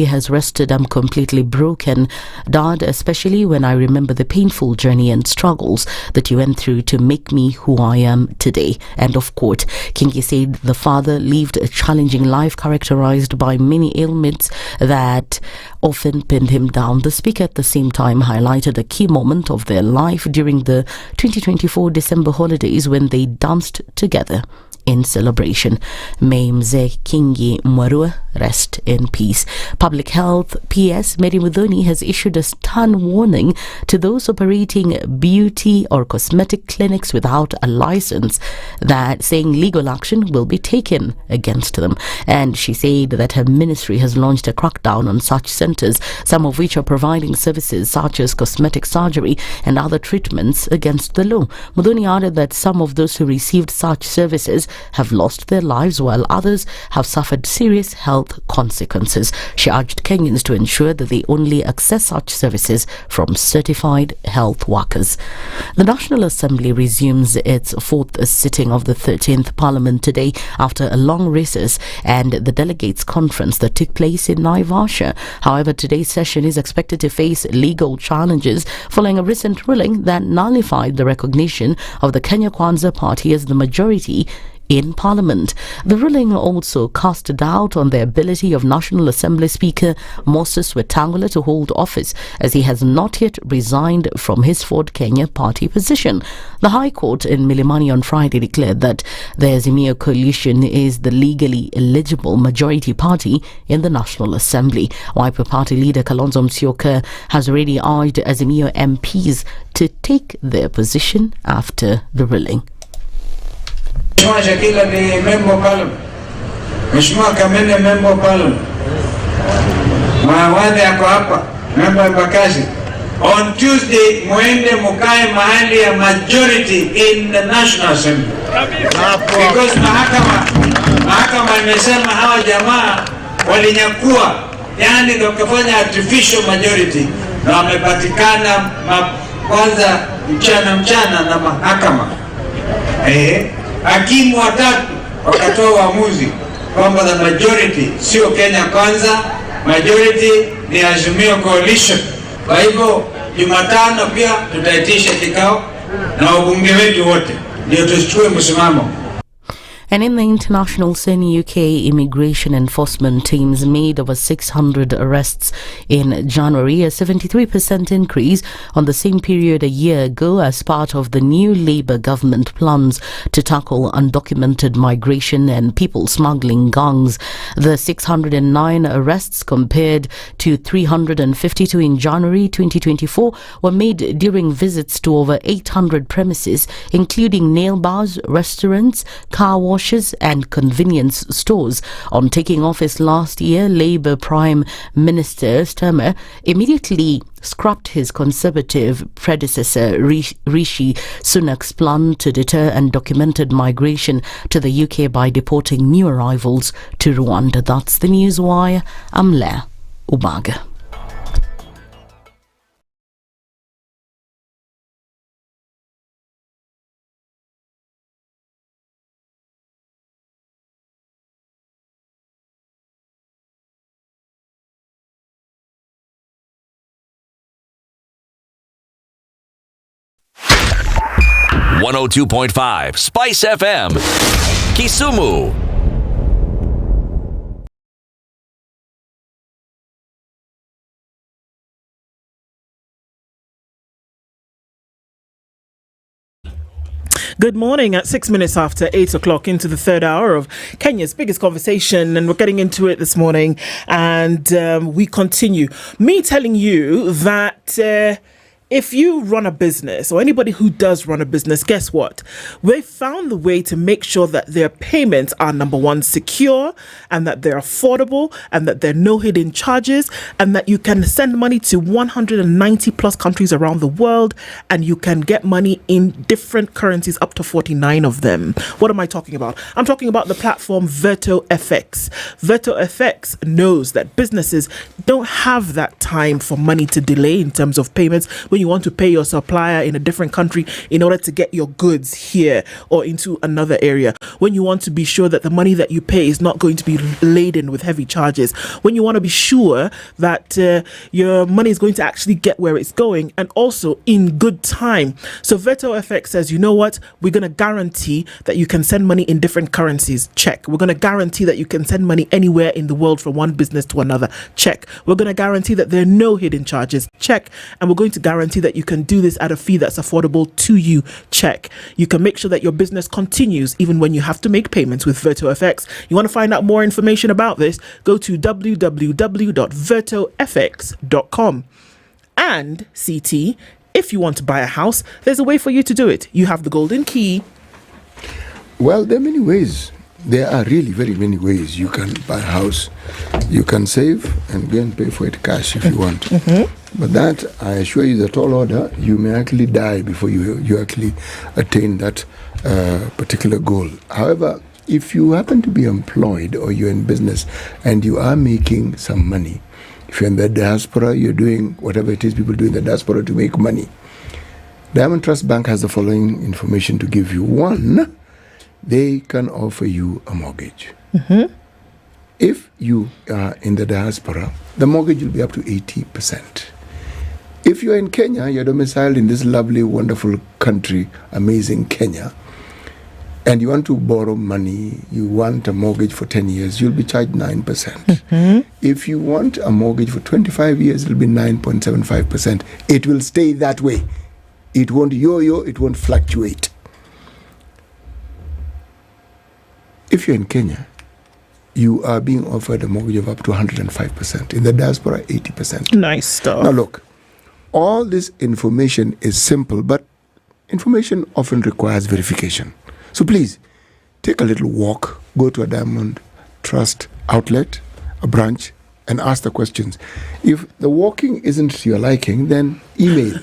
has rested. I'm completely broken. Dad, especially when I remember the painful journey and struggles that you went through to make me who I am today." End of quote. Kingi said the father lived a challenging life characterized by many ailments that often pinned him down. The Speaker at the same time highlighted a key moment of their life during the 2024 December holidays when they danced together in celebration. May Mzee Kingi Mwarurua rest in peace. Public Health PS Mary Muthoni has issued a stern warning to those operating beauty or cosmetic clinics without a license, that saying legal action will be taken against them. And she said that her ministry has launched a crackdown on such centers, some of which are providing services such as cosmetic surgery and other treatments against the law. Muthoni added that some of those who received such services have lost their lives, while others have suffered serious health consequences. She urged Kenyans to ensure that they only access such services from certified health workers. The National Assembly resumes its fourth sitting of the 13th Parliament today after a long recess and the delegates' conference that took place in Naivasha. However, today's session is expected to face legal challenges following a recent ruling that nullified the recognition of the Kenya Kwanza Party as the majority in Parliament. The ruling also cast doubt on the ability of National Assembly Speaker Moses Wetangula to hold office, as he has not yet resigned from his Ford Kenya party position. The High Court in Milimani on Friday declared that the Azimio coalition is the legally eligible majority party in the National Assembly. Wiper Party leader Kalonzo Musyoka has already urged Azimio MPs to take their position after the ruling. Mheshimiwa Shakila ni member parliament. Mheshimiwa Kamene member parliament. Mawade yako hapa member Bichachi. On Tuesday muende mukae mahali ya majority in the National Assembly. Because mahakama imesema hawa jamaa walinyakua, yani ndio kufanya artificial majority, na wamepatikana kwanza mchana na mahakama. Hakimu watatu wakatoa uamuzi kwamba the majority sio Kenya Kwanza, majority ni Azimio coalition. Kwa hivyo Jumatano pia tutaitisha kikao na wabunge wetu wote ndio tuchukue msimamo. And in the international scene, UK immigration enforcement teams made over 600 arrests in January, a 73% increase on the same period a year ago, as part of the new Labour government plans to tackle undocumented migration and people smuggling gangs. The 609 arrests, compared to 352 in January 2024, were made during visits to over 800 premises, including nail bars, restaurants, car washes and convenience stores. On taking office last year, Labour Prime Minister Starmer immediately scrapped his Conservative predecessor Rishi Sunak's plan to deter undocumented migration to the UK by deporting new arrivals to Rwanda. That's the News Wire. I'm Leah Ubaga. .5 Spice FM, Kisumu. Good morning. At 6 minutes after 8 o'clock, into the third hour of Kenya's biggest conversation, and we're getting into it this morning. And we continue. Me telling you that if you run a business, or anybody who does run a business, guess what? They found the way to make sure that their payments are, number one, secure, and that they're affordable, and that there are no hidden charges, and that you can send money to 190 plus countries around the world, and you can get money in different currencies, up to 49 of them. What am I talking about? I'm talking about the platform VirtuFX. VirtuFX knows that businesses don't have that time for money to delay in terms of payments when you want to pay your supplier in a different country in order to get your goods here or into another area, when you want to be sure that the money that you pay is not going to be laden with heavy charges, when you want to be sure that your money is going to actually get where it's going, and also in good time. So VirtuFX says, you know what, we're going to guarantee that you can send money in different currencies. Check. We're going to guarantee that you can send money anywhere in the world from one business to another. Check. We're going to guarantee that there are no hidden charges. Check. And we're going to guarantee that you can do this at a fee that's affordable to you. Check. You can make sure that your business continues even when you have to make payments with VirtuFX. You want to find out more information about this? Go to www.virtufx.com. And CT, if you want to buy a house, there's a way for you to do it. You have the golden key. Well, there are many ways. There are really very many ways you can buy a house. You can save and go and pay for it cash if you want. Mm-hmm. But that, I assure you, is a tall order. You may actually die before you actually attain that particular goal. However, if you happen to be employed or you're in business and you are making some money, if you're in the diaspora, you're doing whatever it is people do in the diaspora to make money, Diamond Trust Bank has the following information to give you. One, they can offer you a mortgage. Mm-hmm. If you are in the diaspora, the mortgage will be up to 80%. If you're in Kenya, you're domiciled in this lovely, wonderful country, amazing Kenya, and you want to borrow money, you want a mortgage for 10 years, you'll be charged 9%. Mm-hmm. If you want a mortgage for 25 years, it'll be 9.75%. It will stay that way. It won't yo-yo, it won't fluctuate. If you're in Kenya, you are being offered a mortgage of up to 105%. In the diaspora, 80%. Nice stuff. Now look, all this information is simple, but information often requires verification. So please, take a little walk, go to a Diamond Trust outlet, a branch, and ask the questions. If the walking isn't to your liking, then email.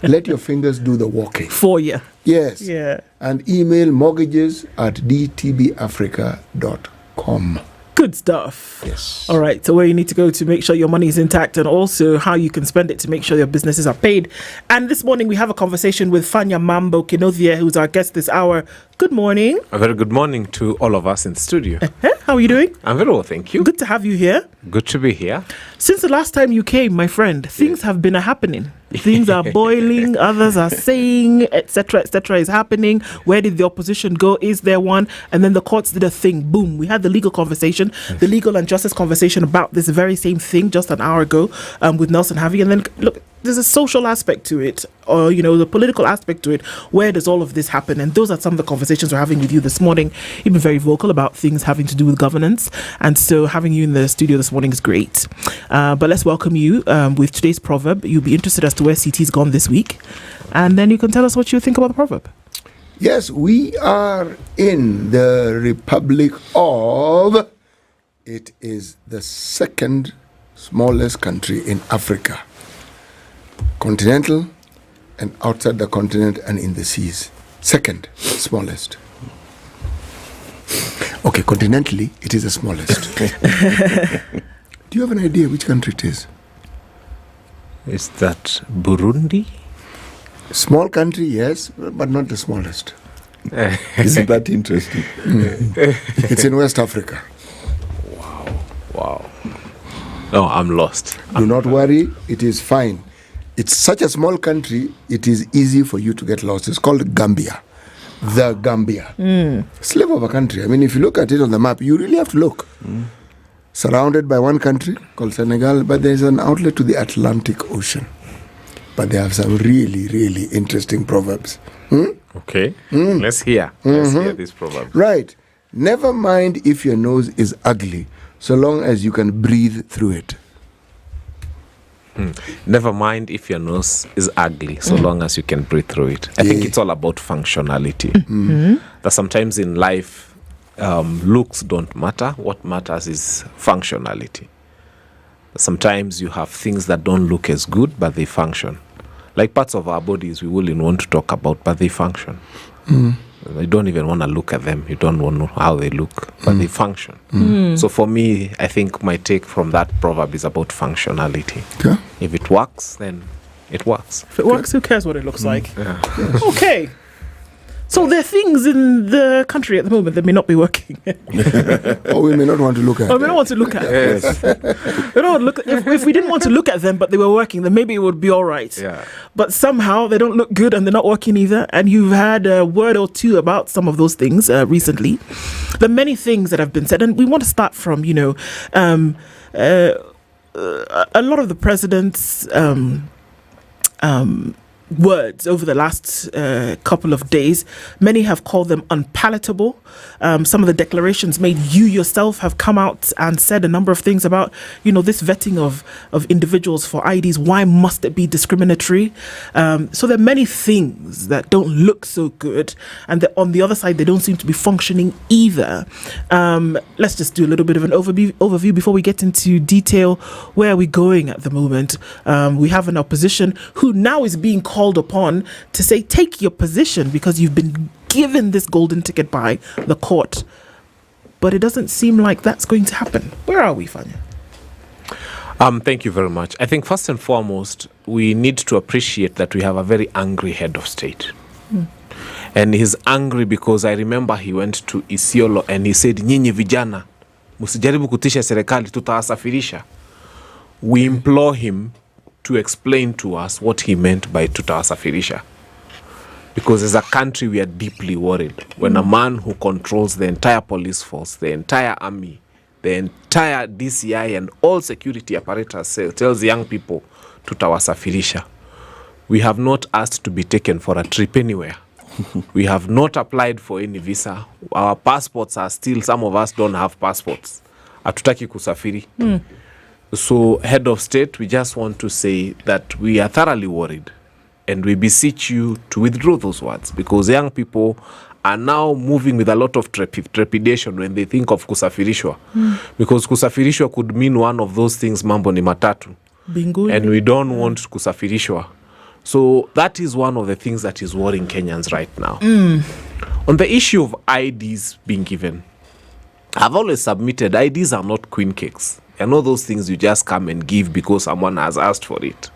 Let your fingers do the walking. For you. Yes. Yeah. And email mortgages@dtbafrica.com. Good stuff. Yes. All right. So where you need to go to make sure your money is intact, and also how you can spend it to make sure your businesses are paid. And this morning we have a conversation with Fanya Mambo Kinothia, who's our guest this hour. Good morning. A very good morning to all of us in the studio. How are you doing? I'm very well, thank you. Good to have you here. Good to be here. Since the last time you came, my friend, things have been happening. Things are boiling, others are saying, etc., is happening. Where did the opposition go? Is there one? And then the courts did a thing. Boom. We had the legal conversation, the legal and justice conversation about this very same thing just an hour ago with Nelson Harvey. And then, look, there's a social aspect to it, or, the political aspect to it. Where does all of this happen? And those are some of the conversations we're having with you this morning. You've been very vocal about things having to do with governance. And so having you in the studio this morning is great. But let's welcome you with today's proverb. You'll be interested as to where CT's gone this week. And then you can tell us what you think about the proverb. Yes, we are in the Republic of... It is the second smallest country in Africa. Continental and outside the continent and in the seas. Second smallest. Okay, continentally, it is the smallest. Do you have an idea which country it is? Is that Burundi? Small country, yes, but not the smallest. Isn't that interesting? It's in West Africa. Wow. No, I'm lost. Do not worry, it is fine. It's such a small country, it is easy for you to get lost. It's called Gambia. The Gambia. Slave of a country. I mean, if you look at it on the map, you really have to look. Surrounded by one country called Senegal, but there's an outlet to the Atlantic Ocean. But they have some really, really interesting proverbs. Okay. Let's hear. Let's hear this proverb. Right. Never mind if your nose is ugly, so long as you can breathe through it. Never mind if your nose is ugly, so long as you can breathe through it. I think it's all about functionality. That sometimes in life, looks don't matter. What matters is functionality. Sometimes you have things that don't look as good, but they function. Like parts of our bodies we wouldn't want to talk about, but they function. You don't even want to look at them. You don't want to know how they look, but they function. So for me, I think my take from that proverb is about functionality. Okay. If it works, then it works. If it works, who cares what it looks like? Yeah. Okay. So there are things in the country at the moment that may not be working. Or we may not want to look at. Or we don't want to look at. Yes. We don't look. If we didn't want to look at them, but they were working, then maybe it would be all right. Yeah. But somehow they don't look good and they're not working either. And you've had a word or two about some of those things recently. There are many things that have been said, and we want to start from a lot of the president's words over the last couple of days. Many have called them unpalatable. Some of the declarations made, you yourself have come out and said a number of things about, this vetting of individuals for IDs. Why must it be discriminatory? So there are many things that don't look so good, and that on the other side, they don't seem to be functioning either. Let's just do a little bit of an overview before we get into detail. Where are we going at the moment? We have an opposition who now is being called upon to say, take your position, because you've been given this golden ticket by the court. But it doesn't seem like that's going to happen. Where are we, Fanya? Thank you very much. I think first and foremost, we need to appreciate that we have a very angry head of state. And he's angry because I remember he went to Isiolo and he said, nyinyi vijana, musijaribu kutisha serikali, tutawasafirisha. We implore him to explain to us what he meant by tutawasafirisha. Because as a country, we are deeply worried when a man who controls the entire police force, the entire army, the entire DCI and all security apparatus tells young people tutawasafirisha. We have not asked to be taken for a trip anywhere. We have not applied for any visa. Our passports are still, some of us don't have passports. Hatutaki kusafiri. So, head of state, we just want to say that we are thoroughly worried, and we beseech you to withdraw those words, because young people are now moving with a lot of trepidation when they think of kusafirishwa. Because kusafirishwa could mean one of those things, mambo ni matatu. Bingu. And we don't want kusafirishwa. So that is one of the things that is worrying Kenyans right now. On the issue of IDs being given, I've always submitted IDs are not queen cakes. They're not those things you just come and give because someone has asked for it.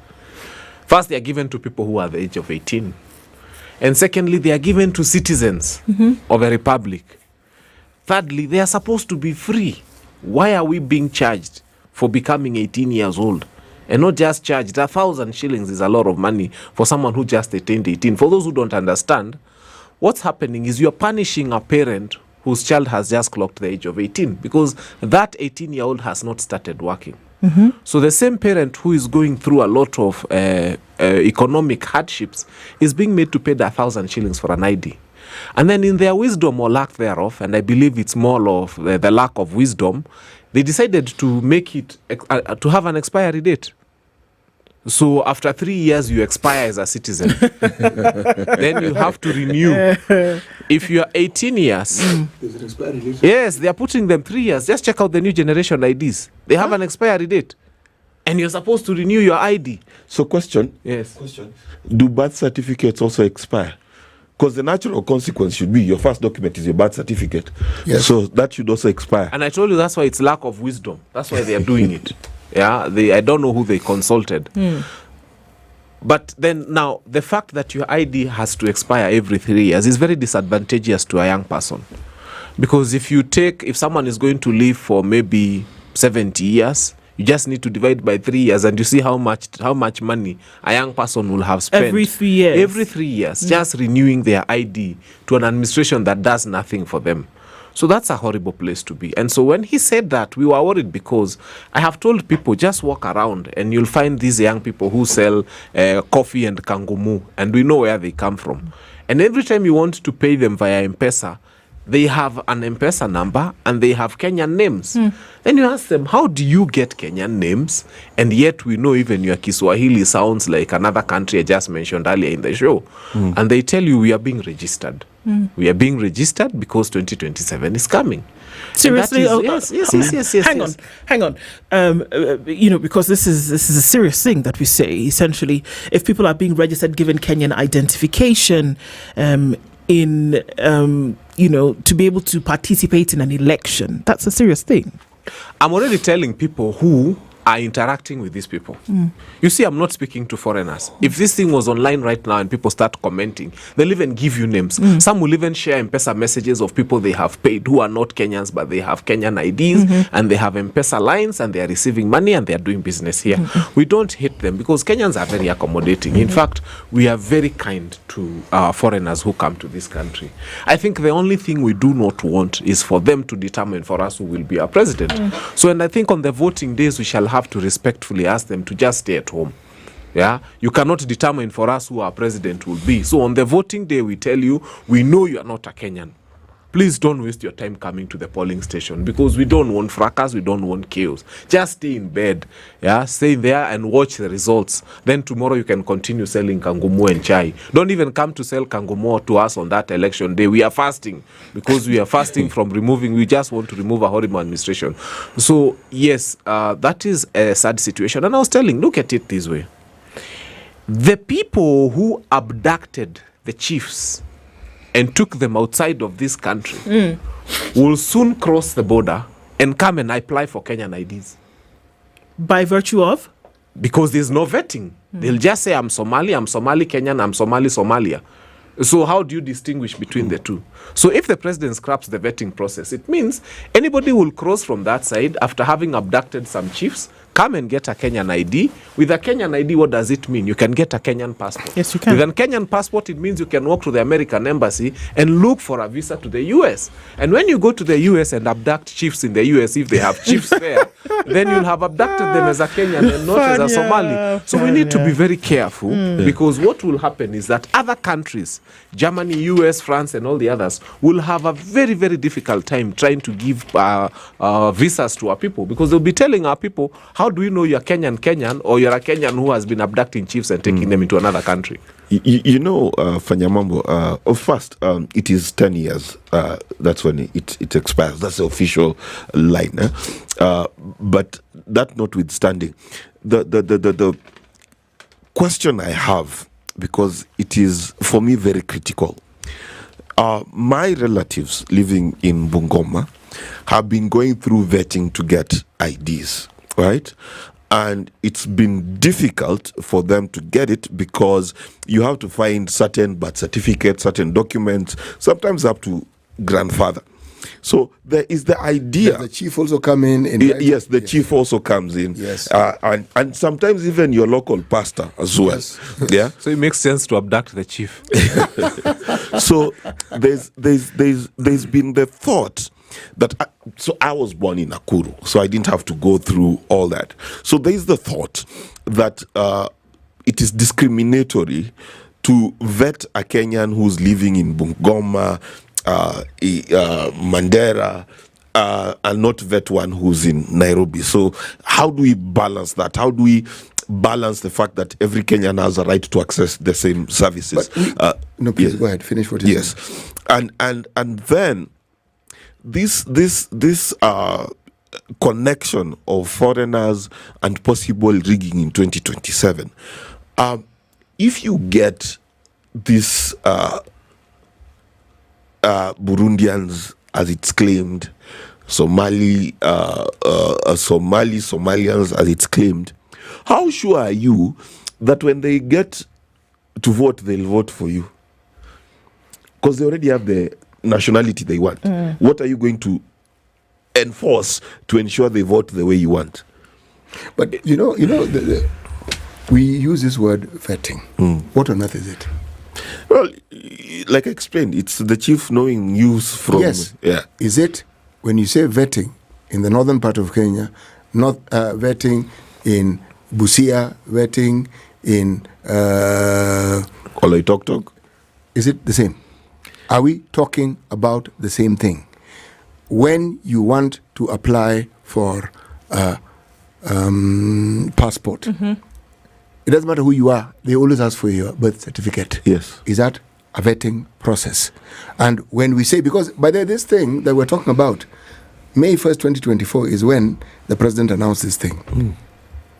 First, they are given to people who are the age of 18. And secondly, they are given to citizens of a republic. Thirdly, they are supposed to be free. Why are we being charged for becoming 18 years old? And not just charged. 1,000 shillings is a lot of money for someone who just attained 18. For those who don't understand, what's happening is you're punishing a parent whose child has just clocked the age of 18, because that 18-year-old has not started working. So the same parent who is going through a lot of economic hardships is being made to pay the 1,000 shillings for an ID. And then in their wisdom or lack thereof, and I believe it's more of the lack of wisdom, they decided to make it, to have an expiry date. So after 3 years, you expire as a citizen. Then you have to renew. If you are 18 years, yes, they are putting them 3 years. Just check out the new generation IDs. They have an expiry date. And you're supposed to renew your ID. So question. Yes. Do birth certificates also expire? Because the natural consequence should be your first document is your birth certificate. Yes. So that should also expire. And I told you that's why it's lack of wisdom. That's why they are doing it. Yeah, I don't know who they consulted. But then now, the fact that your ID has to expire every 3 years is very disadvantageous to a young person. Because if someone is going to live for maybe 70 years, you just need to divide by 3 years and you see how much money a young person will have spent. Every 3 years. Every 3 years, just renewing their ID to an administration that does nothing for them. So that's a horrible place to be. And so when he said that, we were worried, because I have told people, just walk around and you'll find these young people who sell coffee and kangumu, and we know where they come from. And every time you want to pay them via M-Pesa, they have an M-Pesa number and they have Kenyan names. Then you ask them, how do you get Kenyan names? And yet we know even your Kiswahili sounds like another country I just mentioned earlier in the show. And they tell you we are being registered. We are being registered because 2027 is coming. Seriously? Yes. Hang on. Because this is a serious thing that we say. Essentially, if people are being registered, given Kenyan identification, to be able to participate in an election, that's a serious thing. I'm already telling people who are interacting with these people. You see, I'm not speaking to foreigners. If this thing was online right now and people start commenting, they'll even give you names. Some will even share M-Pesa messages of people they have paid who are not Kenyans, but they have Kenyan IDs and they have M-Pesa lines and they are receiving money and they are doing business here. We don't hate them because Kenyans are very accommodating. In fact, we are very kind to foreigners who come to this country. I think the only thing we do not want is for them to determine for us who will be our president. So, and I think on the voting days, we shall have to respectfully ask them to just stay at home. Yeah, you cannot determine for us who our president will be. So on the voting day, we tell you, we know you are not a Kenyan. Please don't waste your time coming to the polling station because we don't want fracas, we don't want chaos. Just stay in bed, stay there and watch the results. Then tomorrow you can continue selling kangumu and chai. Don't even come to sell kangumu to us on that election day. We are fasting because we are fasting from we just want to remove a horrible administration. So yes, that is a sad situation. And I was telling, look at it this way. The people who abducted the chiefs and took them outside of this country will soon cross the border and come and apply for Kenyan IDs. By virtue of? Because there's no vetting. They'll just say, I'm Somali Kenyan, I'm Somali, Somalia. So how do you distinguish between the two? So if the president scraps the vetting process, it means anybody will cross from that side after having abducted some chiefs, come and get a Kenyan ID. With a Kenyan ID, what does it mean? You can get a Kenyan passport. Yes, you can. With a Kenyan passport, it means you can walk to the American embassy and look for a visa to the US. And when you go to the US and abduct chiefs in the US, if they have chiefs there, then you'll have abducted them as a Kenyan and not as a Somali. So we need to be very careful because what will happen is that other countries, Germany, US, France, and all the others, will have a very, very difficult time trying to give visas to our people because they'll be telling our people, how do we know you're Kenyan or you're a Kenyan who has been abducting chiefs and taking them into another country? Fanyamambo, first, it is 10 years. That's when it expires. That's the official line. But that notwithstanding, the question I have, because it is, for me, very critical. My relatives living in Bungoma have been going through vetting to get IDs. Right? And it's been difficult for them to get it because you have to find certain birth certificates, certain documents, sometimes up to grandfather. So there is the idea. Does the chief also come in? Yes, the chief also comes in. Yes. And sometimes even your local pastor as well. Yes. Yeah. So it makes sense to abduct the chief. So there's been the thought that I was born in Nakuru, so I didn't have to go through all that. So there is the thought that it is discriminatory to vet a Kenyan who's living in Bungoma, Mandera, and not vet one who's in Nairobi. So how do we balance that? How do we balance the fact that every Kenyan has a right to access the same services? Please go ahead, finish what you're saying. And then this connection of foreigners and possible rigging in 2027. If you get this Burundians, as it's claimed, Somalians as it's claimed, how sure are you that when they get to vote, they'll vote for you? Because they already have the nationality they want. What are you going to enforce to ensure they vote the way you want? But we use this word vetting. What on earth is it? Well, like I explained, it's the chief knowing news from... Yes. Yeah. Is it, when you say vetting in the northern part of Kenya, not vetting in Busia, vetting in... Oloitoktok? is it the same? Are we talking about the same thing? When you want to apply for passport, it doesn't matter who you are, they always ask for your birth certificate. Yes. Is that a vetting process? And when we say, because by the way, this thing that we're talking about, May 1st, 2024 is when the president announced this thing.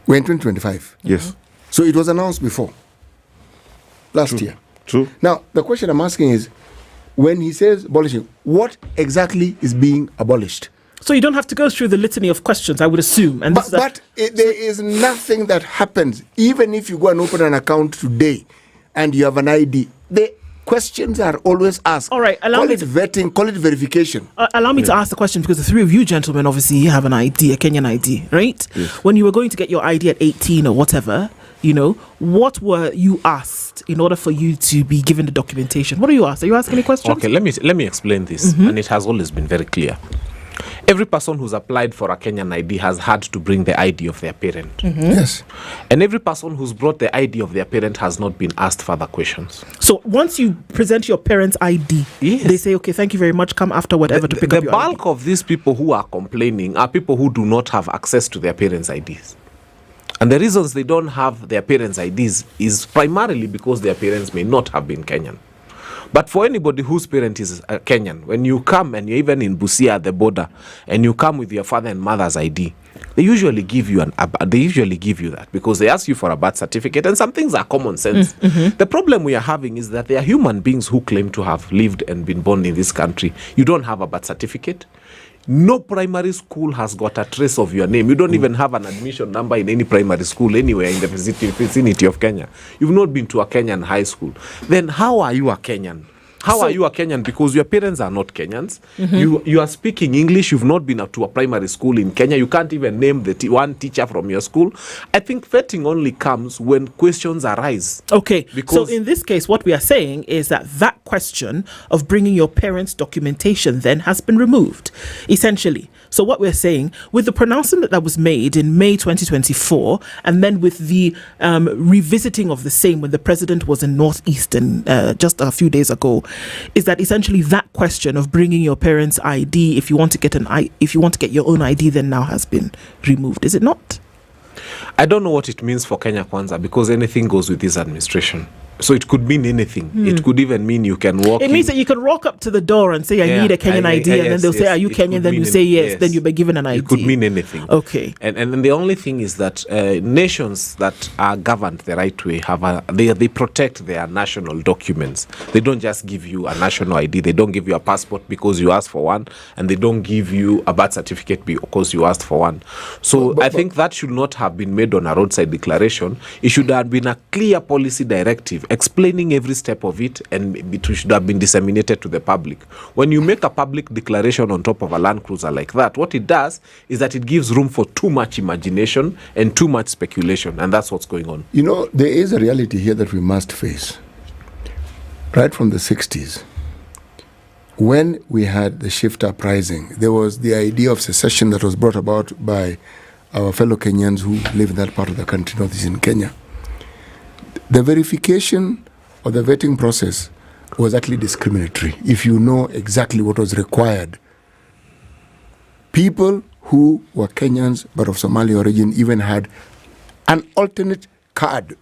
We're in 2025. Yes. So it was announced before, last year. True. Now, the question I'm asking is, when he says abolishing, what exactly is being abolished? So you don't have to go through the litany of questions, I would assume. And But there is nothing that happens, even if you go and open an account today and you have an ID, the questions are always asked. All right, call it vetting, call it verification. Allow me to ask the question, because the three of you gentlemen obviously have an ID, a Kenyan ID, right? Yes. When you were going to get your ID at 18 or whatever, what were you asked in order for you to be given the documentation? What are you asked? Are you asking any questions? Okay, let me explain this, and it has always been very clear. Every person who's applied for a Kenyan ID has had to bring the ID of their parent. Yes. And every person who's brought the ID of their parent has not been asked further questions. So once you present your parents' ID, they say, okay, thank you very much, come after whatever to pick up the your bulk of these people who are complaining are people who do not have access to their parents' IDs. And the reasons they don't have their parents' IDs is primarily because their parents may not have been Kenyan. But for anybody whose parent is Kenyan, when you come and you're even in Busia at the border and you come with your father and mother's ID, they usually give you that because they ask you for a birth certificate, and some things are common sense. The problem we are having is that there are human beings who claim to have lived and been born in this country. You don't have a birth certificate. No primary school has got a trace of your name. You don't even have an admission number in any primary school anywhere in the vicinity of Kenya. You've not been to a Kenyan high school. Then how are you a Kenyan? How are you a Kenyan? Because your parents are not Kenyans. You are speaking English. You've not been up to a primary school in Kenya. You can't even name the one teacher from your school. I think vetting only comes when questions arise. Okay, so in this case, what we are saying is that question of bringing your parents' documentation then has been removed, essentially. So what we're saying, with the pronouncement that was made in May 2024, and then with the revisiting of the same when the president was in Northeastern just a few days ago, is that essentially that question of bringing your parents' ID, if you want to get your own ID, then now has been removed. Is it not? I don't know what it means for Kenya Kwanza, because anything goes with this administration. So it could mean anything. It could even mean you can walk. It means that you can walk up to the door and say, I need a Kenyan ID, and then they'll say, are you Kenyan? Then you say yes. Then you'll be given an ID. It could mean anything. Okay. And the only thing is that nations that are governed the right way they protect their national documents. They don't just give you a national ID. They don't give you a passport because you asked for one, and they don't give you a birth certificate because you asked for one. So I think that should not have been made on a roadside declaration. It should have been a clear policy directive explaining every step of it, and it should have been disseminated to the public. When you make a public declaration on top of a Land Cruiser like that, what it does is that it gives room for too much imagination and too much speculation, and that's what's going on. There is a reality here that we must face. Right from the 60s, when we had the shift uprising, there was the idea of secession that was brought about by our fellow Kenyans who live in that part of the country, northeastern Kenya. The verification or the vetting process was actually discriminatory. If you know exactly what was required, people who were Kenyans but of Somali origin even had an alternate card,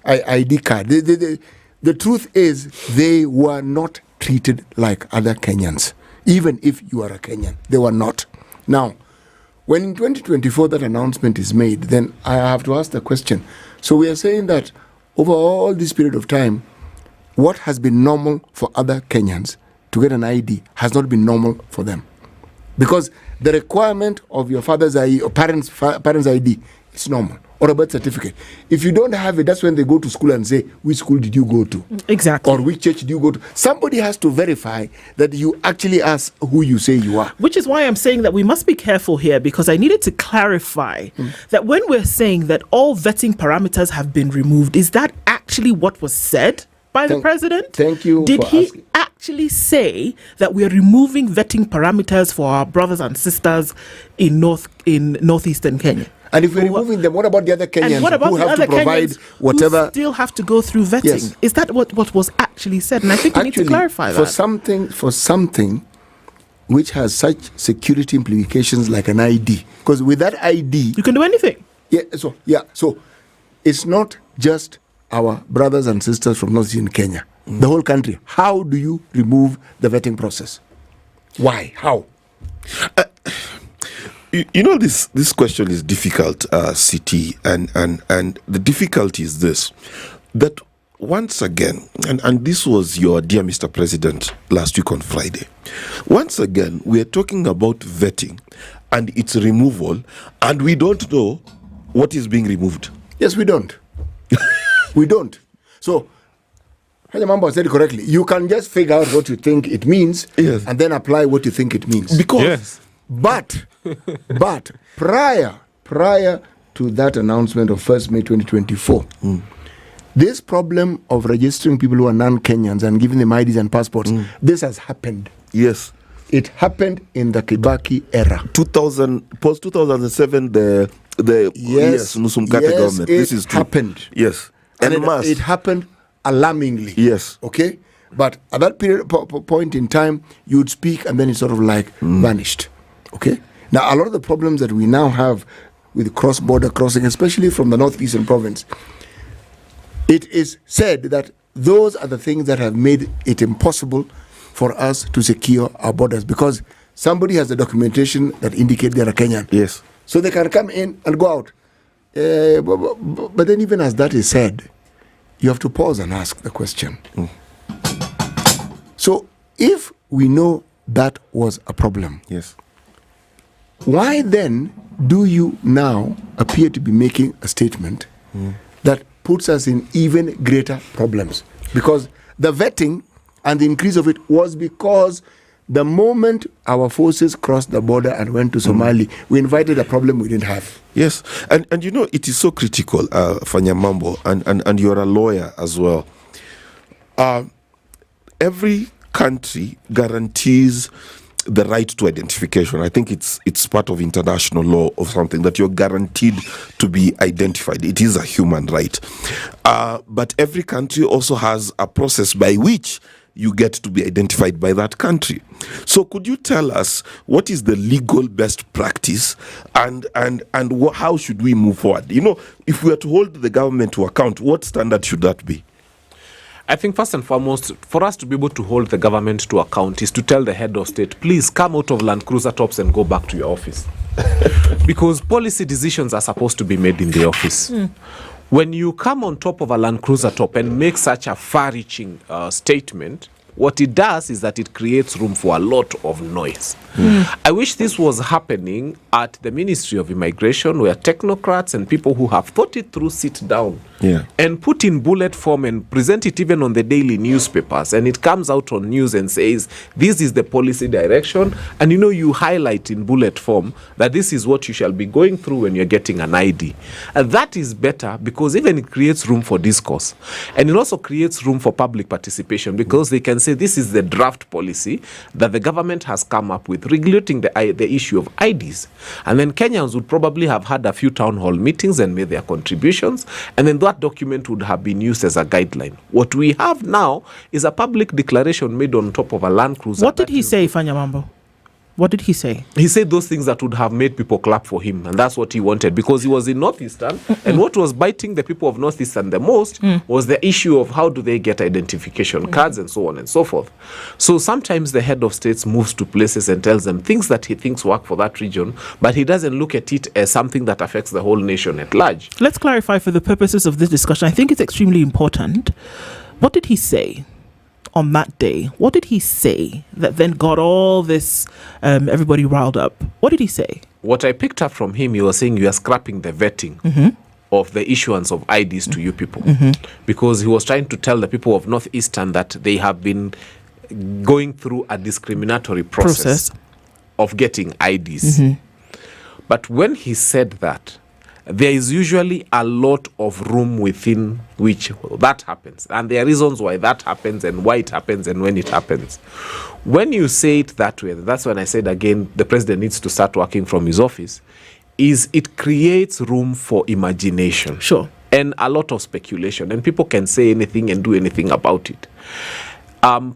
ID card. The truth is they were not treated like other Kenyans. Even if you are a Kenyan, they were not. Now, when in 2024 that announcement is made, then I have to ask the question. So we are saying that over all this period of time, what has been normal for other Kenyans to get an ID has not been normal for them. Because the requirement of your father's ID or parents' ID is normal, or a birth certificate. If you don't have it, that's when they go to school and say, which school did you go to? Exactly. Or which church did you go to? Somebody has to verify that you actually ask who you say you are. Which is why I'm saying that we must be careful here, because I needed to clarify that when we're saying that all vetting parameters have been removed, is that actually what was said by the president? Thank you. Did he actually say that we are removing vetting parameters for our brothers and sisters in northeastern Kenya? And if we're removing them, what about the other Kenyans and what about who the have other to provide Kenyans whatever? Who still have to go through vetting? Yes. Is that what was actually said? And I think we need to clarify for that. For something which has such security implications like an ID, because with that ID you can do anything. So it's not just our brothers and sisters from northeastern Kenya, the whole country. How do you remove the vetting process? Why? How? You know, this question is difficult, CT, and the difficulty is this, that once again, and this was your dear Mr. President last week on Friday, once again, we are talking about vetting and its removal, and we don't know what is being removed. Yes, we don't. We don't. So, Hanyamambo said it correctly. You can just figure out what you think it means, yes, and then apply what you think it means. Because, yes. But prior to that announcement of 1st May 2024, this problem of registering people who are non-Kenyans and giving them IDs and passports, this has happened. Yes. It happened in the Kibaki era. Post 2007, the Nusumkate government. This is true. Happened. Yes. And it happened alarmingly. Yes. Okay? But at that point in time, you would speak and then it sort of like vanished. Okay? Now, a lot of the problems that we now have with cross-border crossing, especially from the northeastern province, it is said that those are the things that have made it impossible for us to secure our borders, because somebody has the documentation that indicate they're a Kenyan. Yes. So they can come in and go out. But then even as that is said, you have to pause and ask the question. So if we know that was a problem, yes, why then do you now appear to be making a statement that puts us in even greater problems? Because the vetting and the increase of it was because the moment our forces crossed the border and went to Somali, we invited a problem we didn't have. Yes, and you know, it is so critical, Fanyamambo, and you're a lawyer as well. Every country guarantees the right to identification. I think it's part of international law or something, that you're guaranteed to be identified. It is a human right. But every country also has a process by which you get to be identified by that country. So could you tell us what is the legal best practice and how should we move forward? You know, if we are to hold the government to account, what standard should that be? I think first and foremost, for us to be able to hold the government to account is to tell the head of state, please come out of Land Cruiser tops and go back to your office. Because policy decisions are supposed to be made in the office. When you come on top of a Land Cruiser top and make such a far-reaching statement, what it does is that it creates room for a lot of noise. I wish this was happening at the Ministry of Immigration, where technocrats and people who have thought it through sit down and put in bullet form and present it even on the daily newspapers, and it comes out on news and says this is the policy direction, and you highlight in bullet form that this is what you shall be going through when you're getting an ID. And that is better, because even it creates room for discourse, and it also creates room for public participation, because they can say this is the draft policy that the government has come up with regulating the issue of IDs. And then Kenyans would probably have had a few town hall meetings and made their contributions, and then that document would have been used as a guideline. What we have now is a public declaration made on top of a Land Cruiser. What did he say, Fanyamambo? What did he say? He said those things that would have made people clap for him, and that's what he wanted, because he was in Northeastern, and what was biting the people of Northeastern the most was the issue of how do they get identification cards and so on and so forth. So sometimes the head of states moves to places and tells them things that he thinks work for that region, but he doesn't look at it as something that affects the whole nation at large. Let's clarify for the purposes of this discussion. I think it's extremely important. What did he say on that day? What did he say that then got all this everybody riled up? What did he say? What I picked up from him, he was saying you are scrapping the vetting of the issuance of IDs to you people, because he was trying to tell the people of Northeastern that they have been going through a discriminatory process of getting IDs. But when he said that, there is usually a lot of room within which that happens. And there are reasons why that happens and why it happens and when it happens. When you say it that way, that's when I said again, the president needs to start working from his office. is it creates room for imagination. Sure. And a lot of speculation. And people can say anything and do anything about it.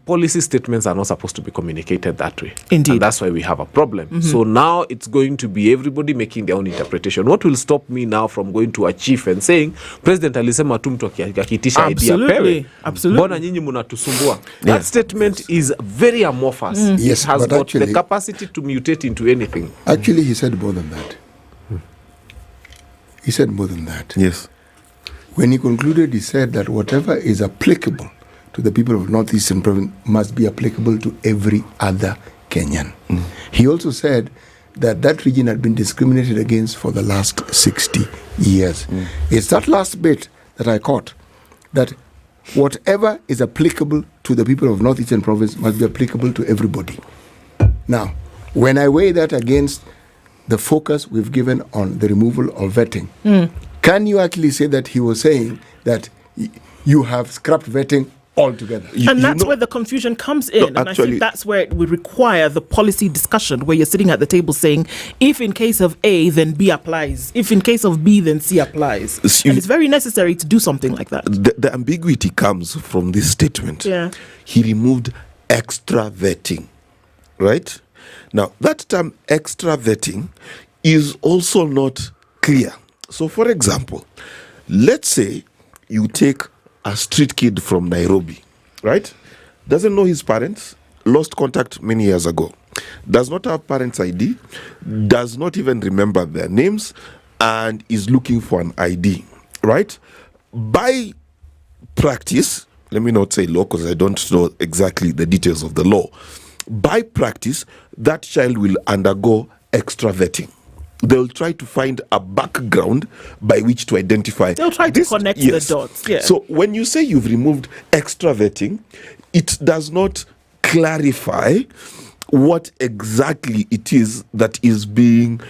Policy statements are not supposed to be communicated that way. Indeed. And that's why we have a problem. Mm-hmm. So now it's going to be everybody making their own interpretation. What will stop me now from going to a chief and saying, President alisema tu mtu akitisha idea pewe. Absolutely. Mbona nyinyi mnatusumbua? That statement is very amorphous. Yes, it has but got actually, the capacity to mutate into anything. Actually, he said more than that. He said more than that. Yes. When he concluded, he said that whatever is applicable to the people of Northeastern Province must be applicable to every other Kenyan. He also said that that region had been discriminated against for the last 60 years. It's that last bit that I caught, that whatever is applicable to the people of Northeastern Province must be applicable to everybody. Now, when I weigh that against the focus we've given on the removal of vetting, can you actually say that he was saying that you have scrapped vetting altogether? And that's where the confusion comes in. No, and I think that's where it would require the policy discussion, where you're sitting at the table saying, if in case of A, then B applies. If in case of B, then C applies. And it's very necessary to do something like that. The ambiguity comes from this statement. Yeah. He removed extra vetting, right? Now, that term extra vetting is also not clear. So, for example, let's say you take a street kid from Nairobi, right? Doesn't know his parents, lost contact many years ago, does not have parents' ID, does not even remember their names, and is looking for an ID, right? By practice, let me not say law because I don't know exactly the details of the law. By practice, that child will undergo extra vetting. They'll try to find a background by which to identify. They'll try to connect the dots. Yeah. So when you say you've removed extra vetting, it does not clarify what exactly it is that is being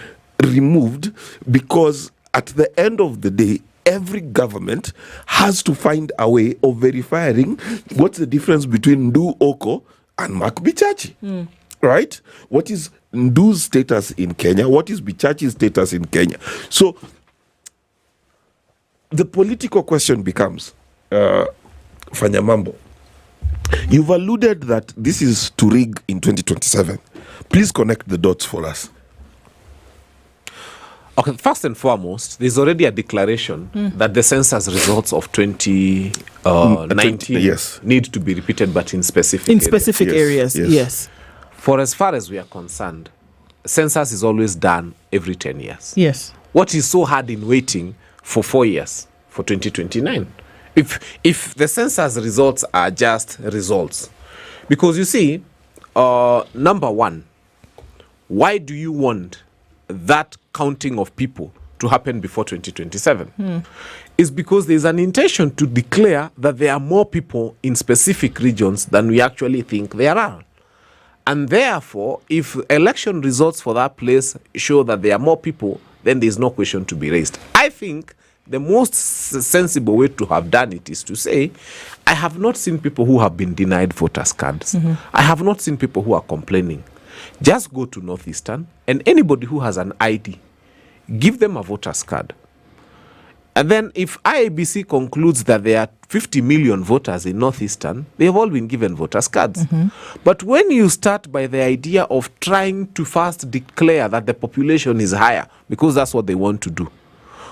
removed, because at the end of the day, every government has to find a way of verifying what's the difference between Okoh and Bichachi. Right? What is Ndu's status in Kenya? What is Bichachi's status in Kenya? So the political question becomes, Fanyamambo, you've alluded that this is to rig in 2027. Please connect the dots for us. Okay, first and foremost, there's already a declaration that the census results of 2019 need to be repeated, but in specific areas. Yes. For as far as we are concerned, census is always done every 10 years. Yes. What is so hard in waiting for 4 years for 2029? If the census results are just results, because you see, number one, why do you want that counting of people to happen before 2027? Is because there's an intention to declare that there are more people in specific regions than we actually think there are. And therefore, if election results for that place show that there are more people, then there's no question to be raised. I think the most sensible way to have done it is to say, I have not seen people who have been denied voters' cards. I have not seen people who are complaining. Just go to Northeastern, and anybody who has an ID, give them a voter's card. And then if IEBC concludes that there are 50 million voters in Northeastern, they have all been given voters' cards. But when you start by the idea of trying to first declare that the population is higher, because that's what they want to do,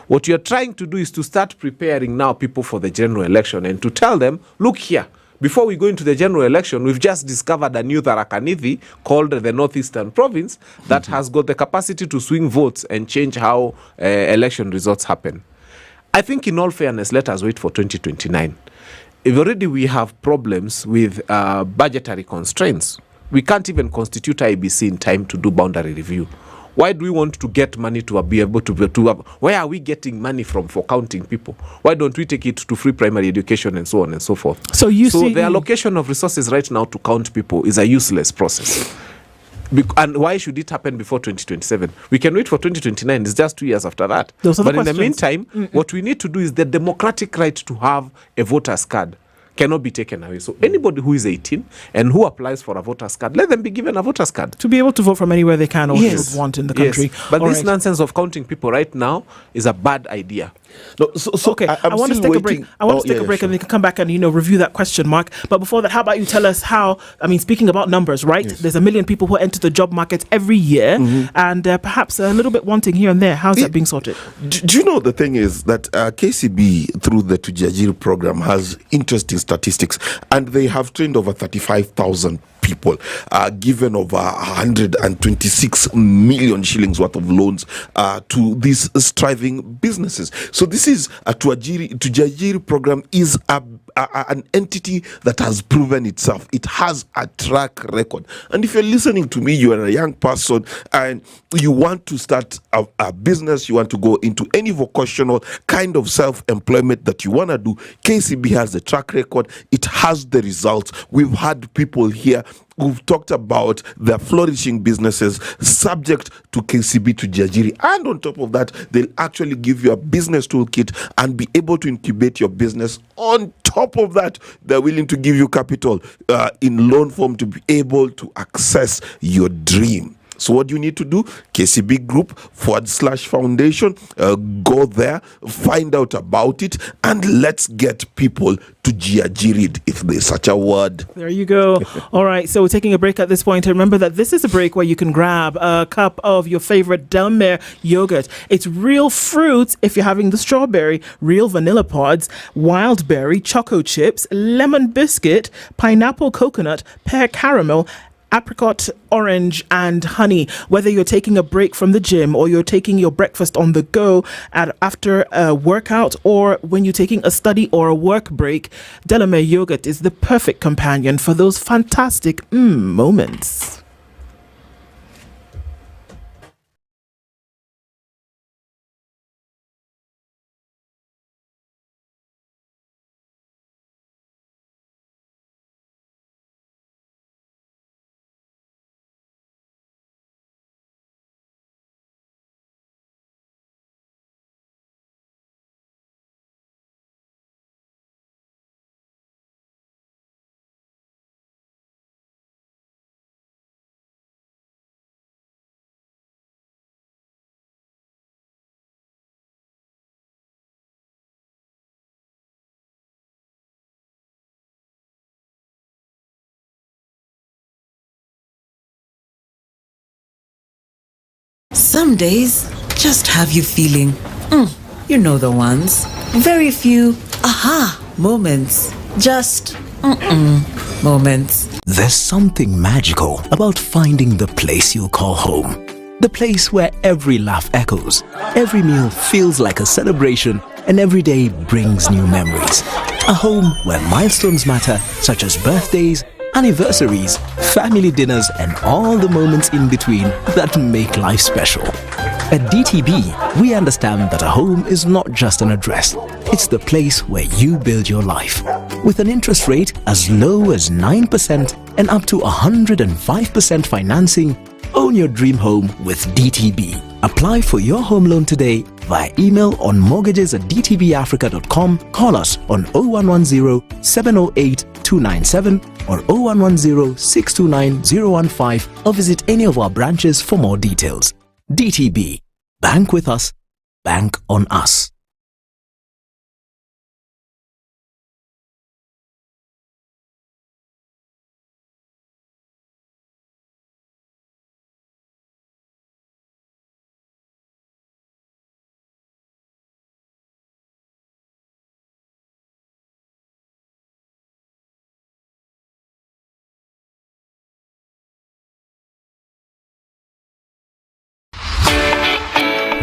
what you're trying to do is to start preparing now people for the general election and to tell them, look here, before we go into the general election, we've just discovered a new Tharaka-Nithi called the Northeastern Province that has got the capacity to swing votes and change how election results happen. I think in all fairness, let us wait for 2029. If already we have problems with budgetary constraints, we can't even constitute IBC in time to do boundary review. Why do we want to get money to be able to where are we getting money from for counting people? Why don't we take it to free primary education and so on and so forth? So the allocation of resources right now to count people is a useless process. And why should it happen before 2027? We can wait for 2029. It's just 2 years after that. But in the meantime, what we need to do is the democratic right to have a voter's card cannot be taken away. So anybody who is 18 and who applies for a voter's card, let them be given a voter's card. To be able to vote from anywhere they can or should want in the country. Yes. But this nonsense of counting people right now is a bad idea. No, so okay, I want to take a break. I want to take a break and we can come back and review that question, Mark. But before that, how about you tell us how? I mean, speaking about numbers, right? Yes. There's 1 million people who enter the job market every year, and perhaps a little bit wanting here and there. How's that being sorted? Do you know the thing is that KCB through the Tujajiri program has interesting statistics, and they have trained over 35,000 people, given over 126 million shillings worth of loans to these striving businesses. So this is a Tujajiri program is an entity that has proven itself. It has a track record. And if you're listening to me, you are a young person and you want to start a business, you want to go into any vocational kind of self-employment that you want to do, KCB has a track record. It has the results. We've had people here who've talked about their flourishing businesses subject to KCB Tujajiri, and on top of that, they'll actually give you a business toolkit and be able to incubate your business. On top of that, they're willing to give you capital in loan form to be able to access your dream. So what do you need to do? KCB Group /foundation. Go there, find out about it, and let's get people to jiajirid, if there's such a word. There you go. All right, so we're taking a break at this point. And remember that this is a break where you can grab a cup of your favorite Delamere yogurt. It's real fruits if you're having the strawberry, real vanilla pods, wild berry, choco chips, lemon biscuit, pineapple coconut, pear caramel, apricot, orange, and honey. Whether you're taking a break from the gym or you're taking your breakfast on the go after a workout or when you're taking a study or a work break, Delamere yogurt is the perfect companion for those fantastic moments. Some days just have you feeling, you know the ones. Very few aha moments. Just moments. There's something magical about finding the place you call home. The place where every laugh echoes, every meal feels like a celebration, and every day brings new memories. A home where milestones matter, such as birthdays, anniversaries, family dinners, and all the moments in between that make life special. At DTB, we understand that a home is not just an address. It's the place where you build your life. With an interest rate as low as 9% and up to 105% financing, own your dream home with DTB. Apply for your home loan today via email on mortgages@dtbafrica.com, call us on 0110-708-297 or 0110-629-015 or visit any of our branches for more details. DTB. Bank with us. Bank on us.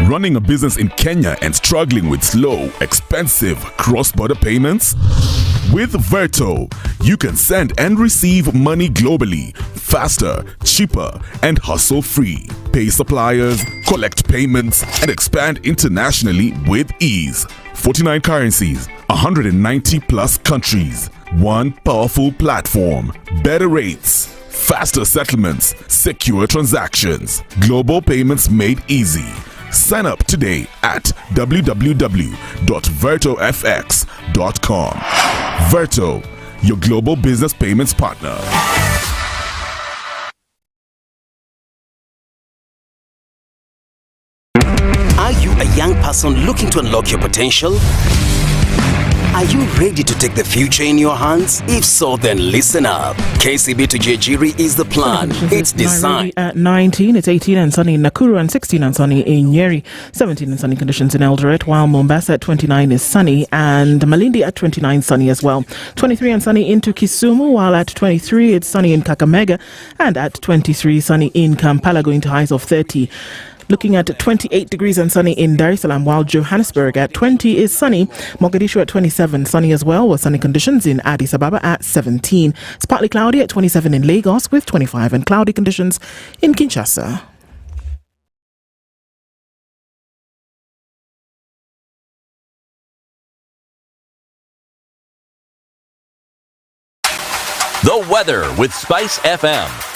Running a business in Kenya and struggling with slow, expensive cross-border payments? With Verto, you can send and receive money globally, faster, cheaper, and hassle-free. Pay suppliers, collect payments, and expand internationally with ease. 49 currencies, 190 plus countries. One powerful platform. Better rates, faster settlements, secure transactions. Global payments made easy. Sign up today at www.vertofx.com. Verto, your global business payments partner. Are you a young person looking to unlock your potential? Are you ready to take the future in your hands? If so, then listen up. KCB to Jejiri is the plan. It's designed. At 19, it's 18 and sunny in Nakuru, and 16 and sunny in Nyeri, 17 and sunny conditions in Eldoret, while Mombasa at 29 is sunny, and Malindi at 29 sunny as well. 23 and sunny into Kisumu, while at 23 it's sunny in Kakamega, and at 23 sunny in Kampala, going to highs of 30. Looking at 28 degrees and sunny in Dar es Salaam, while Johannesburg at 20 is sunny. Mogadishu at 27, sunny as well, with sunny conditions in Addis Ababa at 17. It's partly cloudy at 27 in Lagos, with 25 and cloudy conditions in Kinshasa. The weather with SpiceFM.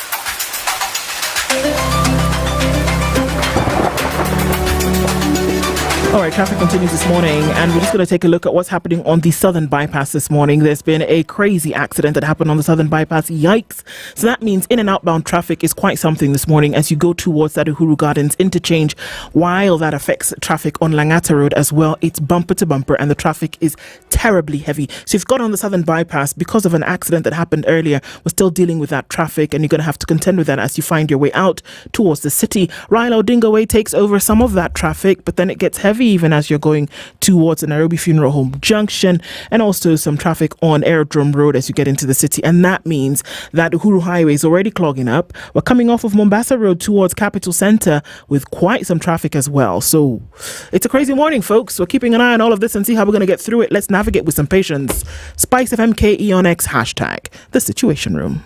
All right, traffic continues this morning, and we're just going to take a look at what's happening on the Southern Bypass this morning. There's been a crazy accident that happened on the Southern Bypass. Yikes. So that means in and outbound traffic is quite something this morning as you go towards that Uhuru Gardens interchange. While that affects traffic on Langata Road as well, it's bumper to bumper and the traffic is terribly heavy. So if you've got on the Southern Bypass because of an accident that happened earlier, we're still dealing with that traffic, and you're going to have to contend with that as you find your way out towards the city. Raila Odinga Way takes over some of that traffic, but then it gets heavy even as you're going towards the Nairobi Funeral Home Junction, and also some traffic on Aerodrome Road as you get into the city. And that means that Uhuru Highway is already clogging up. We're coming off of Mombasa Road towards Capital Centre with quite some traffic as well. So it's a crazy morning, folks. We're keeping an eye on all of this and see how we're going to get through it. Let's navigate with some patience. SpiceFM KE on X, hashtag The Situation Room.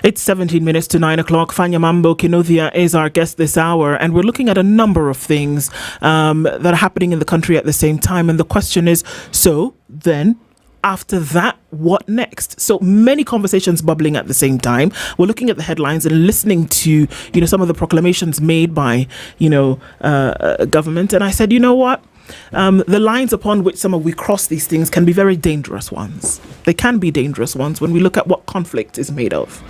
It's 17 minutes to 9 o'clock. Fanya Mambo Kinothia is our guest this hour, and we're looking at a number of things that are happening in the country at the same time. And the question is, so then after that, what next? So many conversations bubbling at the same time. We're looking at the headlines and listening to, some of the proclamations made by, government. And I said, you know what? The lines upon which we cross these things can be very dangerous ones. They can be dangerous ones when we look at what conflict is made of,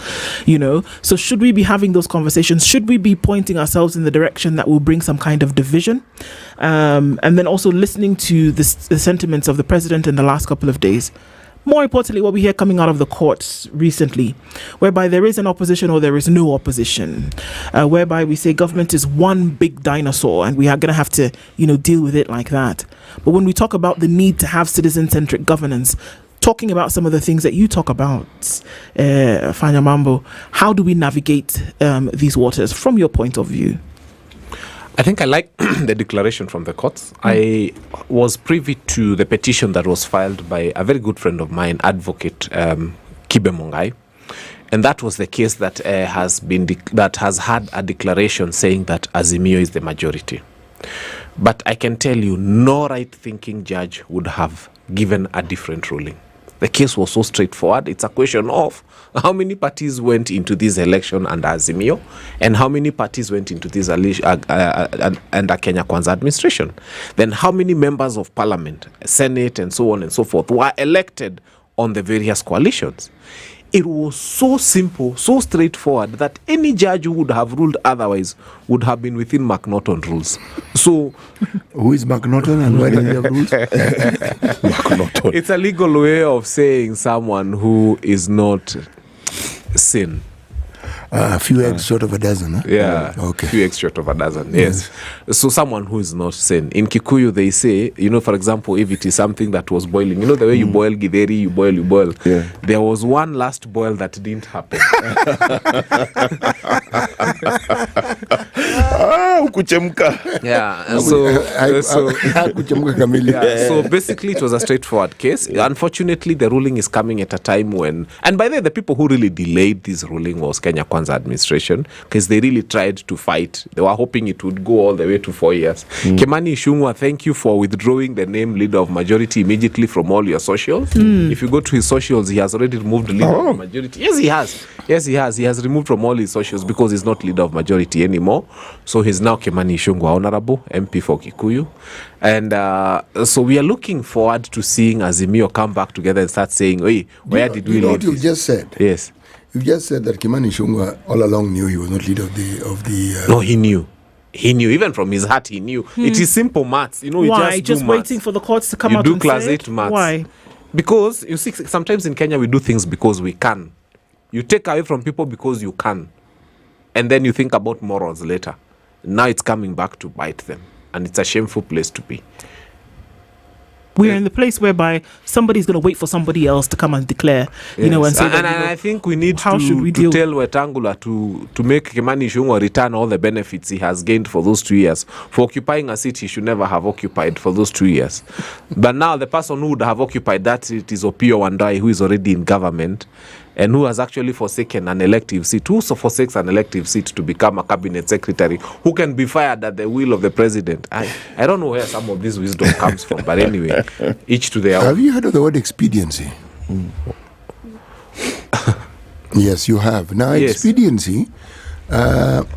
So should we be having those conversations? Should we be pointing ourselves in the direction that will bring some kind of division? And then also listening to the sentiments of the president in the last couple of days. More importantly, what we hear coming out of the courts recently, whereby there is an opposition or there is no opposition, whereby we say government is one big dinosaur and we are going to have to, deal with it like that. But when we talk about the need to have citizen-centric governance, talking about some of the things that you talk about, Fanya Mambo, how do we navigate these waters from your point of view? I think I like the declaration from the courts. I was privy to the petition that was filed by a very good friend of mine, Advocate Kibe Mungai, and that was the case that has had a declaration saying that Azimio is the majority. But I can tell you, no right-thinking judge would have given a different ruling. The case was so straightforward. It's a question of how many parties went into this election under Azimio and how many parties went into this under Kenya Kwanza administration. Then how many members of parliament, Senate and so on and so forth were elected on the various coalitions. It was so simple, so straightforward that any judge who would have ruled otherwise would have been within McNaughton rules. So, who is McNaughton and why do they have rules? McNaughton. It's a legal way of saying someone who is not sin. A few eggs short of a dozen, huh? Yeah, okay. A few eggs short of a dozen, yes. So someone who is not sin. In Kikuyu, they say, for example, if it is something that was boiling, the way you boil githeri, you boil. Yeah. There was one last boil that didn't happen. Kuchemka. Yeah, and so basically it was a straightforward case. Unfortunately, the ruling is coming at a time when, and by the way, the people who really delayed this ruling was Kenya Kwanza administration, because they really tried to fight. They were hoping it would go all the way to 4 years. Kimani Ichung'wah, thank you for withdrawing the name leader of majority immediately from all your socials. If you go to his socials, he has already removed leader of majority. Yes, he has. He has removed from all his socials because he's not leader of majority anymore. So he's now Kimani Ichung'wah, Honorable MP for Kikuyu. And so we are looking forward to seeing Azimio come back together and start saying, hey, where did we leave what you've just said? Yes. You just said that Kimani Ichung'wah all along knew he was not leader of the No, he knew. He knew. Even from his heart, he knew. It is simple maths. You know, Why? you Just waiting for the courts to come you out do and class say 8 it? maths. Why? Because, you see, sometimes in Kenya we do things because we can. You take away from people because you can. And then you think about morals later. Now it's coming back to bite them. And it's a shameful place to be. We're in the place whereby somebody's going to wait for somebody else to come and declare, you know, and say that, and I think we need to tell Wetangula to make Kimani Ichung'wah return all the benefits he has gained for those 2 years. For occupying a seat he should never have occupied for those 2 years. But now the person who would have occupied that seat is Opiyo Wandayi, who is already in government and who has actually forsaken an elective seat. Who also forsakes an elective seat to become a cabinet secretary who can be fired at the will of the president? I don't know where some of this wisdom comes from, but anyway, each to their own. Have you heard of the word expediency? Yes, you have. Now, expediency and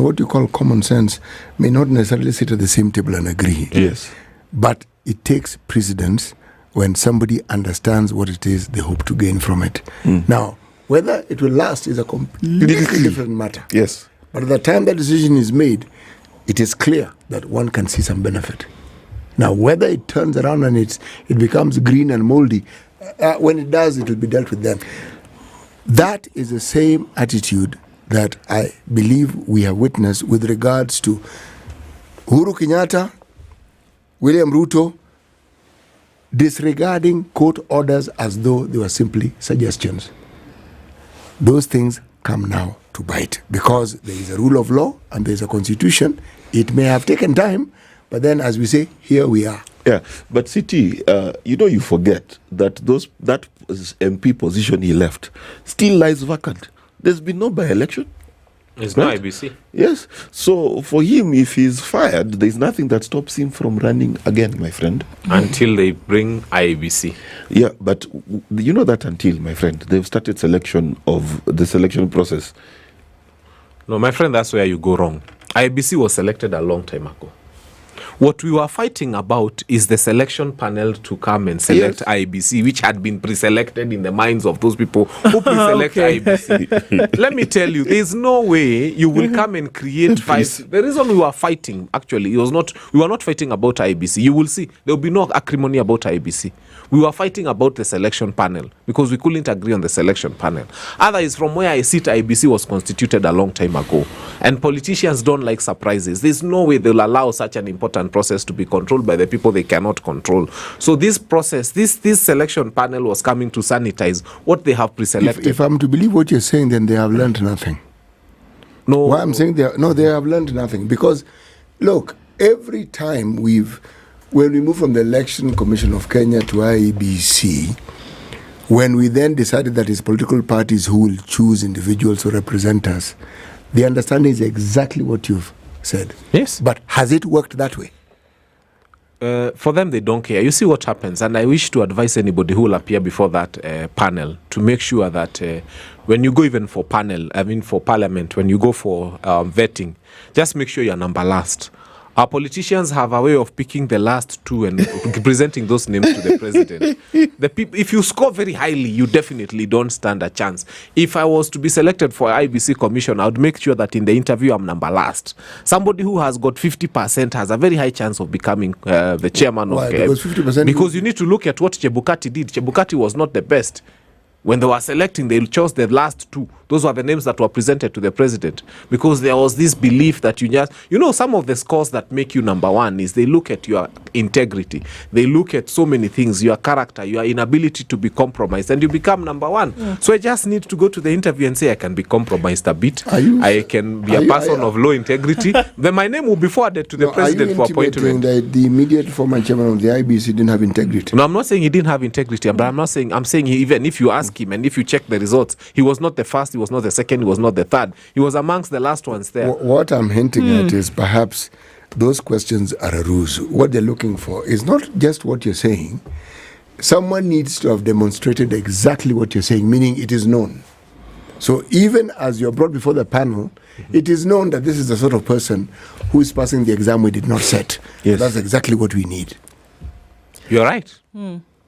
what you call common sense may not necessarily sit at the same table and agree. Yes. But it takes precedence when somebody understands what it is they hope to gain from it. Now, whether it will last is a completely different matter. Yes. But at the time that decision is made, it is clear that one can see some benefit. Now, whether it turns around and it becomes green and moldy, when it does, it will be dealt with then. That is the same attitude that I believe we have witnessed with regards to Uhuru Kenyatta, William Ruto, disregarding court orders as though they were simply suggestions. Those things come now to bite because there is a rule of law and there is a constitution. It may have taken time, but then, as we say, here we are. Yeah, but CT, you forget that that MP position he left still lies vacant. There's been no by-election. There's no IBC. Yes. So for him, if he's fired, there's nothing that stops him from running again, my friend. Until they bring IBC. Yeah, but you know that until, my friend, they've started the selection process. No, my friend, that's where you go wrong. IBC was selected a long time ago. What we were fighting about is the selection panel to come and select IBC, which had been pre-selected in the minds of those people who pre-select IBC. Let me tell you, there's no way you will come and create fights. The reason we were fighting, actually, we were not fighting about IBC. You will see, there will be no acrimony about IBC. We were fighting about the selection panel because we couldn't agree on the selection panel. Otherwise, from where I sit, IBC was constituted a long time ago. And politicians don't like surprises. There's no way they'll allow such an important process to be controlled by the people they cannot control. So this process, this selection panel was coming to sanitize what they have pre-selected. If I'm to believe what you're saying, then they have learned nothing. No. Why I'm saying they have learned nothing. Because, look, every time when we moved from the Election Commission of Kenya to IEBC, when we then decided that it's political parties who will choose individuals to represent us, the understanding is exactly what you've said. Yes. But has it worked that way? For them, they don't care. You see what happens, and I wish to advise anybody who will appear before that panel to make sure that when you go even for for parliament, when you go for vetting, just make sure you're number last. Our politicians have a way of picking the last two and presenting those names to the president. If you score very highly, you definitely don't stand a chance. If I was to be selected for IBC commission, I would make sure that in the interview I'm number last. Somebody who has got 50% has a very high chance of becoming the chairman. Why? Because 50%? Because you need to look at what Chebukati did. Chebukati was not the best. When they were selecting, they chose the last two. Those were the names that were presented to the president, because there was this belief that some of the scores that make you number one is they look at your integrity. They look at so many things, your character, your inability to be compromised, and you become number one. So I just need to go to the interview and say I can be compromised a bit. I can be a person of low integrity. Then my name will be forwarded to the president for appointment. The immediate former chairman of the IBC didn't have integrity. No, I'm not saying he didn't have integrity, but I'm saying even if you ask him and if you check the results, he was not the first, he was not the second, he was not the third. He was amongst the last ones there. What I'm hinting at is perhaps those questions are a ruse. What they're looking for is not just what you're saying. Someone needs to have demonstrated exactly what you're saying, meaning it is known. So even as you're brought before the panel, it is known that this is the sort of person who is passing the exam we did not set. Yes. That's exactly what we need. You're right.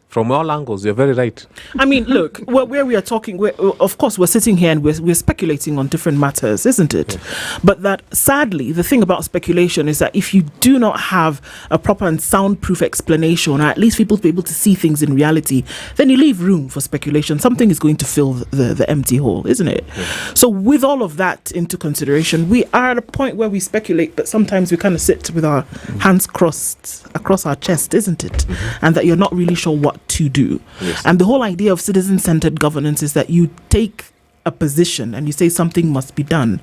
From all angles, you're very right. I mean, look, where we are talking, of course, we're sitting here and we're speculating on different matters, isn't it? But that, sadly, the thing about speculation is that if you do not have a proper and soundproof explanation, or at least people to be able to see things in reality, then you leave room for speculation. Something is going to fill the empty hole, isn't it? So with all of that into consideration, we are at a point where we speculate, but sometimes we kind of sit with our hands crossed across our chest, isn't it? And that you're not really sure what to do. And the whole idea of citizen-centered governance is that you take a position and you say something must be done.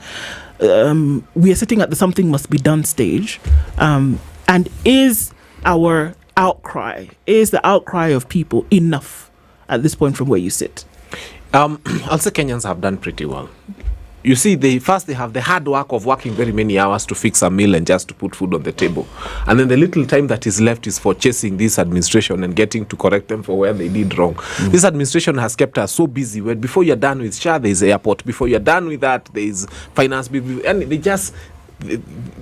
We are sitting at the something must be done stage, and is the outcry of people enough at this point from where you sit? I'll say Kenyans have done pretty well. You see, they have the hard work of working very many hours to fix a meal and just to put food on the table. And then the little time that is left is for chasing this administration and getting to correct them for where they did wrong. This administration has kept us so busy. Where before you're done with SHA, there's airport. Before you're done with that, there's finance. And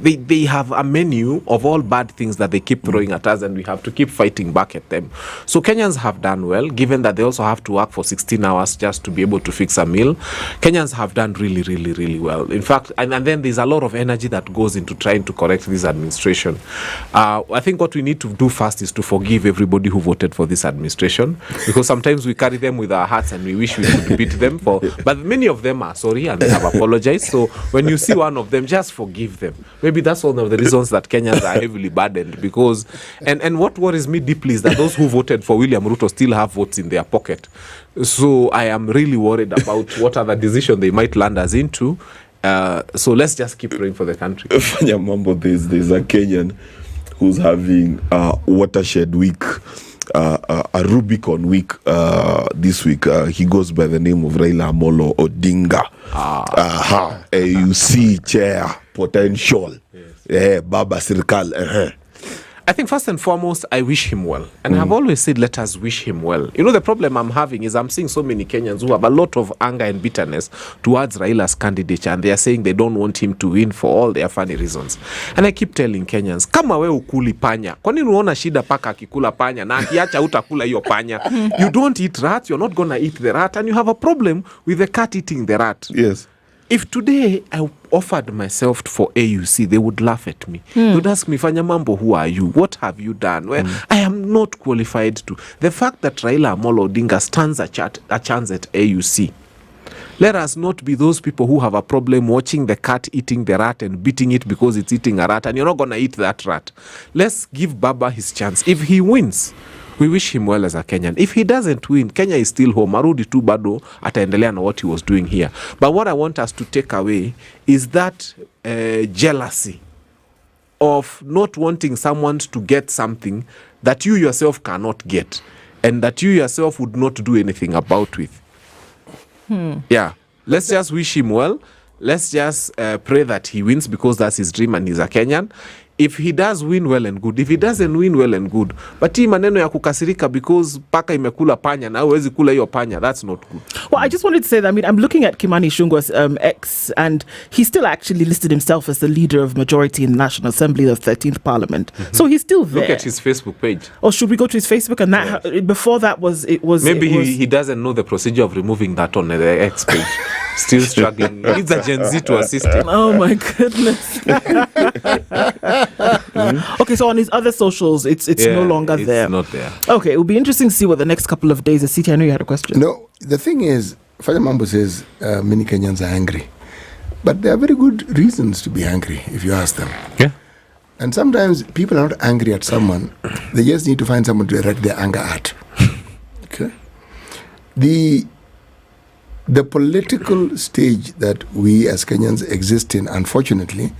they have a menu of all bad things that they keep throwing at us, and we have to keep fighting back at them. So Kenyans have done well, given that they also have to work for 16 hours just to be able to fix a meal. Kenyans have done really, really, really well. In fact, and then there's a lot of energy that goes into trying to correct this administration. I think what we need to do first is to forgive everybody who voted for this administration, because sometimes we carry them with our hearts and we wish we could beat them but many of them are sorry and they have apologized. So when you see one of them, just forgive them. Maybe that's one of the reasons that Kenyans are heavily burdened, because and what worries me deeply is that those who voted for William Ruto still have votes in their pocket. So I am really worried about what other decision they might land us into. So let's just keep praying for the country. There's a Kenyan who's having watershed week, a Rubicon week this week. He goes by the name of Raila Amolo Odinga. AUC chair potential. Baba Sirkal. I think first and foremost, I wish him well. And I've always said, let us wish him well. You know, the problem I'm having is I'm seeing so many Kenyans who have a lot of anger and bitterness towards Raila's candidature, and they are saying they don't want him to win for all their funny reasons. And I keep telling Kenyans, kama we ukuli panya, kwa nini unaona shida paka akikula panya na akiacha utakula hiyo panya? You don't eat rat, you're not going to eat the rat, and you have a problem with the cat eating the rat. Yes. If today I offered myself for AUC, they would laugh at me. They would ask me, Fanya Mambo, who are you? What have you done? Well, I am not qualified to. The fact that Raila Amolo Odinga stands a chance at AUC, let us not be those people who have a problem watching the cat eating the rat and beating it because it's eating a rat, and you're not going to eat that rat. Let's give Baba his chance. If he wins, we wish him well as a Kenyan. If he doesn't win, Kenya is still home. Arudi tu bado ataendelea na what he was doing here. But what I want us to take away is that jealousy of not wanting someone to get something that you yourself cannot get, and that you yourself would not do anything about with. Yeah. Let's just wish him well. Let's just pray that he wins, because that's his dream and he's a Kenyan. If he does win, well and good. If he doesn't win, well and good. But hii maneno ya kukasirika because paka imekula panya na huwezi kula hiyo panya, that's not good. Well, I just wanted to say that, I mean, I'm looking at Kimani Ichung'wah's ex, and he still actually listed himself as the leader of majority in the National Assembly of the 13th Parliament. So he's still there. Look at his Facebook page. Or should we go to his Facebook? And that before that was... Maybe he doesn't know the procedure of removing that on the X page. Still struggling. Needs a Gen Z to assist him. Oh my goodness. Okay, so on his other socials, it's no longer there. It's not there. Okay, it will be interesting to see what the next couple of days is. City, I know you had a question. No, the thing is, Father Mambo says many Kenyans are angry. But there are very good reasons to be angry if you ask them. Yeah. And sometimes people are not angry at someone. They just need to find someone to direct their anger at. Okay. The political stage that we as Kenyans exist in, unfortunately,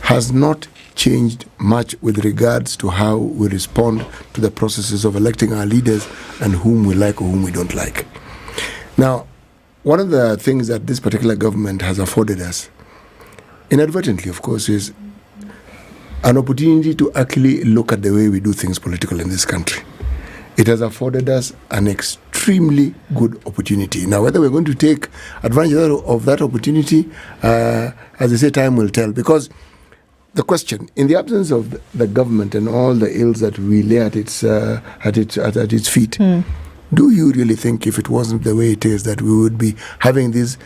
has not changed much with regards to how we respond to the processes of electing our leaders and whom we like or whom we don't like. Now, one of the things that this particular government has afforded us, inadvertently, of course, is an opportunity to actually look at the way we do things political in this country. It has afforded us an extremely good opportunity. Now, whether we're going to take advantage of that opportunity, as I say, time will tell. Because the question, in the absence of the government and all the ills that we lay at its feet, do you really think if it wasn't the way it is that we would be having these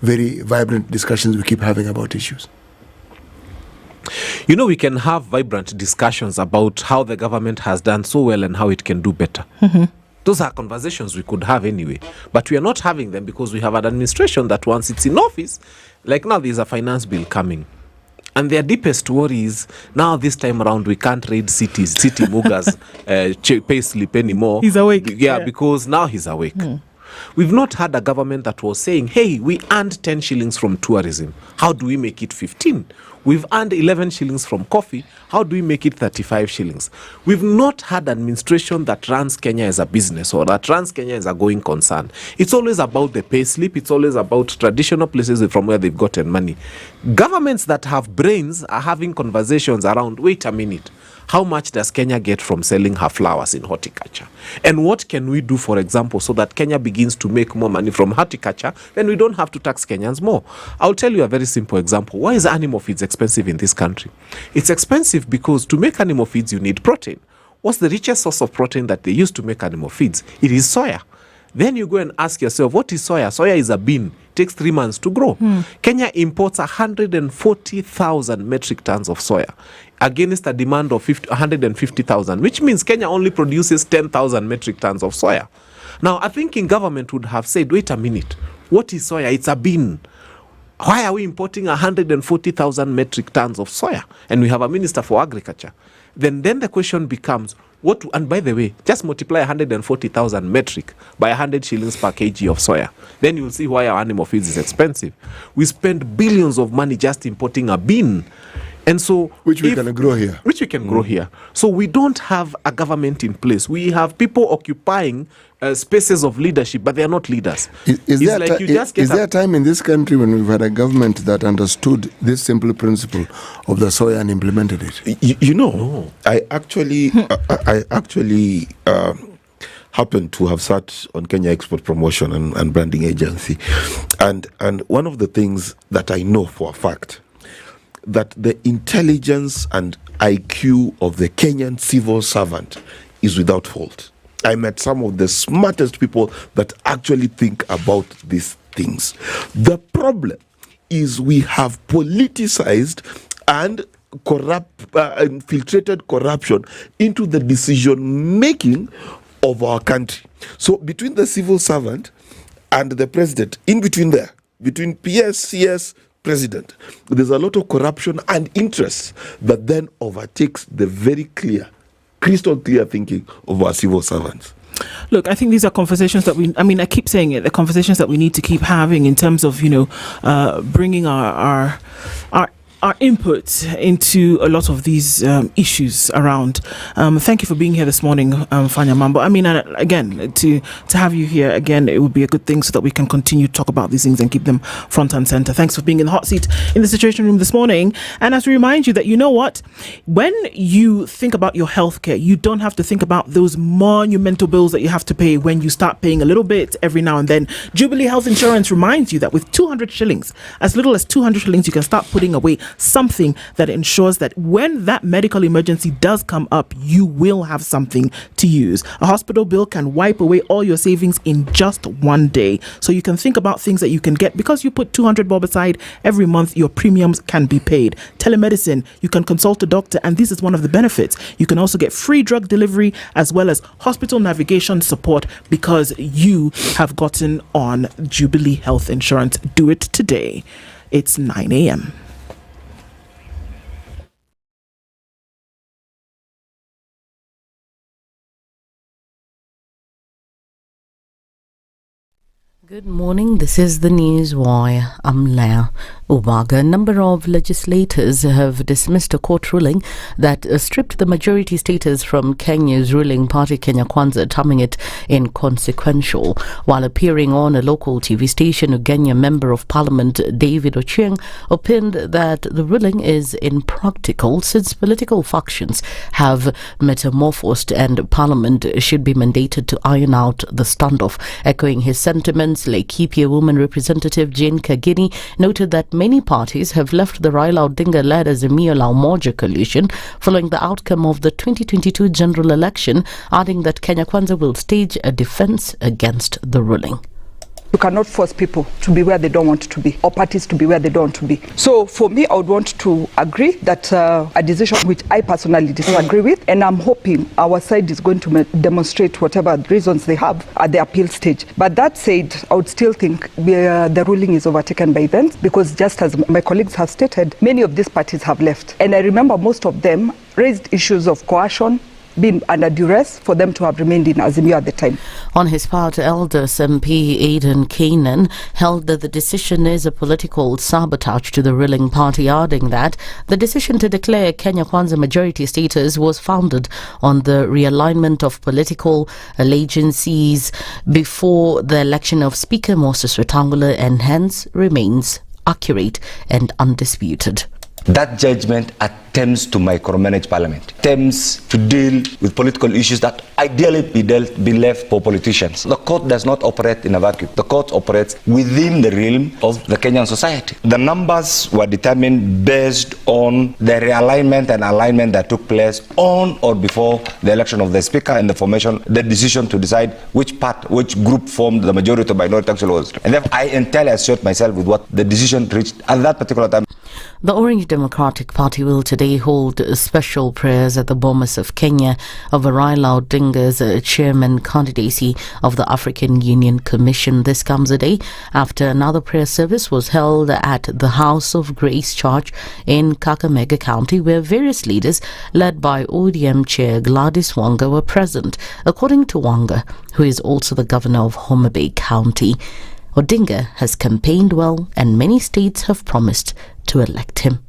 very vibrant discussions we keep having about issues? You know, we can have vibrant discussions about how the government has done so well and how it can do better. Those are conversations we could have anyway. But we are not having them because we have an administration that once it's in office, like now there's a finance bill coming. And their deepest worry is, now this time around, we can't raid city Muga's pay slip anymore. He's awake. Yeah, because now he's awake. We've not had a government that was saying, hey, we earned 10 shillings from tourism. How do we make it 15? We've earned 11 shillings from coffee. How do we make it 35 shillings? We've not had administration that runs Kenya as a business or that runs Kenya as a going concern. It's always about the pay slip. It's always about traditional places from where they've gotten money. Governments that have brains are having conversations around, wait a minute, how much does Kenya get from selling her flowers in horticulture? And what can we do, for example, so that Kenya begins to make more money from horticulture, then we don't have to tax Kenyans more? I'll tell you a very simple example. Why is animal feeds expensive in this country? It's expensive because to make animal feeds, you need protein. What's the richest source of protein that they use to make animal feeds? It is soya. Then you go and ask yourself, what is soya? Soya is a bean. It takes 3 months to grow. Kenya imports 140,000 metric tons of soya against a demand of 150,000, which means Kenya only produces 10,000 metric tons of soya. Now, I think government would have said, wait a minute, what is soya? It's a bean. Why are we importing 140,000 metric tons of soya? And we have a minister for agriculture. Then the question becomes, and by the way, just multiply 140,000 metric by 100 shillings per kg of soya. Then you'll see why our animal feeds is expensive. We spend billions of money just importing a bean. And so, which we can grow here. Which we can grow here. So we don't have a government in place. We have people occupying spaces of leadership, but they are not leaders. Is there a time in this country when we've had a government that understood this simple principle of the soya and implemented it? I actually happened to have sat on Kenya Export Promotion and Branding Agency, and one of the things that I know for a fact, that the intelligence and IQ of the Kenyan civil servant is without fault. I met some of the smartest people that actually think about these things. The problem is we have politicized and infiltrated corruption into the decision making of our country. So between the civil servant and the president, in between there, between PS, CS, president, there's a lot of corruption and interest that then overtakes the very clear, crystal clear thinking of our civil servants. Look, I think these are conversations that I keep saying it, the conversations that we need to keep having in terms of, bringing our input into a lot of these issues around. Thank you for being here this morning, Fanya Mambo. Again, to have you here again, it would be a good thing so that we can continue to talk about these things and keep them front and center. Thanks for being in the hot seat in the Situation Room this morning. And as to remind you that, you know what, when you think about your healthcare, you don't have to think about those monumental bills that you have to pay when you start paying a little bit every now and then. Jubilee Health Insurance reminds you that with 200 shillings, as little as 200 shillings, you can start putting away something that ensures that when that medical emergency does come up, you will have something to use. A hospital bill can wipe away all your savings in just one day. So you can think about things that you can get. Because you put 200 bob aside every month, your premiums can be paid. Telemedicine, you can consult a doctor, and this is one of the benefits. You can also get free drug delivery as well as hospital navigation support because you have gotten on Jubilee Health Insurance. Do it today. It's 9 a.m. Good morning, this is the News Wire. I'm Lydiah. A number of legislators have dismissed a court ruling that stripped the majority status from Kenya's ruling party Kenya Kwanza, terming it inconsequential. While appearing on a local TV station, Ugenya Member of Parliament David Ochieng opined that the ruling is impractical since political factions have metamorphosed and Parliament should be mandated to iron out the standoff. Echoing his sentiments, Laikipia woman representative Jane Kagini noted that many parties have left the Raila Odinga-led Azimio La Umoja coalition following the outcome of the 2022 general election, adding that Kenya Kwanza will stage a defense against the ruling. You cannot force people to be where they don't want to be, or parties to be where they don't want to be. So for me, I would want to agree that a decision which I personally disagree with, and I'm hoping our side is going to demonstrate whatever reasons they have at the appeal stage. But that said, I would still think the ruling is overtaken by events, because just as my colleagues have stated, many of these parties have left. And I remember most of them raised issues of coercion, been under duress for them to have remained in Azimio at the time. On his part, Elders MP Aidan Keenan held that the decision is a political sabotage to the ruling party, adding that the decision to declare Kenya Kwanza majority status was founded on the realignment of political allegiances before the election of Speaker Moses Wetangula and hence remains accurate and undisputed. That judgment attempts to micromanage Parliament, attempts to deal with political issues that ideally be left for politicians. The court does not operate in a vacuum. The court operates within the realm of the Kenyan society. The numbers were determined based on the realignment and alignment that took place on or before the election of the Speaker and the decision to decide which group formed the majority or minority actually was. And therefore, I entirely assert myself with what the decision reached at that particular time. The Orange Democratic Party will today hold special prayers at the Bomas of Kenya over Raila Odinga's chairman candidacy of the African Union Commission. This comes a day after another prayer service was held at the House of Grace Church in Kakamega County, where various leaders led by ODM Chair Gladys Wanga were present. According to Wanga, who is also the governor of Homa Bay County, Odinga has campaigned well and many states have promised to elect him.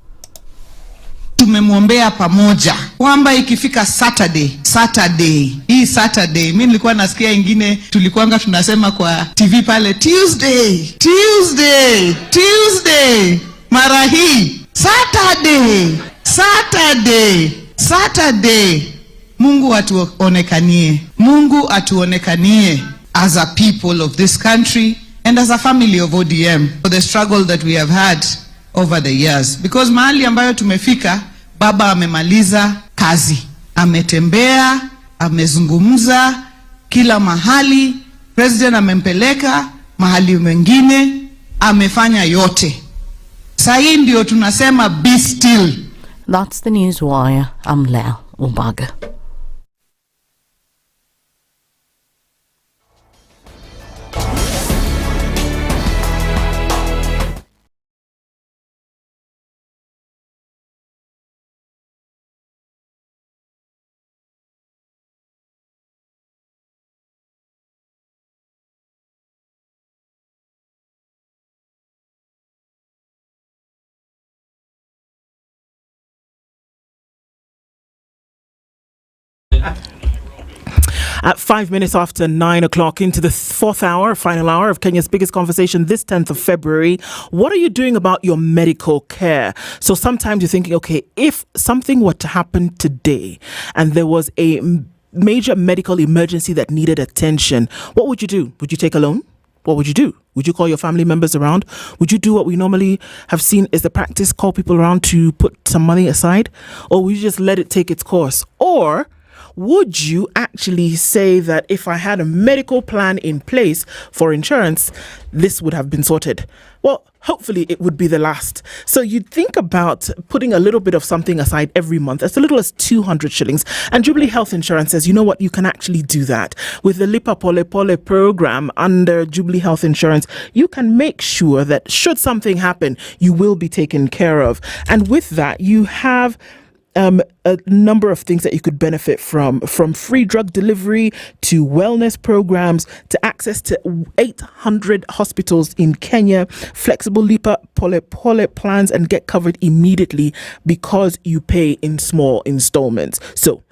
Tumemwombea pamoja kwamba ikifika Saturday mimi nilikuwa nasikia ingine tulikuanga tunasema kwa TV pale Tuesday mara hii Saturday Mungu atuonekanie as a people of this country and as a family of ODM for the struggle that we have had over the years, because mahali ambayo tumefika, baba amemaliza kazi, ametembea, amezungumza kila mahali, president amempeleka mahali mengine, amefanya yote. Sasa ndio tunasema be still. That's the News Wire. I'm Lydiah Ombaso. At 5 minutes after 9 o'clock, into the final hour of Kenya's biggest conversation this 10th of February. What are you doing about your medical care? So sometimes you're thinking, okay, if something were to happen today and there was a major medical emergency that needed attention, what would you do? Would you take a loan? what would you do? Would you call your family members around? Would you do what we normally have seen is the practice, call people around to put some money aside? Or would you just let it take its course? Or would you actually say that if I had a medical plan in place for insurance, this would have been sorted? Well, hopefully it would be the last. So you'd think about putting a little bit of something aside every month, as little as 200 shillings. And Jubilee Health Insurance says, you know what, you can actually do that. With the Lipa Pole Pole program under Jubilee Health Insurance, you can make sure that should something happen, you will be taken care of. And with that, you have a number of things that you could benefit from free drug delivery to wellness programs to access to 800 hospitals in Kenya, flexible Lipa Pole Pole plans, and get covered immediately because you pay in small installments. So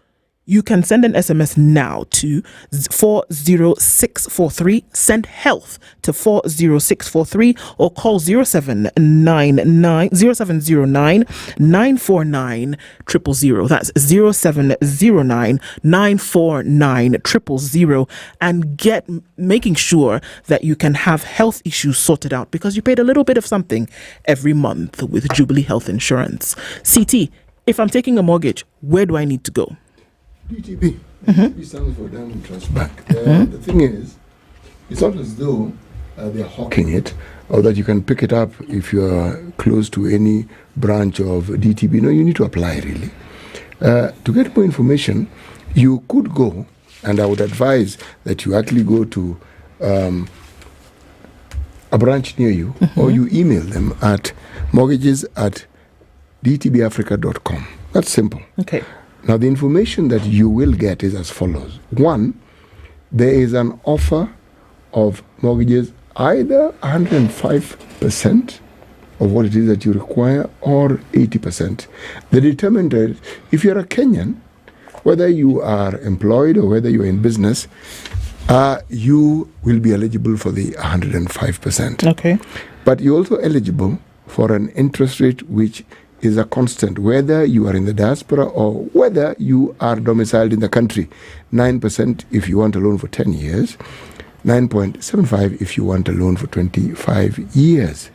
you can send an SMS now to 40643, send health to 40643, or call 0709 949 000. That's 0709 949 000, and get making sure that you can have health issues sorted out because you paid a little bit of something every month with Jubilee Health Insurance. CT, if I'm taking a mortgage, where do I need to go? DTB. DTB stands for Diamond Trust Bank. The thing is, it's not as though they're hawking it or that you can pick it up if you're close to any branch of DTB. No, you need to apply really. To get more information, you could go, and I would advise that you actually go to a branch near you, or you email them at mortgages@dtbafrica.com. That's simple. Okay. Now, the information that you will get is as follows. One, there is an offer of mortgages either 105% of what it is that you require or 80%. The determinant, if you're a Kenyan, whether you are employed or whether you're in business, you will be eligible for the 105%. Okay. But you're also eligible for an interest rate which is a constant, whether you are in the diaspora or whether you are domiciled in the country. 9% if you want a loan for 10 years, 9.75 if you want a loan for 25 years.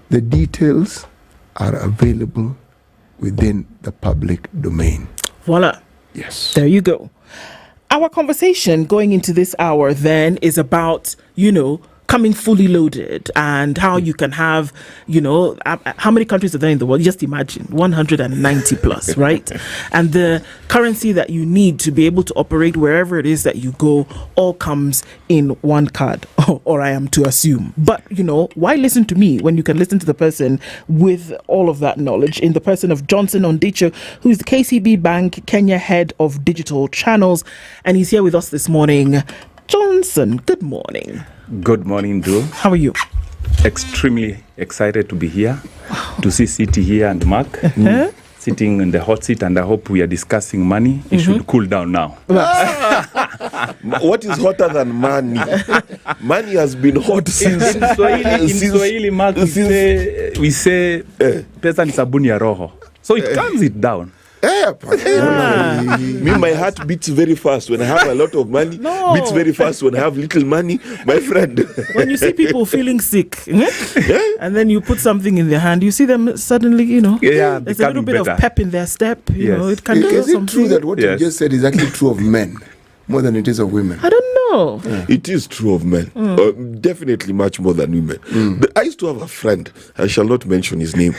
The details are available within the public domain. Voila. Yes. There you go. Our conversation going into this hour then is about, coming fully loaded and how you can have, how many countries are there in the world? Just imagine, 190 plus, right? And the currency that you need to be able to operate wherever it is that you go all comes in one card, or I am to assume. But, why listen to me when you can listen to the person with all of that knowledge in the person of Johnson Ondicho, who is the KCB Bank Kenya Head of Digital Channels. And he's here with us this morning. Johnson, good morning. Good morning, Drew. How are you? Extremely excited to be here, to see City here and Mark sitting in the hot seat, and I hope we are discussing money. It should cool down now. What is hotter than money? Money has been hot since... In Swahili, Mark, we say pesa ni sabuni ya roho. So it calms it down. Me, my heart beats very fast when I have a lot of money. Beats very fast when I have little money, my friend. When you see people feeling sick, and then you put something in their hand, you see them suddenly, there's a little bit of pep in their step. It can do Is something. it true that what you just said is actually true of men more than it is of women? I don't know. It is true of men. Definitely much more than women. But I used to have a friend, I shall not mention his name,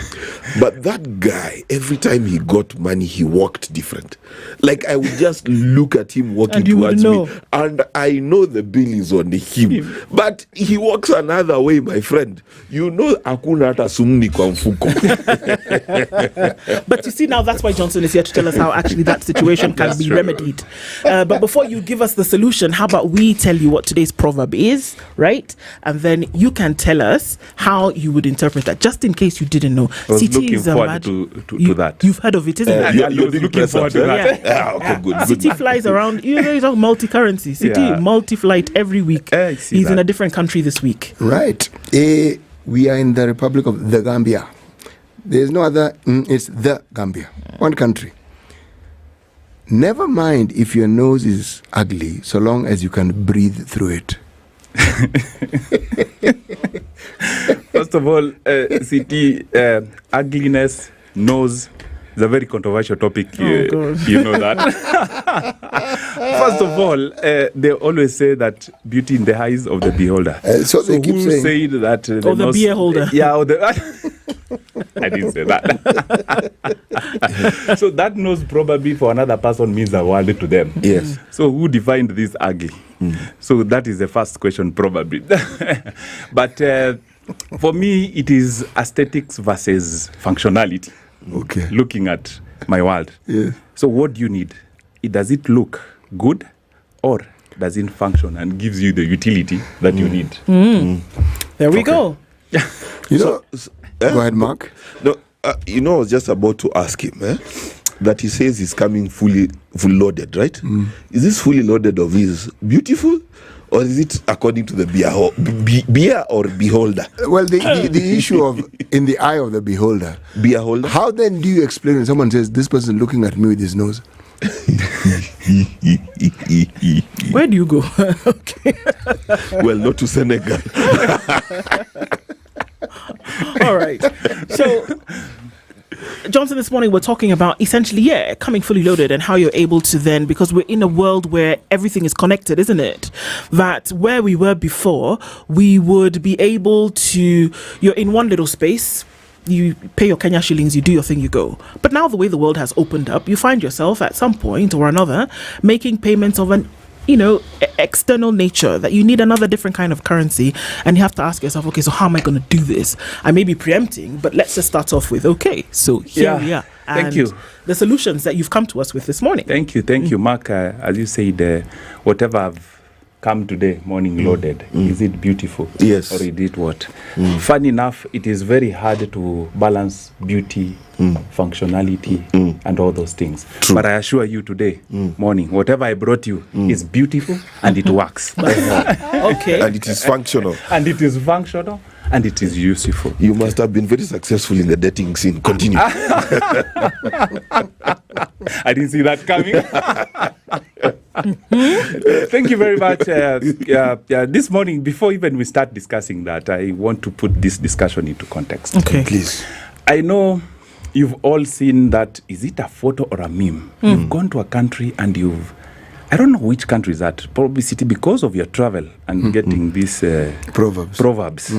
but that guy, every time he got money, he walked different. Like I would just look at him walking towards me, and I know the bill is on him, but he walks another way, my friend. Hakuna hata sumni kwa mfuko. But you see, now that's why Johnson is here to tell us how actually that situation can be remedied. But before you give us the solution, how about we tell you what today's proverb is, right? And then you can tell us how you would interpret that, just in case you didn't know. I was looking forward to that. You've heard of it, isn't it? You're looking forward to that? Okay, good. City flies around. You talk multi-currency. City multi-flight every week. He's in a different country this week. Right. We are in the Republic of the Gambia. There's no other. It's the Gambia. One country. Never mind if your nose is ugly, so long as you can breathe through it. First of all, CT, ugliness, nose, is a very controversial topic. You know that. First of all, they always say that beauty in the eyes of the beholder. So they keep who saying. said that? Or the beer holder. Yeah, or the... I didn't say that. So that nose probably for another person means the world to them. Yes. So who defined this ugly? So that is the first question probably. But for me, it is aesthetics versus functionality. Okay. Looking at my world. Yeah. So what do you need? Does it look good or does it function and gives you the utility that you need? There we go. You know, Go ahead, Mark. No, you know, I was just about to ask him that he says he's coming fully loaded, right? Is this fully loaded of his beautiful, or is it according to the beer or beholder? Well, the issue of in the eye of the beholder. Beer holder. How then do you explain when someone says this person looking at me with his nose? Where do you go? Okay. Well, not to Senegal. All right. So, Johnson, this morning we're talking about essentially, coming fully loaded and how you're able to then, because we're in a world where everything is connected, isn't it? That where we were before, we would be able to, you're in one little space, you pay your Kenya shillings, you do your thing, you go. But now the way the world has opened up, you find yourself at some point or another making payments of an external nature, that you need another different kind of currency, and you have to ask yourself, okay, so how am I going to do this? I may be preempting, but let's just start off with, okay, so here we are. Thank you. The solutions that you've come to us with this morning. Thank you, Mark. As you said, whatever I've come today, morning loaded, is it beautiful? Yes. Or is it what? Funny enough, it is very hard to balance beauty, functionality, and all those things. True. But I assure you today, morning, whatever I brought you is beautiful and it works. Okay. And it is functional. And it is functional and it is useful. You must have been very successful in the dating scene. Continue. I didn't see that coming. Thank you very much. This morning, before even we start discussing that, I want to put this discussion into context. Okay. Please. I know you've all seen that. Is it a photo or a meme? You've gone to a country and I don't know which country is that. Probably city, because of your travel and getting these proverbs.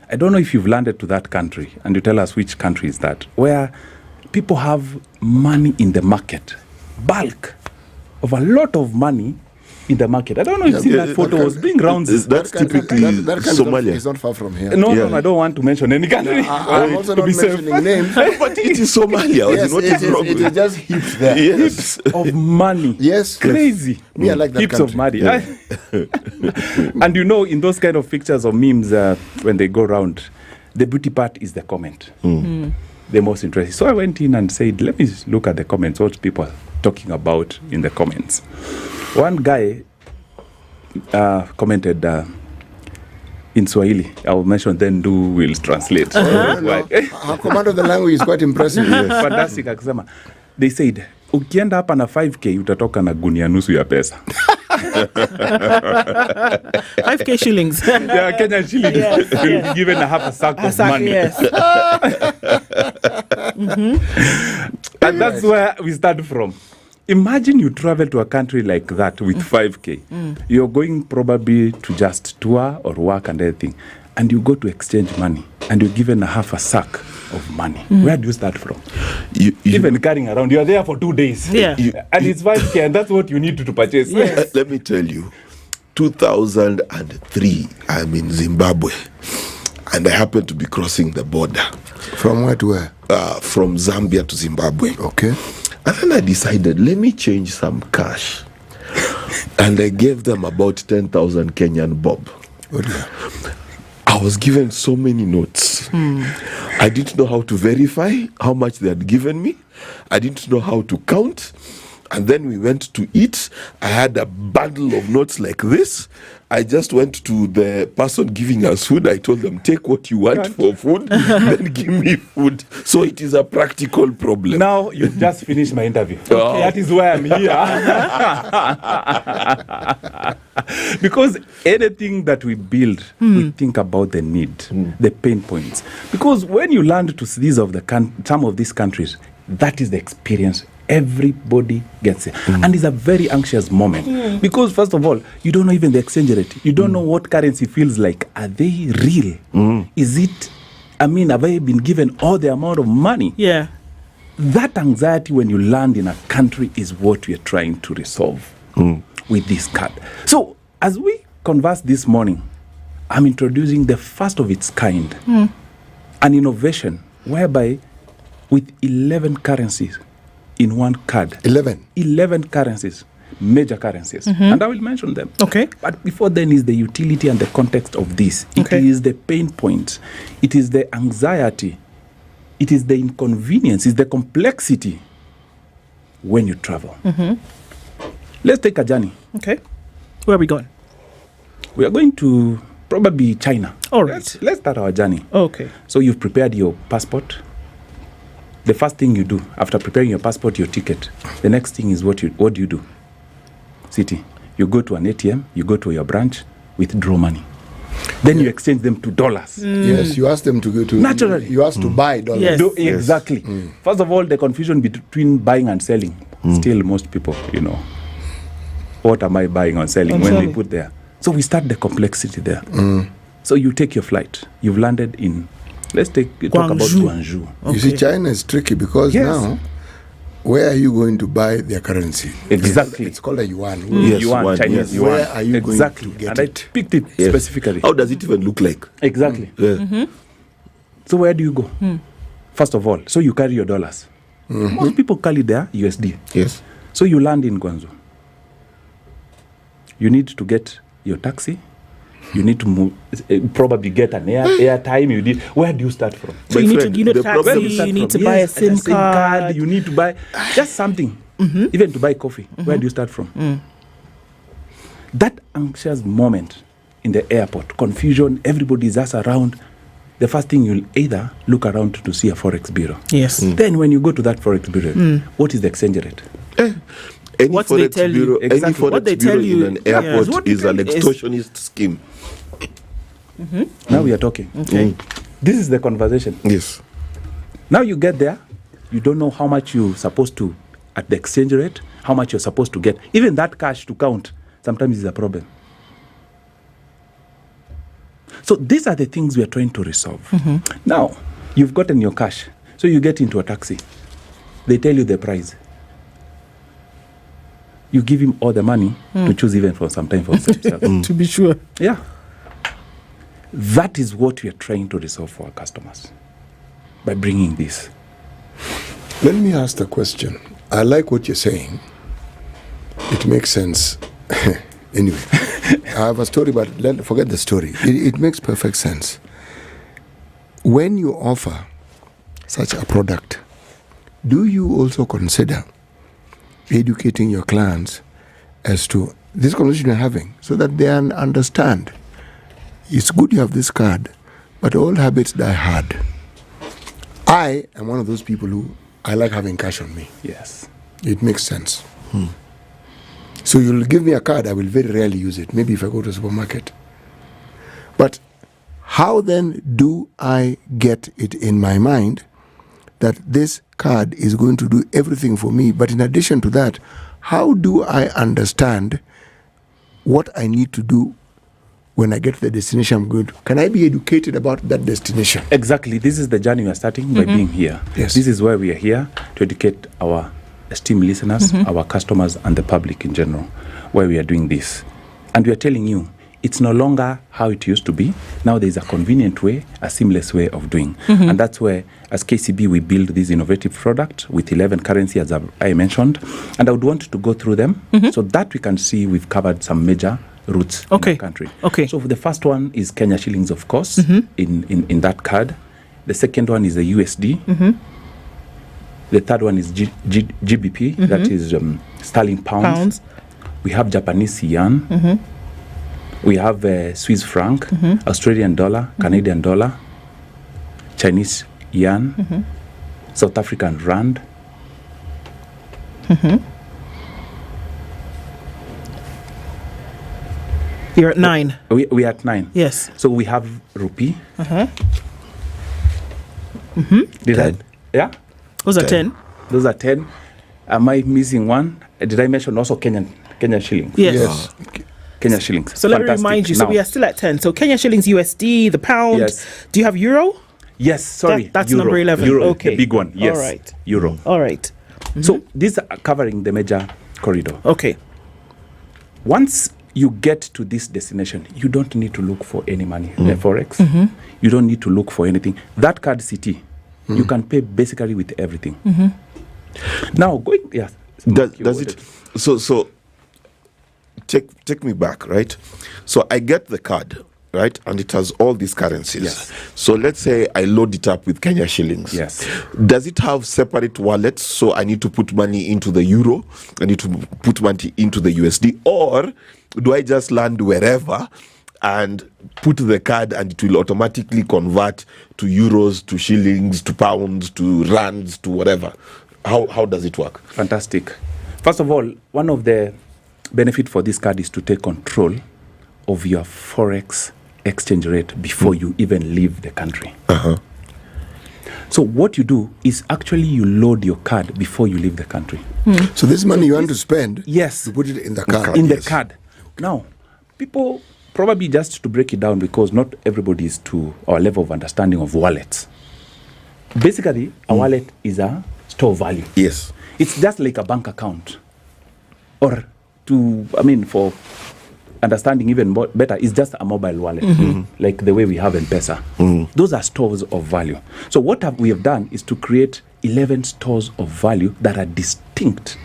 I don't know if you've landed to that country and you tell us which country is that, where people have money in the market, bulk of a lot of money in the market. I don't know if you've seen that photo. Was being round. That's typically Somalia. It's not far from here. No, I don't want to mention any country. I'm also not mentioning names. But it is Somalia. Yes, what is wrong it with is just heaps there. Heaps of money. Yes. Crazy. Me, I like that heaps country. of money. Yeah. And in those kind of pictures or memes, when they go around, the beauty part is the comment. The most interesting. So I went in and said, let me look at the comments, what people are talking about in the comments. One guy commented in Swahili. I will mention, then will translate. Her command of the language is quite impressive. Fantastic. Akisema, they said, ukienda hapa na 5K utatoka na gunia nusu ya pesa. 5K shillings. Yeah, Kenyan shillings. Yes. Will be given a half a sack of money. Yes. And that's where we start from. Imagine you travel to a country like that with 5K. You're going probably to just tour or work and everything. And you go to exchange money and you're given a half a sack of money. Where do you start from? You even carrying around, you're there for 2 days. Yeah. And it's 5K and that's what you need to purchase. Yes. Let me tell you, 2003, I'm in Zimbabwe. And I happened to be crossing the border. From where to where? From Zambia to Zimbabwe. Okay. And then I decided, let me change some cash. And I gave them about 10,000 Kenyan bob. Okay. I was given so many notes. I didn't know how to verify how much they had given me. I didn't know how to count. And then we went to eat. I had a bundle of notes like this. I just went to the person giving us food. I told them, take what you want for food, then give me food. So it is a practical problem. Now you just finished my interview. Okay. That is why I'm here. Because anything that we build, we think about the need, the pain points. Because when you land to these of the some of these countries, that is the experience everybody gets it. And it's a very anxious moment. Because first of all, you don't know even the exchange rate. You don't know what currency feels like. Are they real? Is it, have I been given all the amount of money? Yeah. That anxiety when you land in a country is what we are trying to resolve with this card. So as we converse this morning, I'm introducing the first of its kind, an innovation whereby with 11 currencies in one card. 11 currencies, major currencies. And I will mention them. Okay. But before then is the utility and the context of this. It is the pain points. It is the anxiety. It is the inconvenience, it's the complexity when you travel. Let's take a journey. Okay. Where are we going? We are going to probably China. All right. Let's start our journey. Okay. So you've prepared your passport. The first thing you do after preparing your passport, your ticket, the next thing is what do you do? City. You go to an ATM, you go to your branch, withdraw money. Then you exchange them to dollars. Yes, you ask them to go to... Naturally. You ask to buy dollars. Yes. Exactly. First of all, the confusion between buying and selling. Still, most people, what am I buying or selling when they put there? So we start the complexity there. So you take your flight. You've landed in... Let's talk about Guangzhou. You see, China is tricky because now... Where are you going to buy their currency? Exactly. It's called a yuan. Yuan, Chinese yuan. Where are you going to get it? I picked it specifically. How does it even look like? Exactly. So where do you go? First of all, so you carry your dollars. Most people carry their USD. Yes. So you land in Guangzhou. You need to get your taxi. You need to move, probably get an airtime. Where do you start from? So you need to taxi, you need to buy a SIM card. You need to buy just something, even to buy coffee. Where do you start from? That anxious moment in the airport, confusion, everybody's just around. The first thing you'll either look around to see a forex bureau. Yes. Then when you go to that forex bureau, what is the exchange rate? Any what they tell bureau, you, exactly. Any forex what they bureau tell you in an airport is an extortionist scheme. Now we are talking. Okay. This is the conversation. Yes. Now you get there, you don't know how much you're supposed to, at the exchange rate, how much you're supposed to get. Even that cash to count sometimes is a problem. So these are the things we are trying to resolve. Now, you've gotten your cash. So you get into a taxi. They tell you the price. You give him all the money to choose even for some time for himself. To be sure. Yeah. That is what we are trying to resolve for our customers by bringing this. Let me ask the question. I like what you're saying. It makes sense. Anyway, I have a story, but forget the story. It makes perfect sense. When you offer such a product, do you also consider educating your clients as to this conversation you're having so that they understand it's good you have this card, but all habits die hard. I am one of those people who I like having cash on me. Yes. It makes sense. So you'll give me a card, I will very rarely use it, maybe if I go to a supermarket. But how then do I get it in my mind that this card is going to do everything for me? But in addition to that, how do I understand what I need to do when I get to the destination I'm going to? Can I be educated about that destination? Exactly. This is the journey we are starting by being here. Yes. This is why we are here, to educate our esteemed listeners, our customers, and the public in general, why we are doing this. And we are telling you, it's no longer how it used to be. Now there is a convenient way, a seamless way of doing. And that's where, as KCB, we build this innovative product with 11 currencies, as I mentioned. And I would want to go through them so that we can see we've covered some major routes in the country. Okay. So the first one is Kenya shillings, of course, in that card. The second one is the USD. The third one is GBP, that is sterling pounds. We have Japanese yen. We have Swiss franc, Australian dollar, Canadian dollar, Chinese yuan, South African rand. You're at 9. We are at 9. Yes. So we have rupee. Did 10. Yeah? Those are 10. Those are 10. Am I missing one? Did I mention also Kenyan shillings? Yes. Kenya shillings. So let me Fantastic. remind you, so Now- we are still at 10. So Kenya shillings, USD, the pound. Yes. Do you have euro? Yes, sorry. That's Euro. number 11. Euro, Okay. the big one. Yes. All right. Euro. All right. So these are covering the major corridor. Okay. Once you get to this destination, you don't need to look for any money, the forex. You don't need to look for anything. That card city, you can pay basically with everything. Now going, yes. Does it? So take me back, right? So I get the card, right, and it has all these currencies. Yes. So let's say I load it up with Kenya shillings. Yes. Does it have separate wallets? So I need to put money into the euro, I need to put money into the USD, or do I just land wherever and put the card and it will automatically convert to euros, to shillings, to pounds, to rands, to whatever? How does it work? Fantastic. First of all, one of the benefit for this card is to take control of your forex exchange rate before you even leave the country. So what you do is actually you load your card before you leave the country. So this money you want to spend, yes, you put it in the card. In the card. Now, people probably, just to break it down, because not everybody is to our level of understanding of wallets. Basically, a wallet is a store of value. Yes. It's just like a bank account. Or for understanding even more better, it's just a mobile wallet, like the way we have M-Pesa. Those are stores of value. So what we have done is to create 11 stores of value that are distinct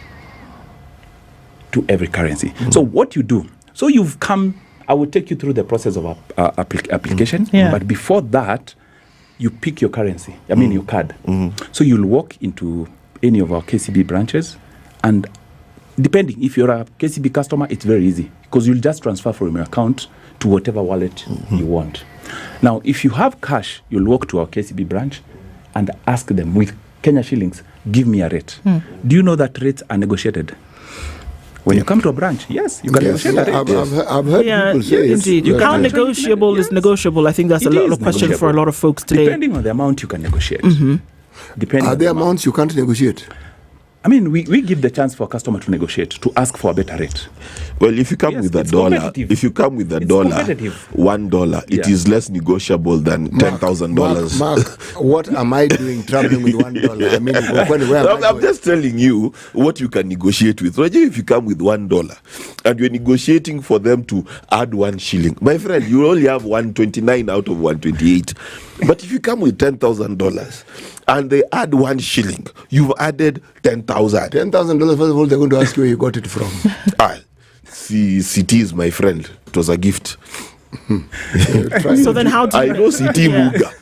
to every currency. So what you do, so you've come, I will take you through the process of application, but before that, you pick your currency, your card. So you'll walk into any of our KCB branches, and depending, if you're a KCB customer, it's very easy because you'll just transfer from your account to whatever wallet you want. Now, if you have cash, you'll walk to our KCB branch and ask them with Kenya shillings, give me a rate. Do you know that rates are negotiated? When you come to a branch, yes, you can negotiate a rate. I've heard people say indeed. How negotiable is negotiable? I think that's a lot of question for a lot of folks today. Depending on the amount you can negotiate. Are there amounts you can't negotiate? We give the chance for a customer to negotiate, to ask for a better rate. Well, if you come with a dollar, $1, it is less negotiable than $10,000. Mark, what am I doing traveling with $1? I'm just telling you what you can negotiate with. If you come with $1 and you're negotiating for them to add 1 shilling, my friend, you only have 129 out of 128. But if you come with $10,000 and they add 1 shilling, you've added 10,000. $10,000, first of all, they're going to ask you where you got it from. CT is my friend. It was a gift. So then how do you... I know CT Muga.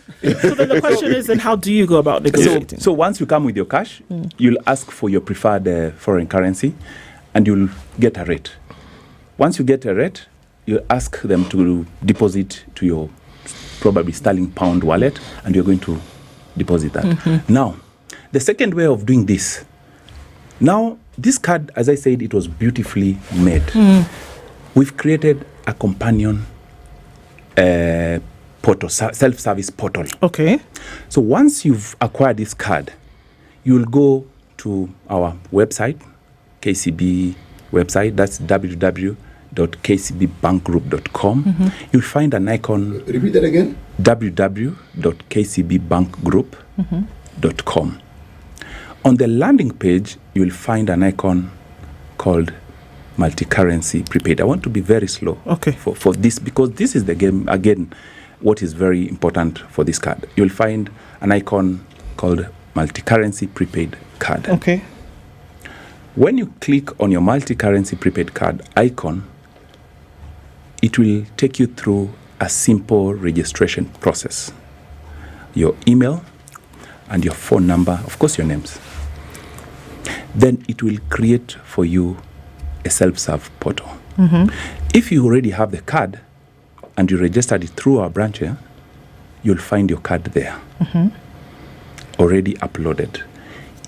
So then the question is, then how do you go about negotiating? So once you come with your cash, you'll ask for your preferred foreign currency and you'll get a rate. Once you get a rate, you ask them to deposit to your probably sterling pound wallet, and you're going to deposit that. Now, the second way of doing this, now this card, as I said, it was beautifully made. We've created a companion portal, self-service portal. Okay. So once you've acquired this card, you'll go to our website, KCB website, that's www.kcbbankgroup.com. You'll find an icon. Repeat that again. www.kcbbankgroup.com. On the landing page, you'll find an icon called multi-currency prepaid. I want to be very slow for this, because this is the game, again, what is very important for this card. You'll find an icon called multi-currency prepaid card. Okay. When you click on your multi-currency prepaid card icon, it will take you through a simple registration process. Your email and your phone number, of course your names. Then it will create for you a self-serve portal. If you already have the card and you registered it through our branch, you'll find your card there, already uploaded.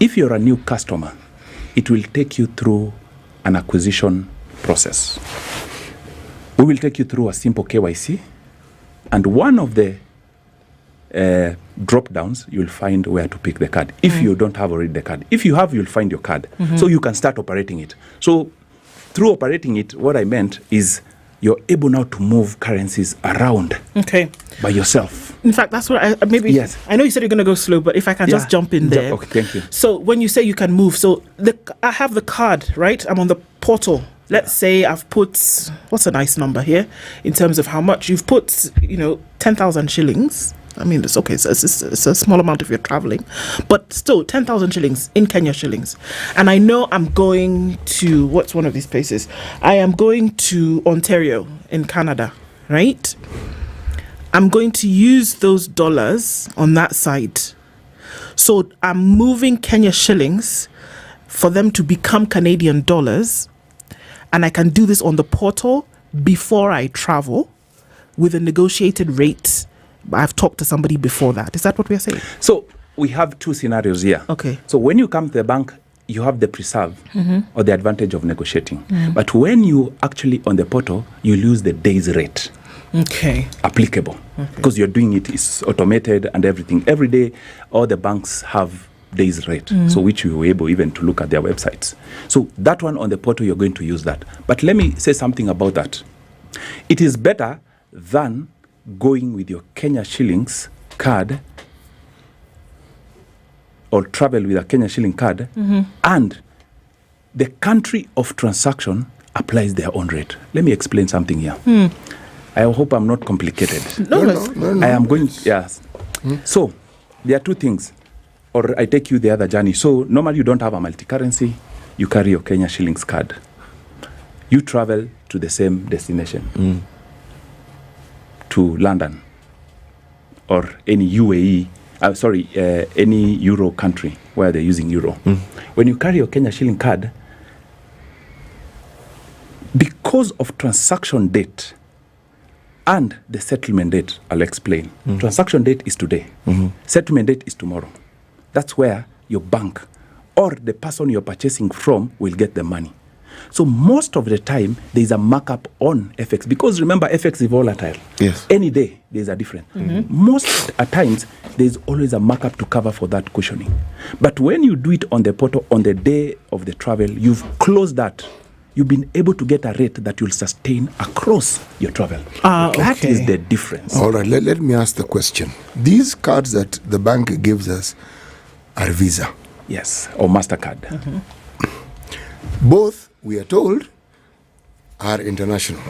If you're a new customer, it will take you through an acquisition process. We will take you through a simple KYC, and one of the drop downs, you'll find where to pick the card. If you don't have already the card, if you have, you'll find your card, so you can start operating it. So through operating it, what I meant is you're able now to move currencies around by yourself. In fact, that's what I maybe. Yes. I know you said you're going to go slow, but if I can just jump in there. Okay, thank you. So when you say you can move, so I have the card, right? I'm on the portal. Let's say I've put, what's a nice number here in terms of how much you've put, 10,000 shillings. I mean, it's okay. It's a small amount if you're traveling, but still 10,000 shillings in Kenya shillings. And I know I'm going to, what's one of these places? I am going to Ontario in Canada, right? I'm going to use those dollars on that side. So I'm moving Kenya shillings for them to become Canadian dollars. And I can do this on the portal before I travel with a negotiated rate. I've talked to somebody before that. Is that what we are saying? So we have two scenarios here. Okay. So when you come to the bank, you have the preserve or the advantage of negotiating. But when you actually on the portal, you lose the day's rate. Applicable. Because you're doing it's automated and everything. Every day, all the banks have days rate, so which we were able even to look at their websites. So that one on the portal, you're going to use that. But let me say something about that. It is better than going with your Kenya shillings card or travel with a Kenya shilling card and the country of transaction applies their own rate. Let me explain something here. I hope I'm not complicated. No. I am going, yes. So there are two things, or I take you the other journey. So normally you don't have a multi-currency, you carry your Kenya shillings card. You travel to the same destination, to London or any UAE, any Euro country where they're using Euro. When you carry your Kenya shilling card, because of transaction date and the settlement date, I'll explain. Transaction date is today. Settlement date is tomorrow. That's where your bank or the person you're purchasing from will get the money. So most of the time, there's a markup on FX. Because remember, FX is volatile. Yes. Any day, there's a difference. Most at times, there's always a markup to cover for that cushioning. But when you do it on the portal, on the day of the travel, you've closed that. You've been able to get a rate that you'll sustain across your travel. That is the difference. All right, let me ask the question. These cards that the bank gives us are Visa. Yes, or MasterCard. Both, we are told, are international.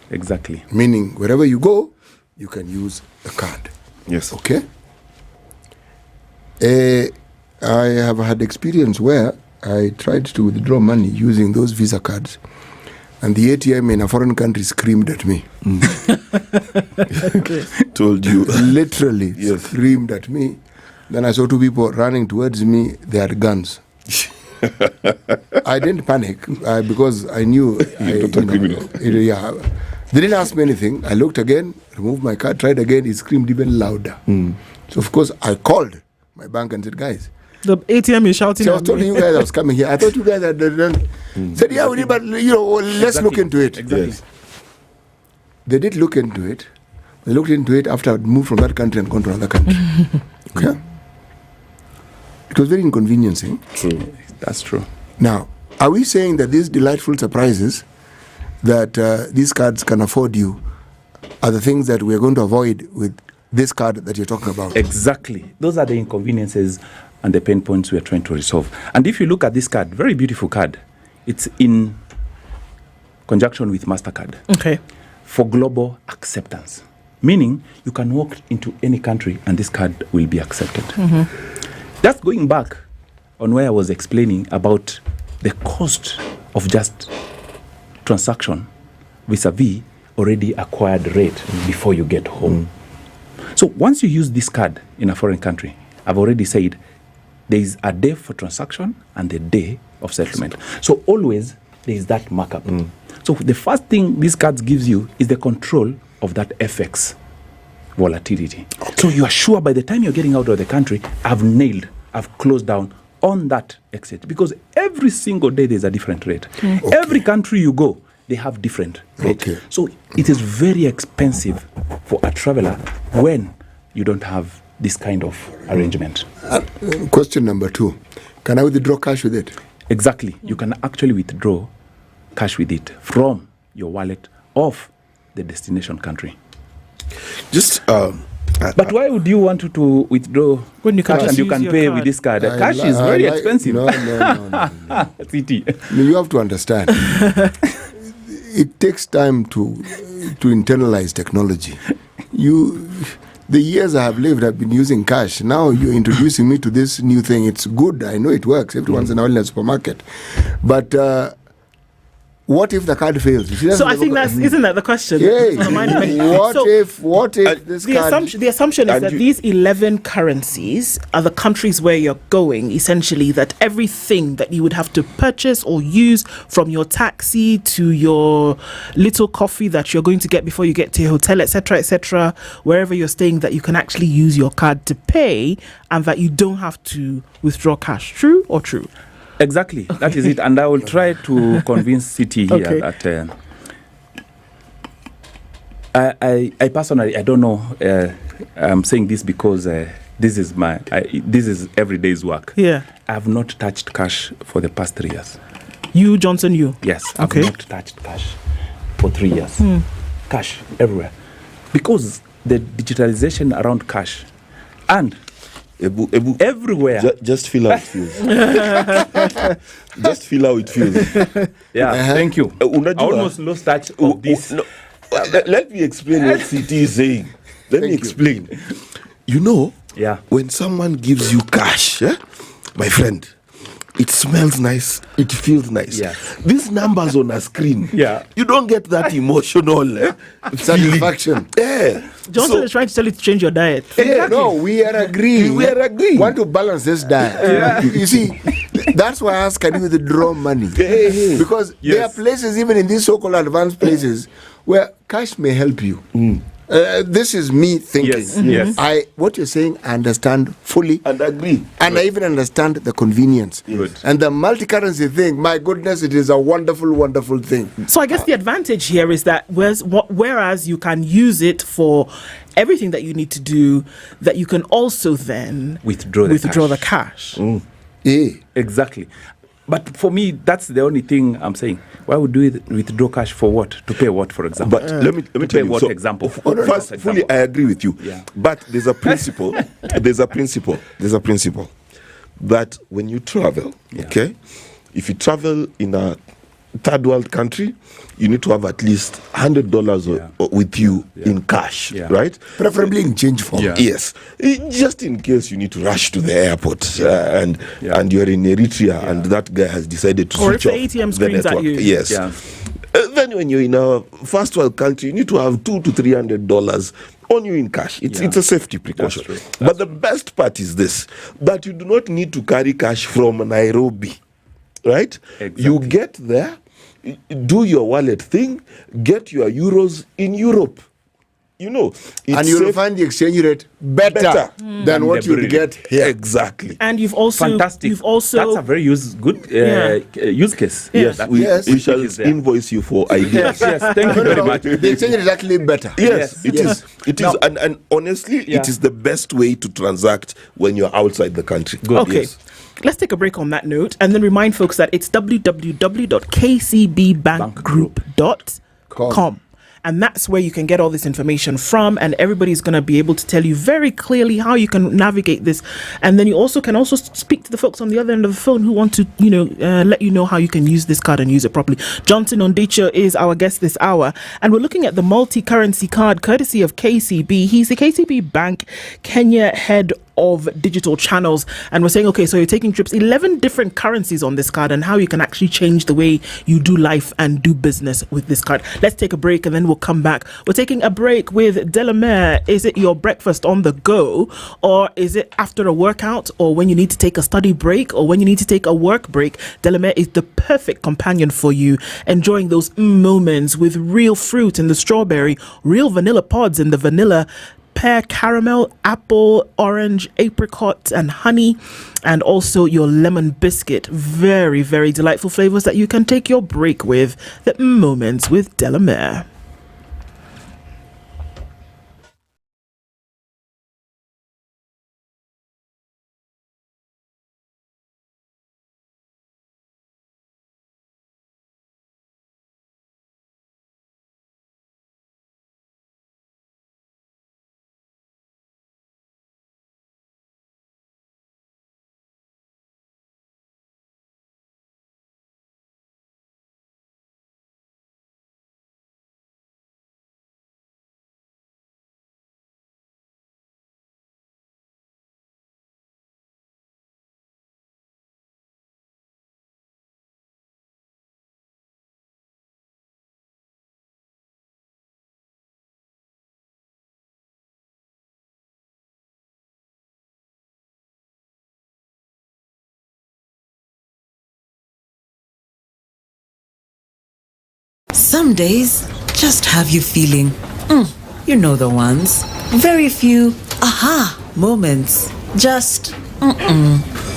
Exactly. Meaning, wherever you go, you can use the card. Yes. Okay? I have had experience where I tried to withdraw money using those Visa cards, and the ATM in a foreign country screamed at me. Told you. Literally screamed at me. Then I saw two people running towards me. They had guns. I didn't panic because I knew. You're not a criminal. They didn't ask me anything. I looked again, removed my card, tried again. He screamed even louder. So of course I called my bank and said, guys, the ATM is shouting. So I was telling you guys I was coming here. I thought you guys had done. Said, yeah, we did, but let's look into it. Exactly. Yes. They did look into it. They looked into it after I'd moved from that country and gone to another country. Okay. It was very inconveniencing. True. That's true. Now, are we saying that these delightful surprises that these cards can afford you are the things that we're going to avoid with this card that you're talking about? Exactly. Those are the inconveniences and the pain points we are trying to resolve. And if you look at this card, very beautiful card, it's in conjunction with MasterCard. Okay. For global acceptance. Meaning, you can walk into any country and this card will be accepted. That's going back on where I was explaining about the cost of just transaction vis-a-vis already acquired rate before you get home. So once you use this card in a foreign country, I've already said there is a day for transaction and the day of settlement. So always there is that markup. So the first thing these cards gives you is the control of that FX volatility. So you are sure by the time you're getting out of the country, I've closed down on that exit. Because every single day there's a different rate. Every country you go, they have different rates. Okay. So it is very expensive for a traveler when you don't have this kind of arrangement. Question number 2. Can I withdraw cash with it? Exactly. You can actually withdraw cash with it from your wallet of the destination country. Just but why would you want to withdraw when you can cash and you can pay with this card? Cash is very expensive. No. You have to understand. It takes time to internalize technology. The years I have lived, I've been using cash. Now you're introducing me to this new thing. It's good. I know it works. Every once in a while in a supermarket. But what if the card fails? So I think isn't that the question? Yeah. What if this card... The assumption is that these 11 currencies are the countries where you're going, essentially, that everything that you would have to purchase or use, from your taxi to your little coffee that you're going to get before you get to your hotel, etc., wherever you're staying, that you can actually use your card to pay and that you don't have to withdraw cash. True or true? Exactly, okay. That is it. And I will try to convince City here that I personally, I don't know, I'm saying this because this is every day's work. Yeah. I have not touched cash for the past 3 years. You, Johnson, you? Yes, I've not touched cash for 3 years. Cash everywhere. Because the digitalization around cash and everywhere. Just feel how it feels. Just feel how it feels. Yeah, thank you. I almost lost touch of this. Let me explain what CT is saying. Let me explain. You know, when someone gives you cash, my friend, it smells nice, it feels nice. Yeah. These numbers on a screen, you don't get that emotional satisfaction. Johnson is trying to tell you to change your diet. Exactly. No, we are agreeing. Want to balance this diet. You see, that's why I ask, can you withdraw money? Because there are places, even in these so-called advanced places, where cash may help you. This is me thinking. Yes. What you're saying, I understand fully and agree, and I even understand the convenience. Good. And the multi-currency thing. My goodness, it is a wonderful, wonderful thing. So I guess the advantage here is that whereas you can use it for everything that you need to do, that you can also then withdraw the cash. Yeah, exactly. But for me, that's the only thing I'm saying. Why would we withdraw cash for what? To pay what, for example? But let me tell you. What example? First, fully, I agree with you. Yeah. But there's a principle. There's a principle that when you travel, okay, if you travel in a third world country, you need to have at least $100 with you in cash, right? Preferably in change form. Yes, just in case you need to rush to the airport and you're in Eritrea and that guy has decided to switch off the ATM the screens network. at you. Yes. Then when you're in a first world country, you need to have $200 to $300 on you in cash. It's a safety precaution. But the best part is this: that you do not need to carry cash from Nairobi. Right? Exactly. You get there, do your wallet thing, get your euros in Europe. You know, and you'll find the exchange rate better than what you get here. Exactly. And you've also fantastic. That's a very use case. Yes, we shall invoice you for ideas. Yes, thank you very much. The exchange rate is actually better. Yes, it is. It is, and honestly, it is the best way to transact when you're outside the country. Good. Okay. Yes. Let's take a break on that note and then remind folks that it's www.kcbbankgroup.com. And that's where you can get all this information from, and everybody's going to be able to tell you very clearly how you can navigate this. And then you can also speak to the folks on the other end of the phone who want to, let you know how you can use this card and use it properly. Johnson Ondecho is our guest this hour, and we're looking at the multi-currency card courtesy of KCB. He's the KCB Bank Kenya head of digital channels, and we're saying, okay, so you're taking trips, 11 different currencies on this card, and how you can actually change the way you do life and do business with this card. Let's take a break and then we'll come back. We're taking a break with Delamere. Is it your breakfast on the go, or is it after a workout, or when you need to take a study break, or when you need to take a work break? Delamere is the perfect companion for you, enjoying those moments with real fruit in the strawberry, real vanilla pods in the vanilla pear caramel, apple, orange, apricot, and honey, and also your lemon biscuit. Very, very delightful flavors that you can take your break with. The Moments with Delamere. Some days just have you feeling, you know the ones. Very few aha moments. Just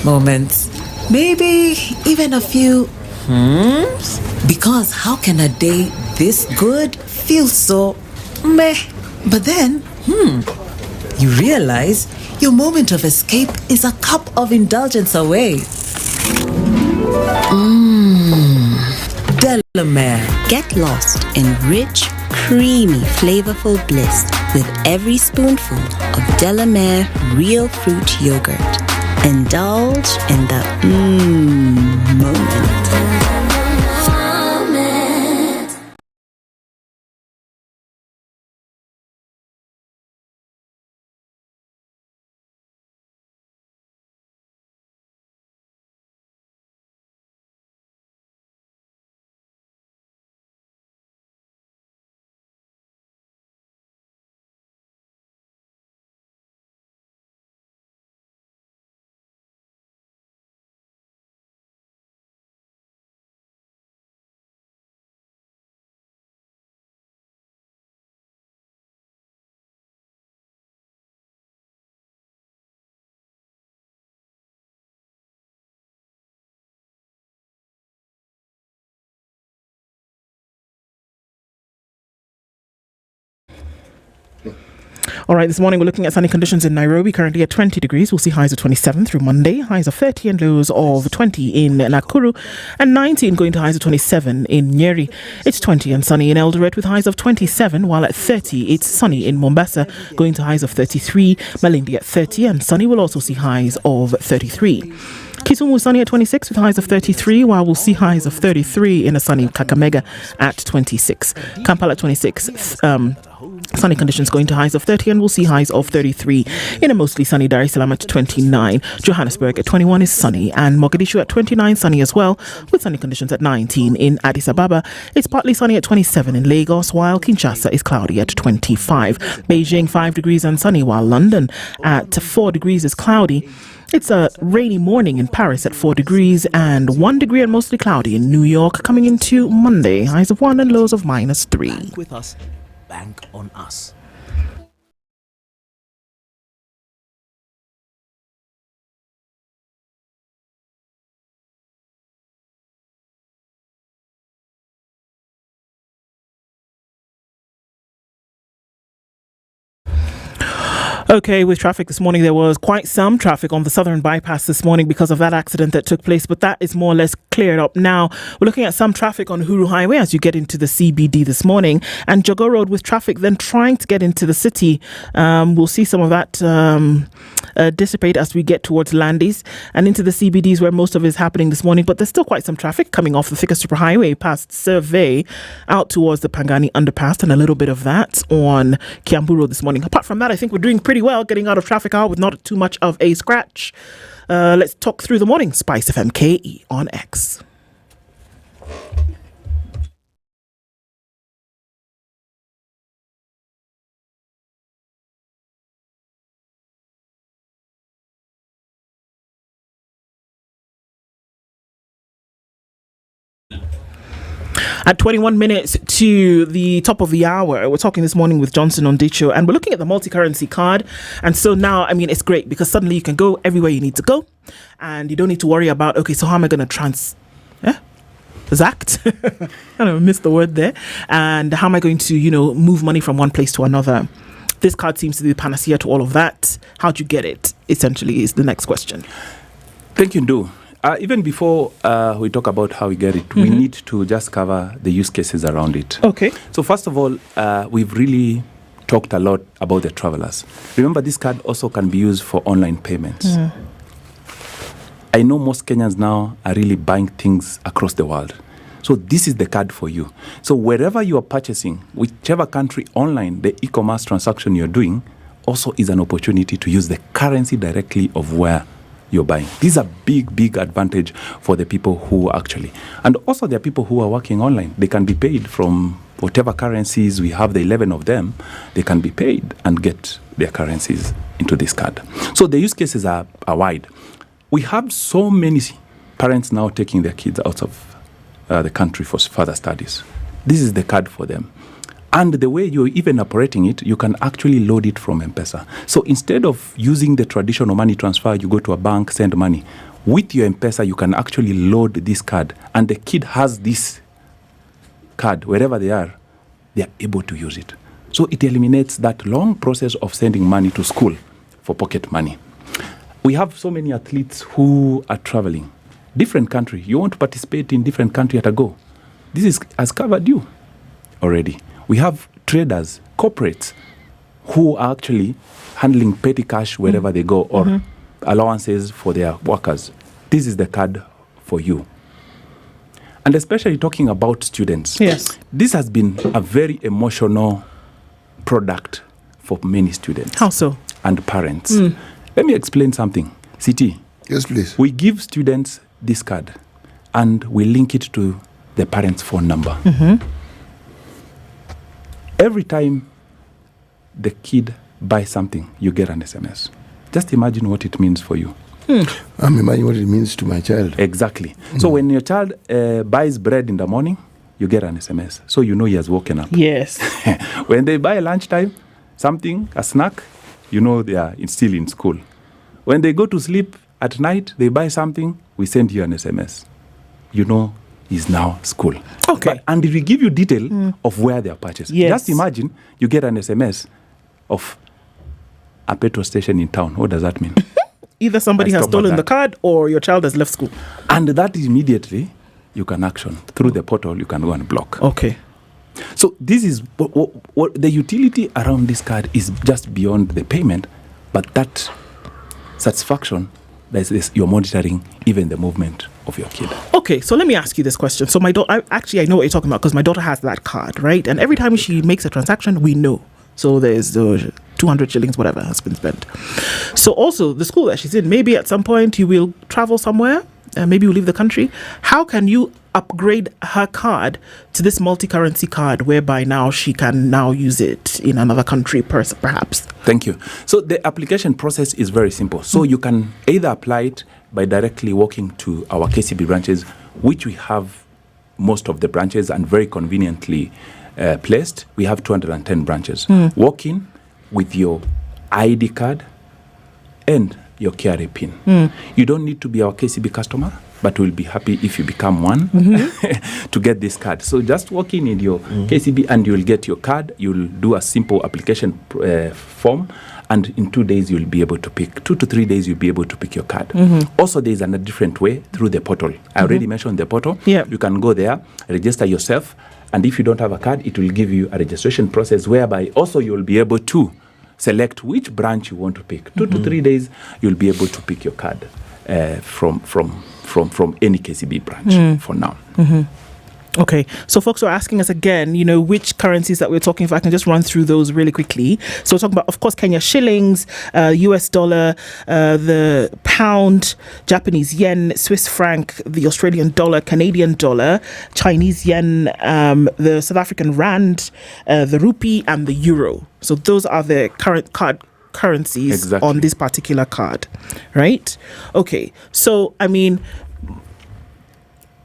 moments. Maybe even a few Because how can a day this good feel so meh? But then, you realize your moment of escape is a cup of indulgence away. Delamere. Get lost in rich, creamy, flavorful bliss with every spoonful of Delamere real fruit yogurt. Indulge in the moment. All right, this morning we're looking at sunny conditions in Nairobi, currently at 20 degrees. We'll see highs of 27 through Monday, highs of 30 and lows of 20 in Nakuru, and 19 going to highs of 27 in Nyeri. It's 20 and sunny in Eldoret with highs of 27, while at 30 it's sunny in Mombasa, going to highs of 33, Malindi at 30, and sunny will also see highs of 33. Kisumu sunny at 26 with highs of 33, while we'll see highs of 33 in a sunny Kakamega at 26. Kampala at 26, sunny conditions going to highs of 30, and we'll see highs of 33 in a mostly sunny Dar es Salaam at 29. Johannesburg at 21 is sunny, and Mogadishu at 29 sunny as well, with sunny conditions at 19 in Addis Ababa. It's partly sunny at 27 in Lagos, while Kinshasa is cloudy at 25. Beijing 5 degrees and sunny, while London at 4 degrees is cloudy. It's a rainy morning in Paris at 4 degrees and 1 degree and mostly cloudy in New York, coming into Monday, highs of 1 and lows of -3. Bank with us, bank on us. Okay, with traffic this morning, there was quite some traffic on the southern bypass this morning because of that accident that took place, but that is more or less cleared up now. We're looking at some traffic on Huru Highway as you get into the CBD this morning, and Jogo Road with traffic then trying to get into the city. We'll see some of that dissipate as we get towards Landis and into the CBDs where most of it is happening this morning, but there's still quite some traffic coming off the Thika Superhighway past Survey out towards the Pangani Underpass, and a little bit of that on Kiambu Road this morning. Apart from that, I think we're doing pretty well getting out of traffic hour with not too much of a scratch. Let's talk through the morning. SpiceFM KE on X. At 21 minutes to the top of the hour, we're talking this morning with Johnson on Dicho, and we're looking at the multi-currency card. And so now, I mean, it's great because suddenly you can go everywhere you need to go, and you don't need to worry about, okay, so how am I going to transact? I don't miss the word there. And how am I going to, move money from one place to another? This card seems to be the panacea to all of that. How'd you get it, essentially, is the next question. Thank you, Ndu. Even before we talk about how we get it, we need to just cover the use cases around it. Okay. So first of all, we've really talked a lot about the travelers. Remember, this card also can be used for online payments. I know most Kenyans now are really buying things across the world. So this is the card for you. So wherever you are purchasing, whichever country online, the e-commerce transaction you're doing also is an opportunity to use the currency directly of where you're buying. These are big advantage for the people who actually, and also there are people who are working online. They can be paid from whatever currencies we have, the 11 of them, they can be paid and get their currencies into this card. So the use cases are wide. We have so many parents now taking their kids out of the country for further studies. This is the card for them. And the way you're even operating it, you can actually load it from M-Pesa. So instead of using the traditional money transfer, you go to a bank, send money. With your M-Pesa, you can actually load this card. And the kid has this card, wherever they are able to use it. So it eliminates that long process of sending money to school for pocket money. We have so many athletes who are traveling. Different country. You want to participate in different country at a go. This has covered you already. We have traders, corporates, who are actually handling petty cash wherever they go, or allowances for their workers. This is the card for you. And especially talking about students. Yes. This has been a very emotional product for many students. How so? And parents. Let me explain something. CT. Yes, please. We give students this card and we link it to the parents' phone number. Every time the kid buys something, you get an SMS. Just imagine what it means for you. I'm imagining what it means to my child. Exactly. So when your child buys bread in the morning, you get an SMS. So you know he has woken up. Yes. When they buy lunchtime, something, a snack, you know they are still in school. When they go to sleep at night, they buy something, we send you an SMS. You know is now school. Okay. And we give you detail of where they are purchased. Yes. Just imagine you get an SMS of a petrol station in town. What does that mean? Either somebody has stolen the card or your child has left school. And that immediately you can action. Through the portal, you can go and block. Okay. So this is what the utility around this card is just beyond the payment, but that satisfaction that is you're monitoring even the movement of your kid. Okay, so let me ask you this question. So my daughter, I know what you're talking about because my daughter has that card, right? And every time she makes a transaction, we know. So there's 200 shillings, whatever has been spent. So also the school that she's in, maybe at some point you will travel somewhere, maybe you'll leave the country. How can you upgrade her card to this multi-currency card whereby now she can now use it in another country perhaps? Thank you. So the application process is very simple. So you can either apply it by directly walking to our KCB branches, which we have most of the branches and very conveniently placed. We have 210 branches. Walk in with your ID card and your KRA PIN. You don't need to be our KCB customer, but we'll be happy if you become one to get this card. So just walk in your KCB and you'll get your card. You'll do a simple application form, and in 2 days you'll be able to pick, 2 to 3 days you'll be able to pick your card. Also, there's a different way through the portal. I already mentioned the portal. You can go there, register yourself, and if you don't have a card, it will give you a registration process whereby also you'll be able to select which branch you want to pick. 2 to 3 days, you'll be able to pick your card from any KCB branch for now. Okay, so folks are asking us again, which currencies that we're talking about. I can just run through those really quickly. So we're talking about, of course, Kenya shillings, US dollar, the pound, Japanese yen, Swiss franc, the Australian dollar, Canadian dollar, Chinese yen, the South African rand, the rupee, and the euro. So those are the current currencies on this particular card, right? Okay, so I mean,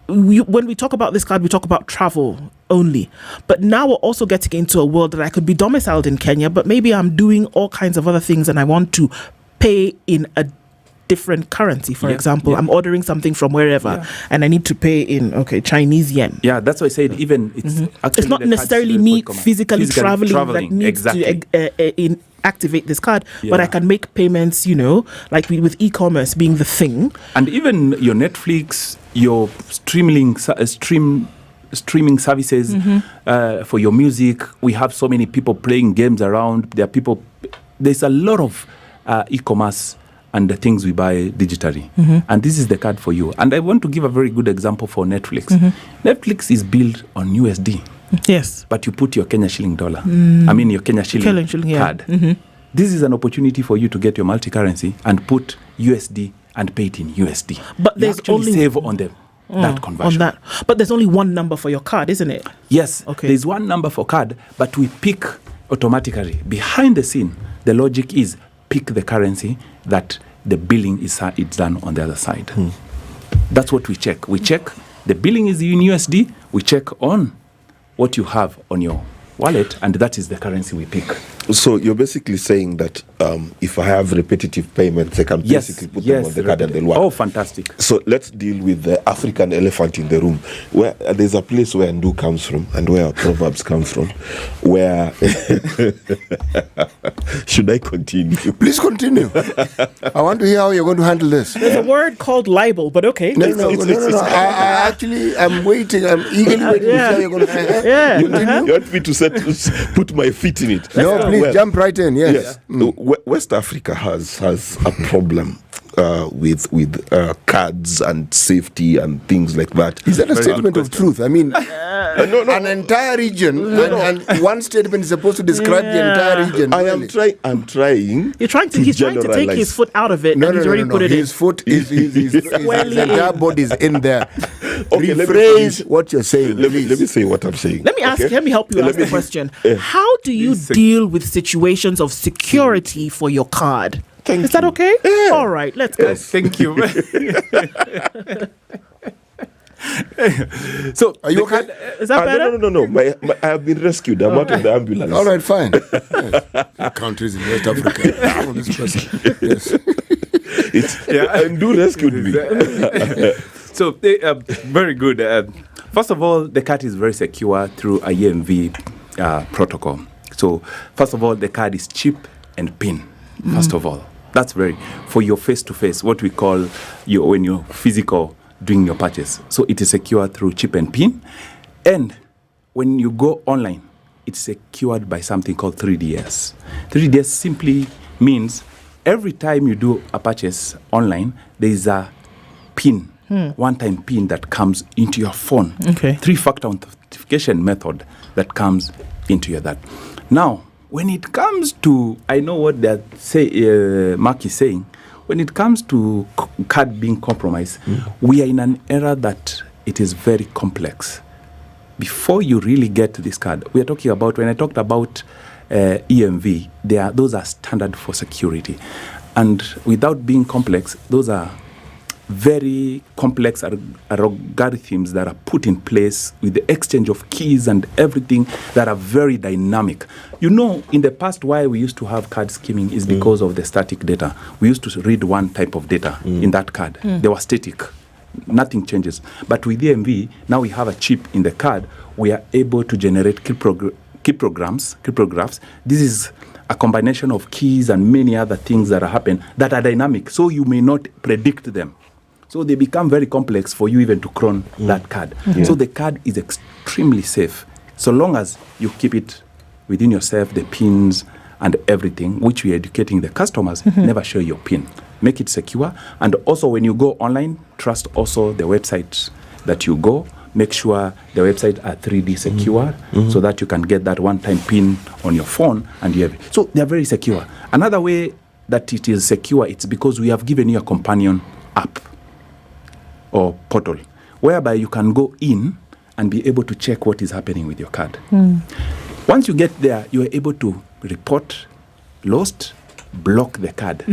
when we talk about this card, we talk about travel only. But now we're also getting into a world that I could be domiciled in Kenya, but maybe I'm doing all kinds of other things and I want to pay in a different currency. For example, I'm ordering something from wherever and I need to pay in Chinese yen. Yeah, that's why I said even it's not necessarily me physically traveling that needs to activate this card, but I can make payments, like with e-commerce being the thing. And even your Netflix, your streaming services for your music. We have so many people playing games around. There's a lot of e-commerce and the things we buy digitally. And this is the card for you. And I want to give a very good example for Netflix. Netflix is built on USD. Yes. But you put your Kenya shilling dollar. I mean your Kenya shilling card. This is an opportunity for you to get your multi-currency and put USD and pay it in USD. But you there's only save on that conversion. But there's only one number for your card, isn't it? Yes. There's one number for card, but we pick automatically. Behind the scene, the logic is pick the currency that the billing is done on the other side. That's what we check. We check the billing is in USD. We check on what you have on your wallet, and that is the currency we pick. So you're basically saying that if I have repetitive payments, I can basically put them on the card and they'll work. Oh, fantastic. So let's deal with the African elephant in the room. Where there's a place where Ndu comes from and where Proverbs comes from, where... Should I continue? Please continue. I want to hear how you're going to handle this. There's a word called libel, but okay. No. I'm waiting. I'm eagerly waiting to see how you're going to handle it. You want me to put my feet in it? No, please jump right in. Yes. West Africa has a problem with cards and safety and things like that. Is that a statement of truth? I mean, an entire region and one statement is supposed to describe the entire region. I'm trying. He's trying to take his foot out of it. No, and he's already put it his in. Foot is his entire body is in there. Rephrase what you're saying. Let me say what I'm saying. Let me help you ask the question. How do you deal with situations of security for your card? Is that okay? Yeah. All right, let's go. Yes, thank you. So, are you okay? Is that better? No. I have been rescued. I'm out of the ambulance. All right, fine. Countries in West Africa. And do rescued me. So, very good. First of all, the card is very secure through a EMV protocol. So, first of all, the card is chip and pin. First of all, that's for your face-to-face, what we call when you're physical doing your purchase. So it is secure through chip and pin. And when you go online, it's secured by something called 3DS. 3DS simply means every time you do a purchase online, there is a pin, one-time pin that comes into your phone. Okay. 3-factor authentication method that comes into your that. Now, when it comes to, I know what Mark is saying, when it comes to card being compromised, we are in an era that it is very complex. Before you really get this card, we are talking about, when I talked about EMV, those are standard for security. And without being complex, those are very complex algorithms that are put in place with the exchange of keys and everything that are very dynamic. In the past, why we used to have card skimming is because of the static data. We used to read one type of data in that card. They were static. Nothing changes. But with EMV, now we have a chip in the card. We are able to generate cryptographs. This is a combination of keys and many other things that are happening that are dynamic, so you may not predict them. So they become very complex for you even to clone that card. So the card is extremely safe, so long as you keep it within yourself, the pins and everything, which we are educating the customers. Never share your pin. Make it secure. And also when you go online, trust also the websites that you go. Make sure the website are 3D secure so that you can get that one-time pin on your phone and you have it. So they are very secure. Another way that it is secure, it's because we have given you a companion app or portal whereby you can go in and be able to check what is happening with your card. Once you get there, you are able to report lost, block the card.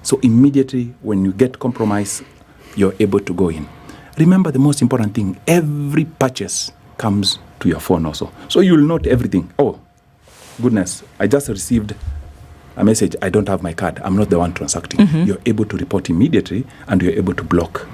So immediately when you get compromised, you're able to go in. remember the most important thing, every purchase comes to your phone also. So you'll note everything. Oh, goodness, I just received a message, I don't have my card. I'm not the one transacting. Mm-hmm. You're able to report immediately and you're able to block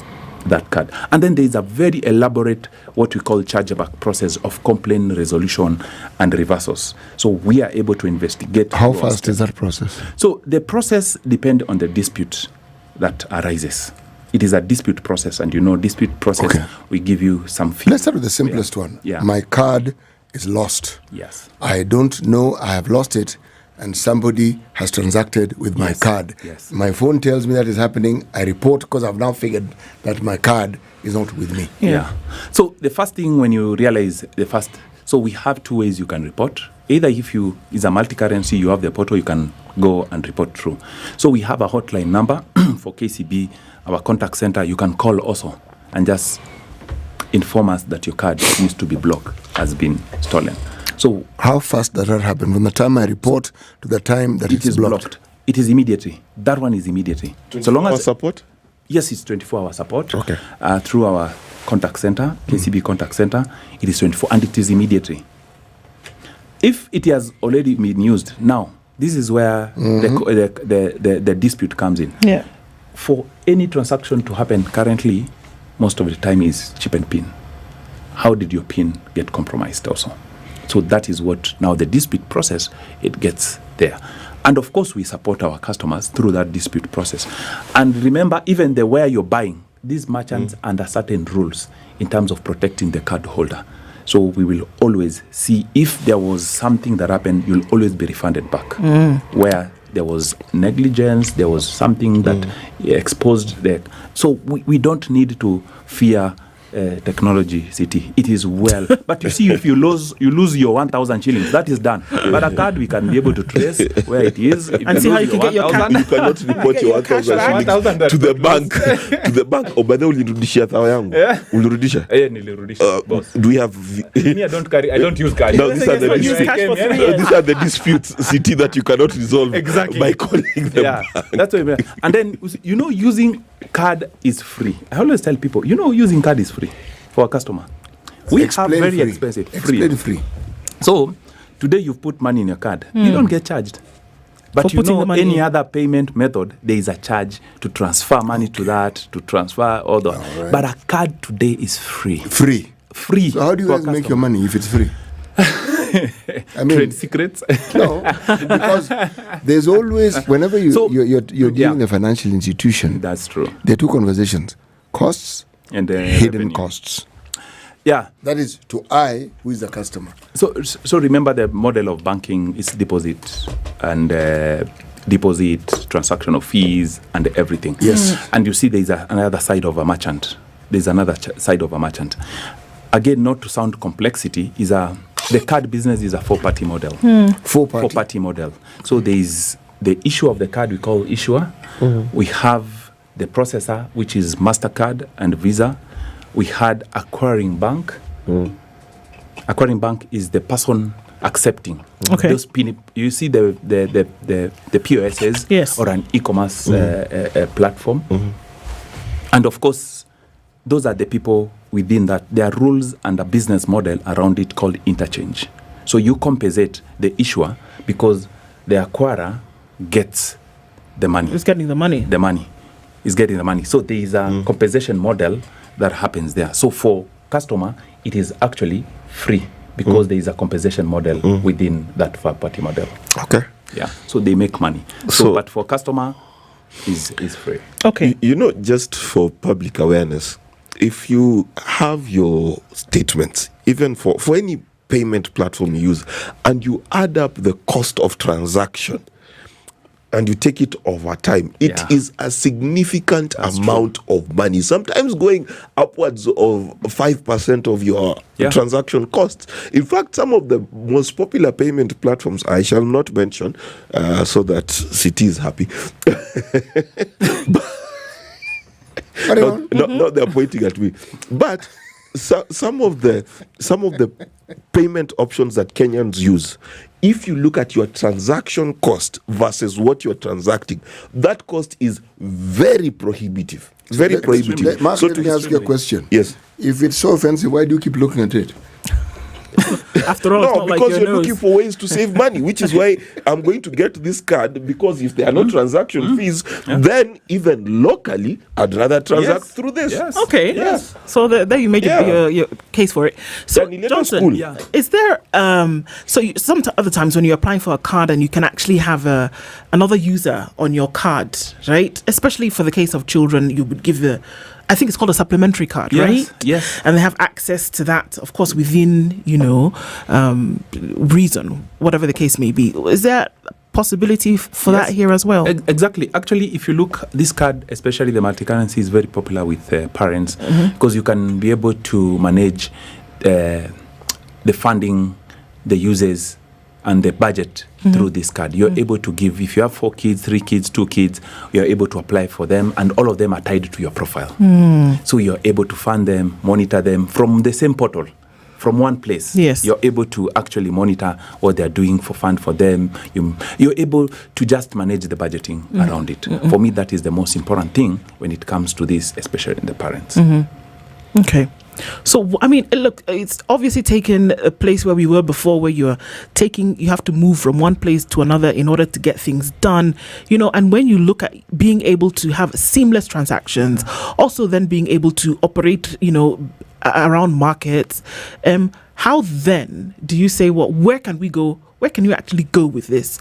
that card. And then there is a very elaborate, what we call chargeback process of complaint resolution and reversals. So we are able to investigate. How fast is that process? So the process depends on the dispute that arises. It is a dispute process, and dispute process, we give you some fee. Let's start with the simplest one. Yeah. My card is lost. Yes. I don't know, I have lost it, and somebody has transacted with my card. Yes. My phone tells me that is happening. I report because I've now figured that my card is not with me. Yeah. So the first thing when you realize so we have two ways you can report. Either if is a multi-currency, you have the portal, you can go and report through. So we have a hotline number for KCB, our contact center. You can call also and just inform us that your card needs to be blocked, has been stolen. So how fast does that happen from the time I report to the time that it is blocked? It is immediately. That one is immediately. So long as support? Yes, it's 24-hour support. Okay. Through our contact center, KCB contact center, it is 24, and it is immediately. If it has already been used, now this is where the dispute comes in. Yeah. For any transaction to happen currently, most of the time is chip and pin. How did your pin get compromised also? So that is what now the dispute process, it gets there. And of course, we support our customers through that dispute process. And remember, even the where you're buying, these merchants under certain rules in terms of protecting the card holder. So we will always see if there was something that happened, you'll always be refunded back. Where there was negligence, there was something that exposed the... So we don't need to fear technology city. It is well. But you see, if you lose your 1,000 shillings, that is done. But a card, we can be able to trace where it is. If and see how you can get your card. You cannot report your 1,000 shillings to the bank. To the bank. Oh, but then ulirudishia thawa yangu. Ulirudisha? Nilirudisha. Do we have... Me, I don't use card. No, these are the disputes city that you cannot resolve by calling them. Yeah, that's what I mean. And then, using card is free. I always tell people, using card is free for a customer. We have very expensive. Free. So, today you've put money in your card. You don't get charged. But any other payment method, there is a charge to transfer money to that, to transfer all the... Right. But a card today is free. Free. So how do you guys make your money if it's free? I mean, trade secrets? No, because there's always, whenever you're dealing with a financial institution, that's true. There are two conversations: costs and hidden revenue. Costs. Yeah, that is to I, who is the customer. So remember, the model of banking is deposit and deposit, transaction of fees, and everything. Yes, and you see, there is another side of a merchant. There's another side of a merchant. Again, not to sound complexity, the card business is a four-party model. Four-party model. So there is the issue of the card we call issuer. We have the processor, which is MasterCard and Visa. We had acquiring bank. Acquiring bank is the person accepting. Okay. Those you see the POSs, yes, or an e-commerce platform. And of course, those are the people within that. There are rules and a business model around it called interchange. So you compensate the issuer because the acquirer gets the money. It's getting the money. The money is getting the money. So there is a compensation model that happens there. So for customer, it is actually free because there is a compensation model within that third-party model. Okay. Yeah. So they make money. So but for customer, is free. Okay. Just for public awareness, if you have your statements, even for any payment platform you use, and you add up the cost of transaction and you take it over time, it is a significant amount of money, sometimes going upwards of 5% of your transaction costs. In fact, some of the most popular payment platforms, I shall not mention, so that City is happy. Not they're pointing at me, but some of the payment options that Kenyans use, if you look at your transaction cost versus what you're transacting, that cost is very prohibitive. Very prohibitive. Mark, So let to me ask you a question. Yes. If it's so offensive, why do you keep looking at it? After all, it's No, not like because your you're nose. looking for ways to save money, which is why I'm going to get this card, because if there are no transaction fees, then even locally, I'd rather transact through this. Okay. Yes. So there you made your case for it. So Johnson, is there some other times when you're applying for a card and you can actually have another user on your card, right? Especially for the case of children, you would give I think it's called a supplementary card, right? Yes. And they have access to that, of course, within, reason, whatever the case may be. Is there a possibility for that here as well? Exactly. Actually, if you look, this card, especially the multi-currency, is very popular with parents because you can be able to manage the funding, the uses, and the budget through this card. You're able to give, if you have 4 kids, 3 kids, 2 kids, you're able to apply for them, and all of them are tied to your profile. So you're able to fund them, monitor them from the same portal, from one place. Yes. You're able to actually monitor what they're doing for fund for them. You're able to just manage the budgeting around it. For me, that is the most important thing when it comes to this, especially in the parents. Okay. So, I mean, look, it's obviously taken a place where we were before, where you have to move from one place to another in order to get things done, and when you look at being able to have seamless transactions, also then being able to operate, around markets, how then do you say, well, where can we go? Where can you actually go with this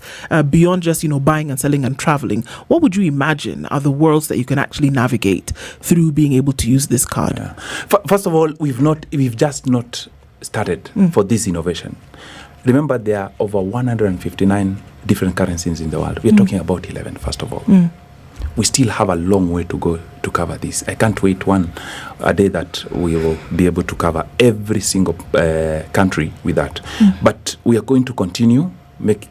beyond just, buying and selling and traveling? What would you imagine are the worlds that you can actually navigate through being able to use this card? First of all, we've just not started for this innovation. Remember, there are over 159 different currencies in the world. We're talking about 11, first of all. We still have a long way to go to cover this. I can't wait a day that we will be able to cover every single country with that. But we are going to continue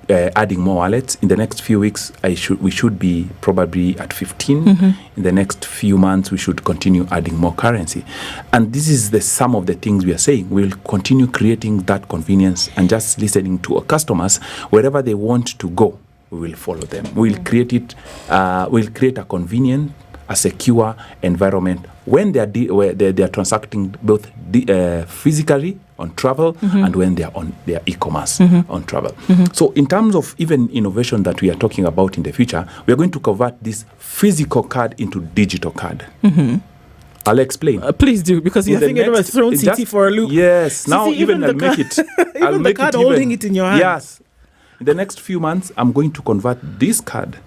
adding more wallets. In the next few weeks, we should be probably at 15. In the next few months, we should continue adding more currency. And this is some of the things we are saying. We'll continue creating that convenience and just listening to our customers wherever they want to go. We will follow them. We'll create it. We'll create a convenient, a secure environment when they are transacting both physically on travel and when they are on their e-commerce on travel. So, in terms of even innovation that we are talking about in the future, we are going to convert this physical card into digital card. I'll explain. Please do, because you're thinking about throwing CT for a loop. Yes. Now, CT, even I'll make it. I'll make the card holding it in your hand. Yes. In the next few months, I'm going to convert this card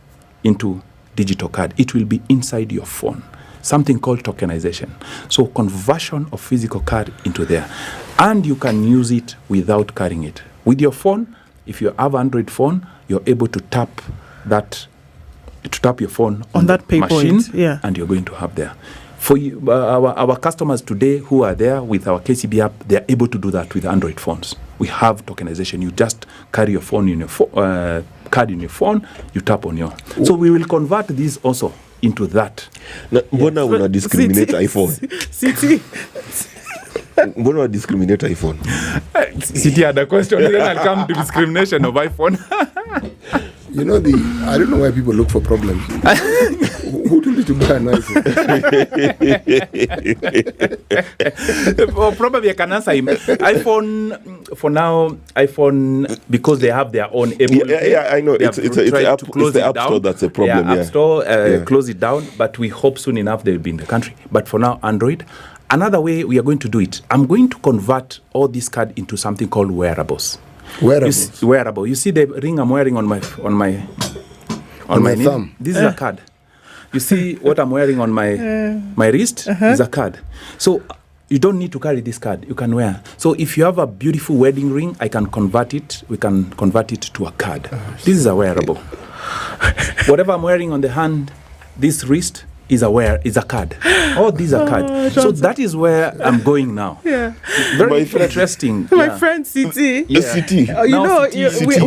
into digital card. It will be inside your phone, something called tokenization. So conversion of physical card into there. And you can use it without carrying it. With your phone, if you have Android phone, you're able to tap your phone on that pay machine, point, and you're going to have there. For you, our customers today who are there with our KCB app, they're able to do that with Android phones. We have tokenization. You just carry your phone in your card in your phone, you tap on your. So we will convert this also into that. Mbona una discriminate iPhone? CT. Mbona una discriminate iPhone? CT had a question, then I'll come to discrimination of iPhone. I don't know why people look for problems. Who told you to buy an iPhone? Well, probably I can answer him. iPhone, for now, because they have their own Apple. I know. It's the App Store that's a problem. App Store, close it down, but we hope soon enough they'll be in the country. But for now, Android. Another way we are going to do it, I'm going to convert all this card into something called wearables. Wearable. You see the ring I'm wearing on my thumb. This is a card. You see what I'm wearing on my wrist is a card. So you don't need to carry this card. You can wear. So if you have a beautiful wedding ring, I can convert it. We can convert it to a card. This is a wearable. Whatever I'm wearing on the hand, this wrist is a card. All these are cards. So that is where I'm going now. Very interesting. My friend CT. CT. We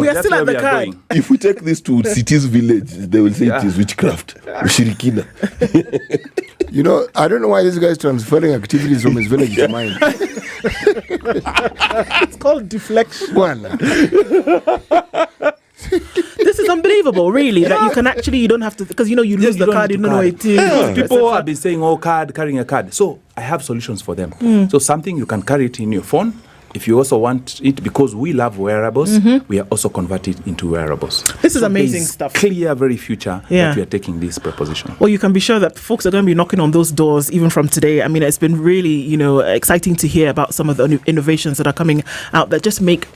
are still at the card. If we take this to CT's village, they will say it is witchcraft. Ushirikina. I don't know why this guy is transferring activities from his village to mine. It's called deflection. Bwana. This is unbelievable, really, that you can actually, you don't have to, because you lose the card, you don't know it is. Yeah. People have been saying, carrying a card. So I have solutions for them. So something you can carry it in your phone. If you also want it, because we love wearables, we are also converted into wearables. This is amazing stuff. Clear, very future that we are taking this proposition. Well, you can be sure that folks are going to be knocking on those doors even from today. I mean, it's been really, exciting to hear about some of the innovations that are coming out that just make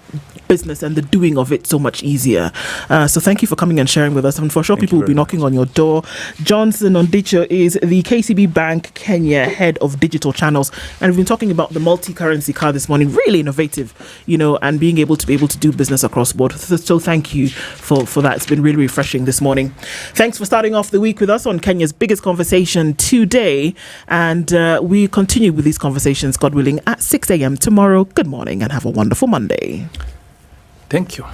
business and the doing of it so much easier. So thank you for coming and sharing with us. And for sure, people will be knocking on your door. Johnson Ondicho is the KCB Bank Kenya head of digital channels. And we've been talking about the multi-currency card this morning. Really innovative, and being able to do business across board. So thank you for that. It's been really refreshing this morning. Thanks for starting off the week with us on Kenya's biggest conversation today. And we continue with these conversations, God willing, at 6 a.m. tomorrow. Good morning and have a wonderful Monday. Thank you.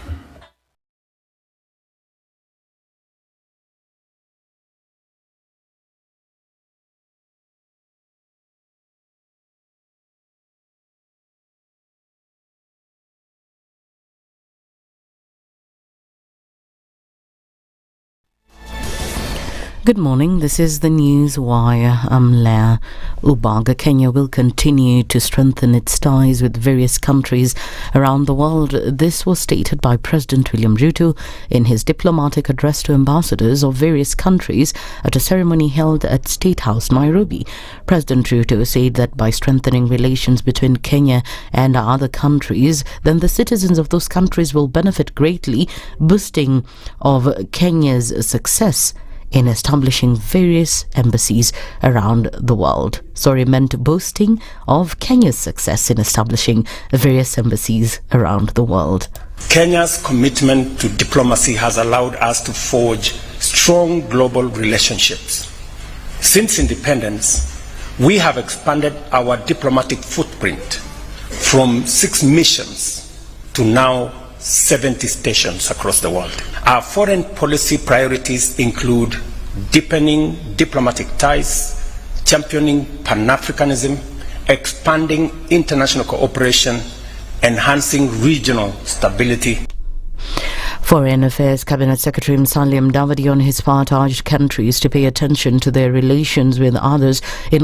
Good morning, this is the News Wire. I'm Leah Ubaga. Kenya will continue to strengthen its ties with various countries around the world. This was stated by President William Ruto in his diplomatic address to ambassadors of various countries at a ceremony held at State House, Nairobi. President Ruto said that by strengthening relations between Kenya and other countries, then the citizens of those countries will benefit greatly, boosting of Kenya's success in establishing various embassies around the world. Meant boasting of Kenya's success in establishing various embassies around the world. Kenya's commitment to diplomacy has allowed us to forge strong global relationships. Since independence, we have expanded our diplomatic footprint from 6 missions to now 70 stations across the world. Our foreign policy priorities include deepening diplomatic ties, championing Pan-Africanism, expanding international cooperation, enhancing regional stability. Foreign Affairs Cabinet Secretary Musalia Mudavadi on his part urged countries to pay attention to their relations with others in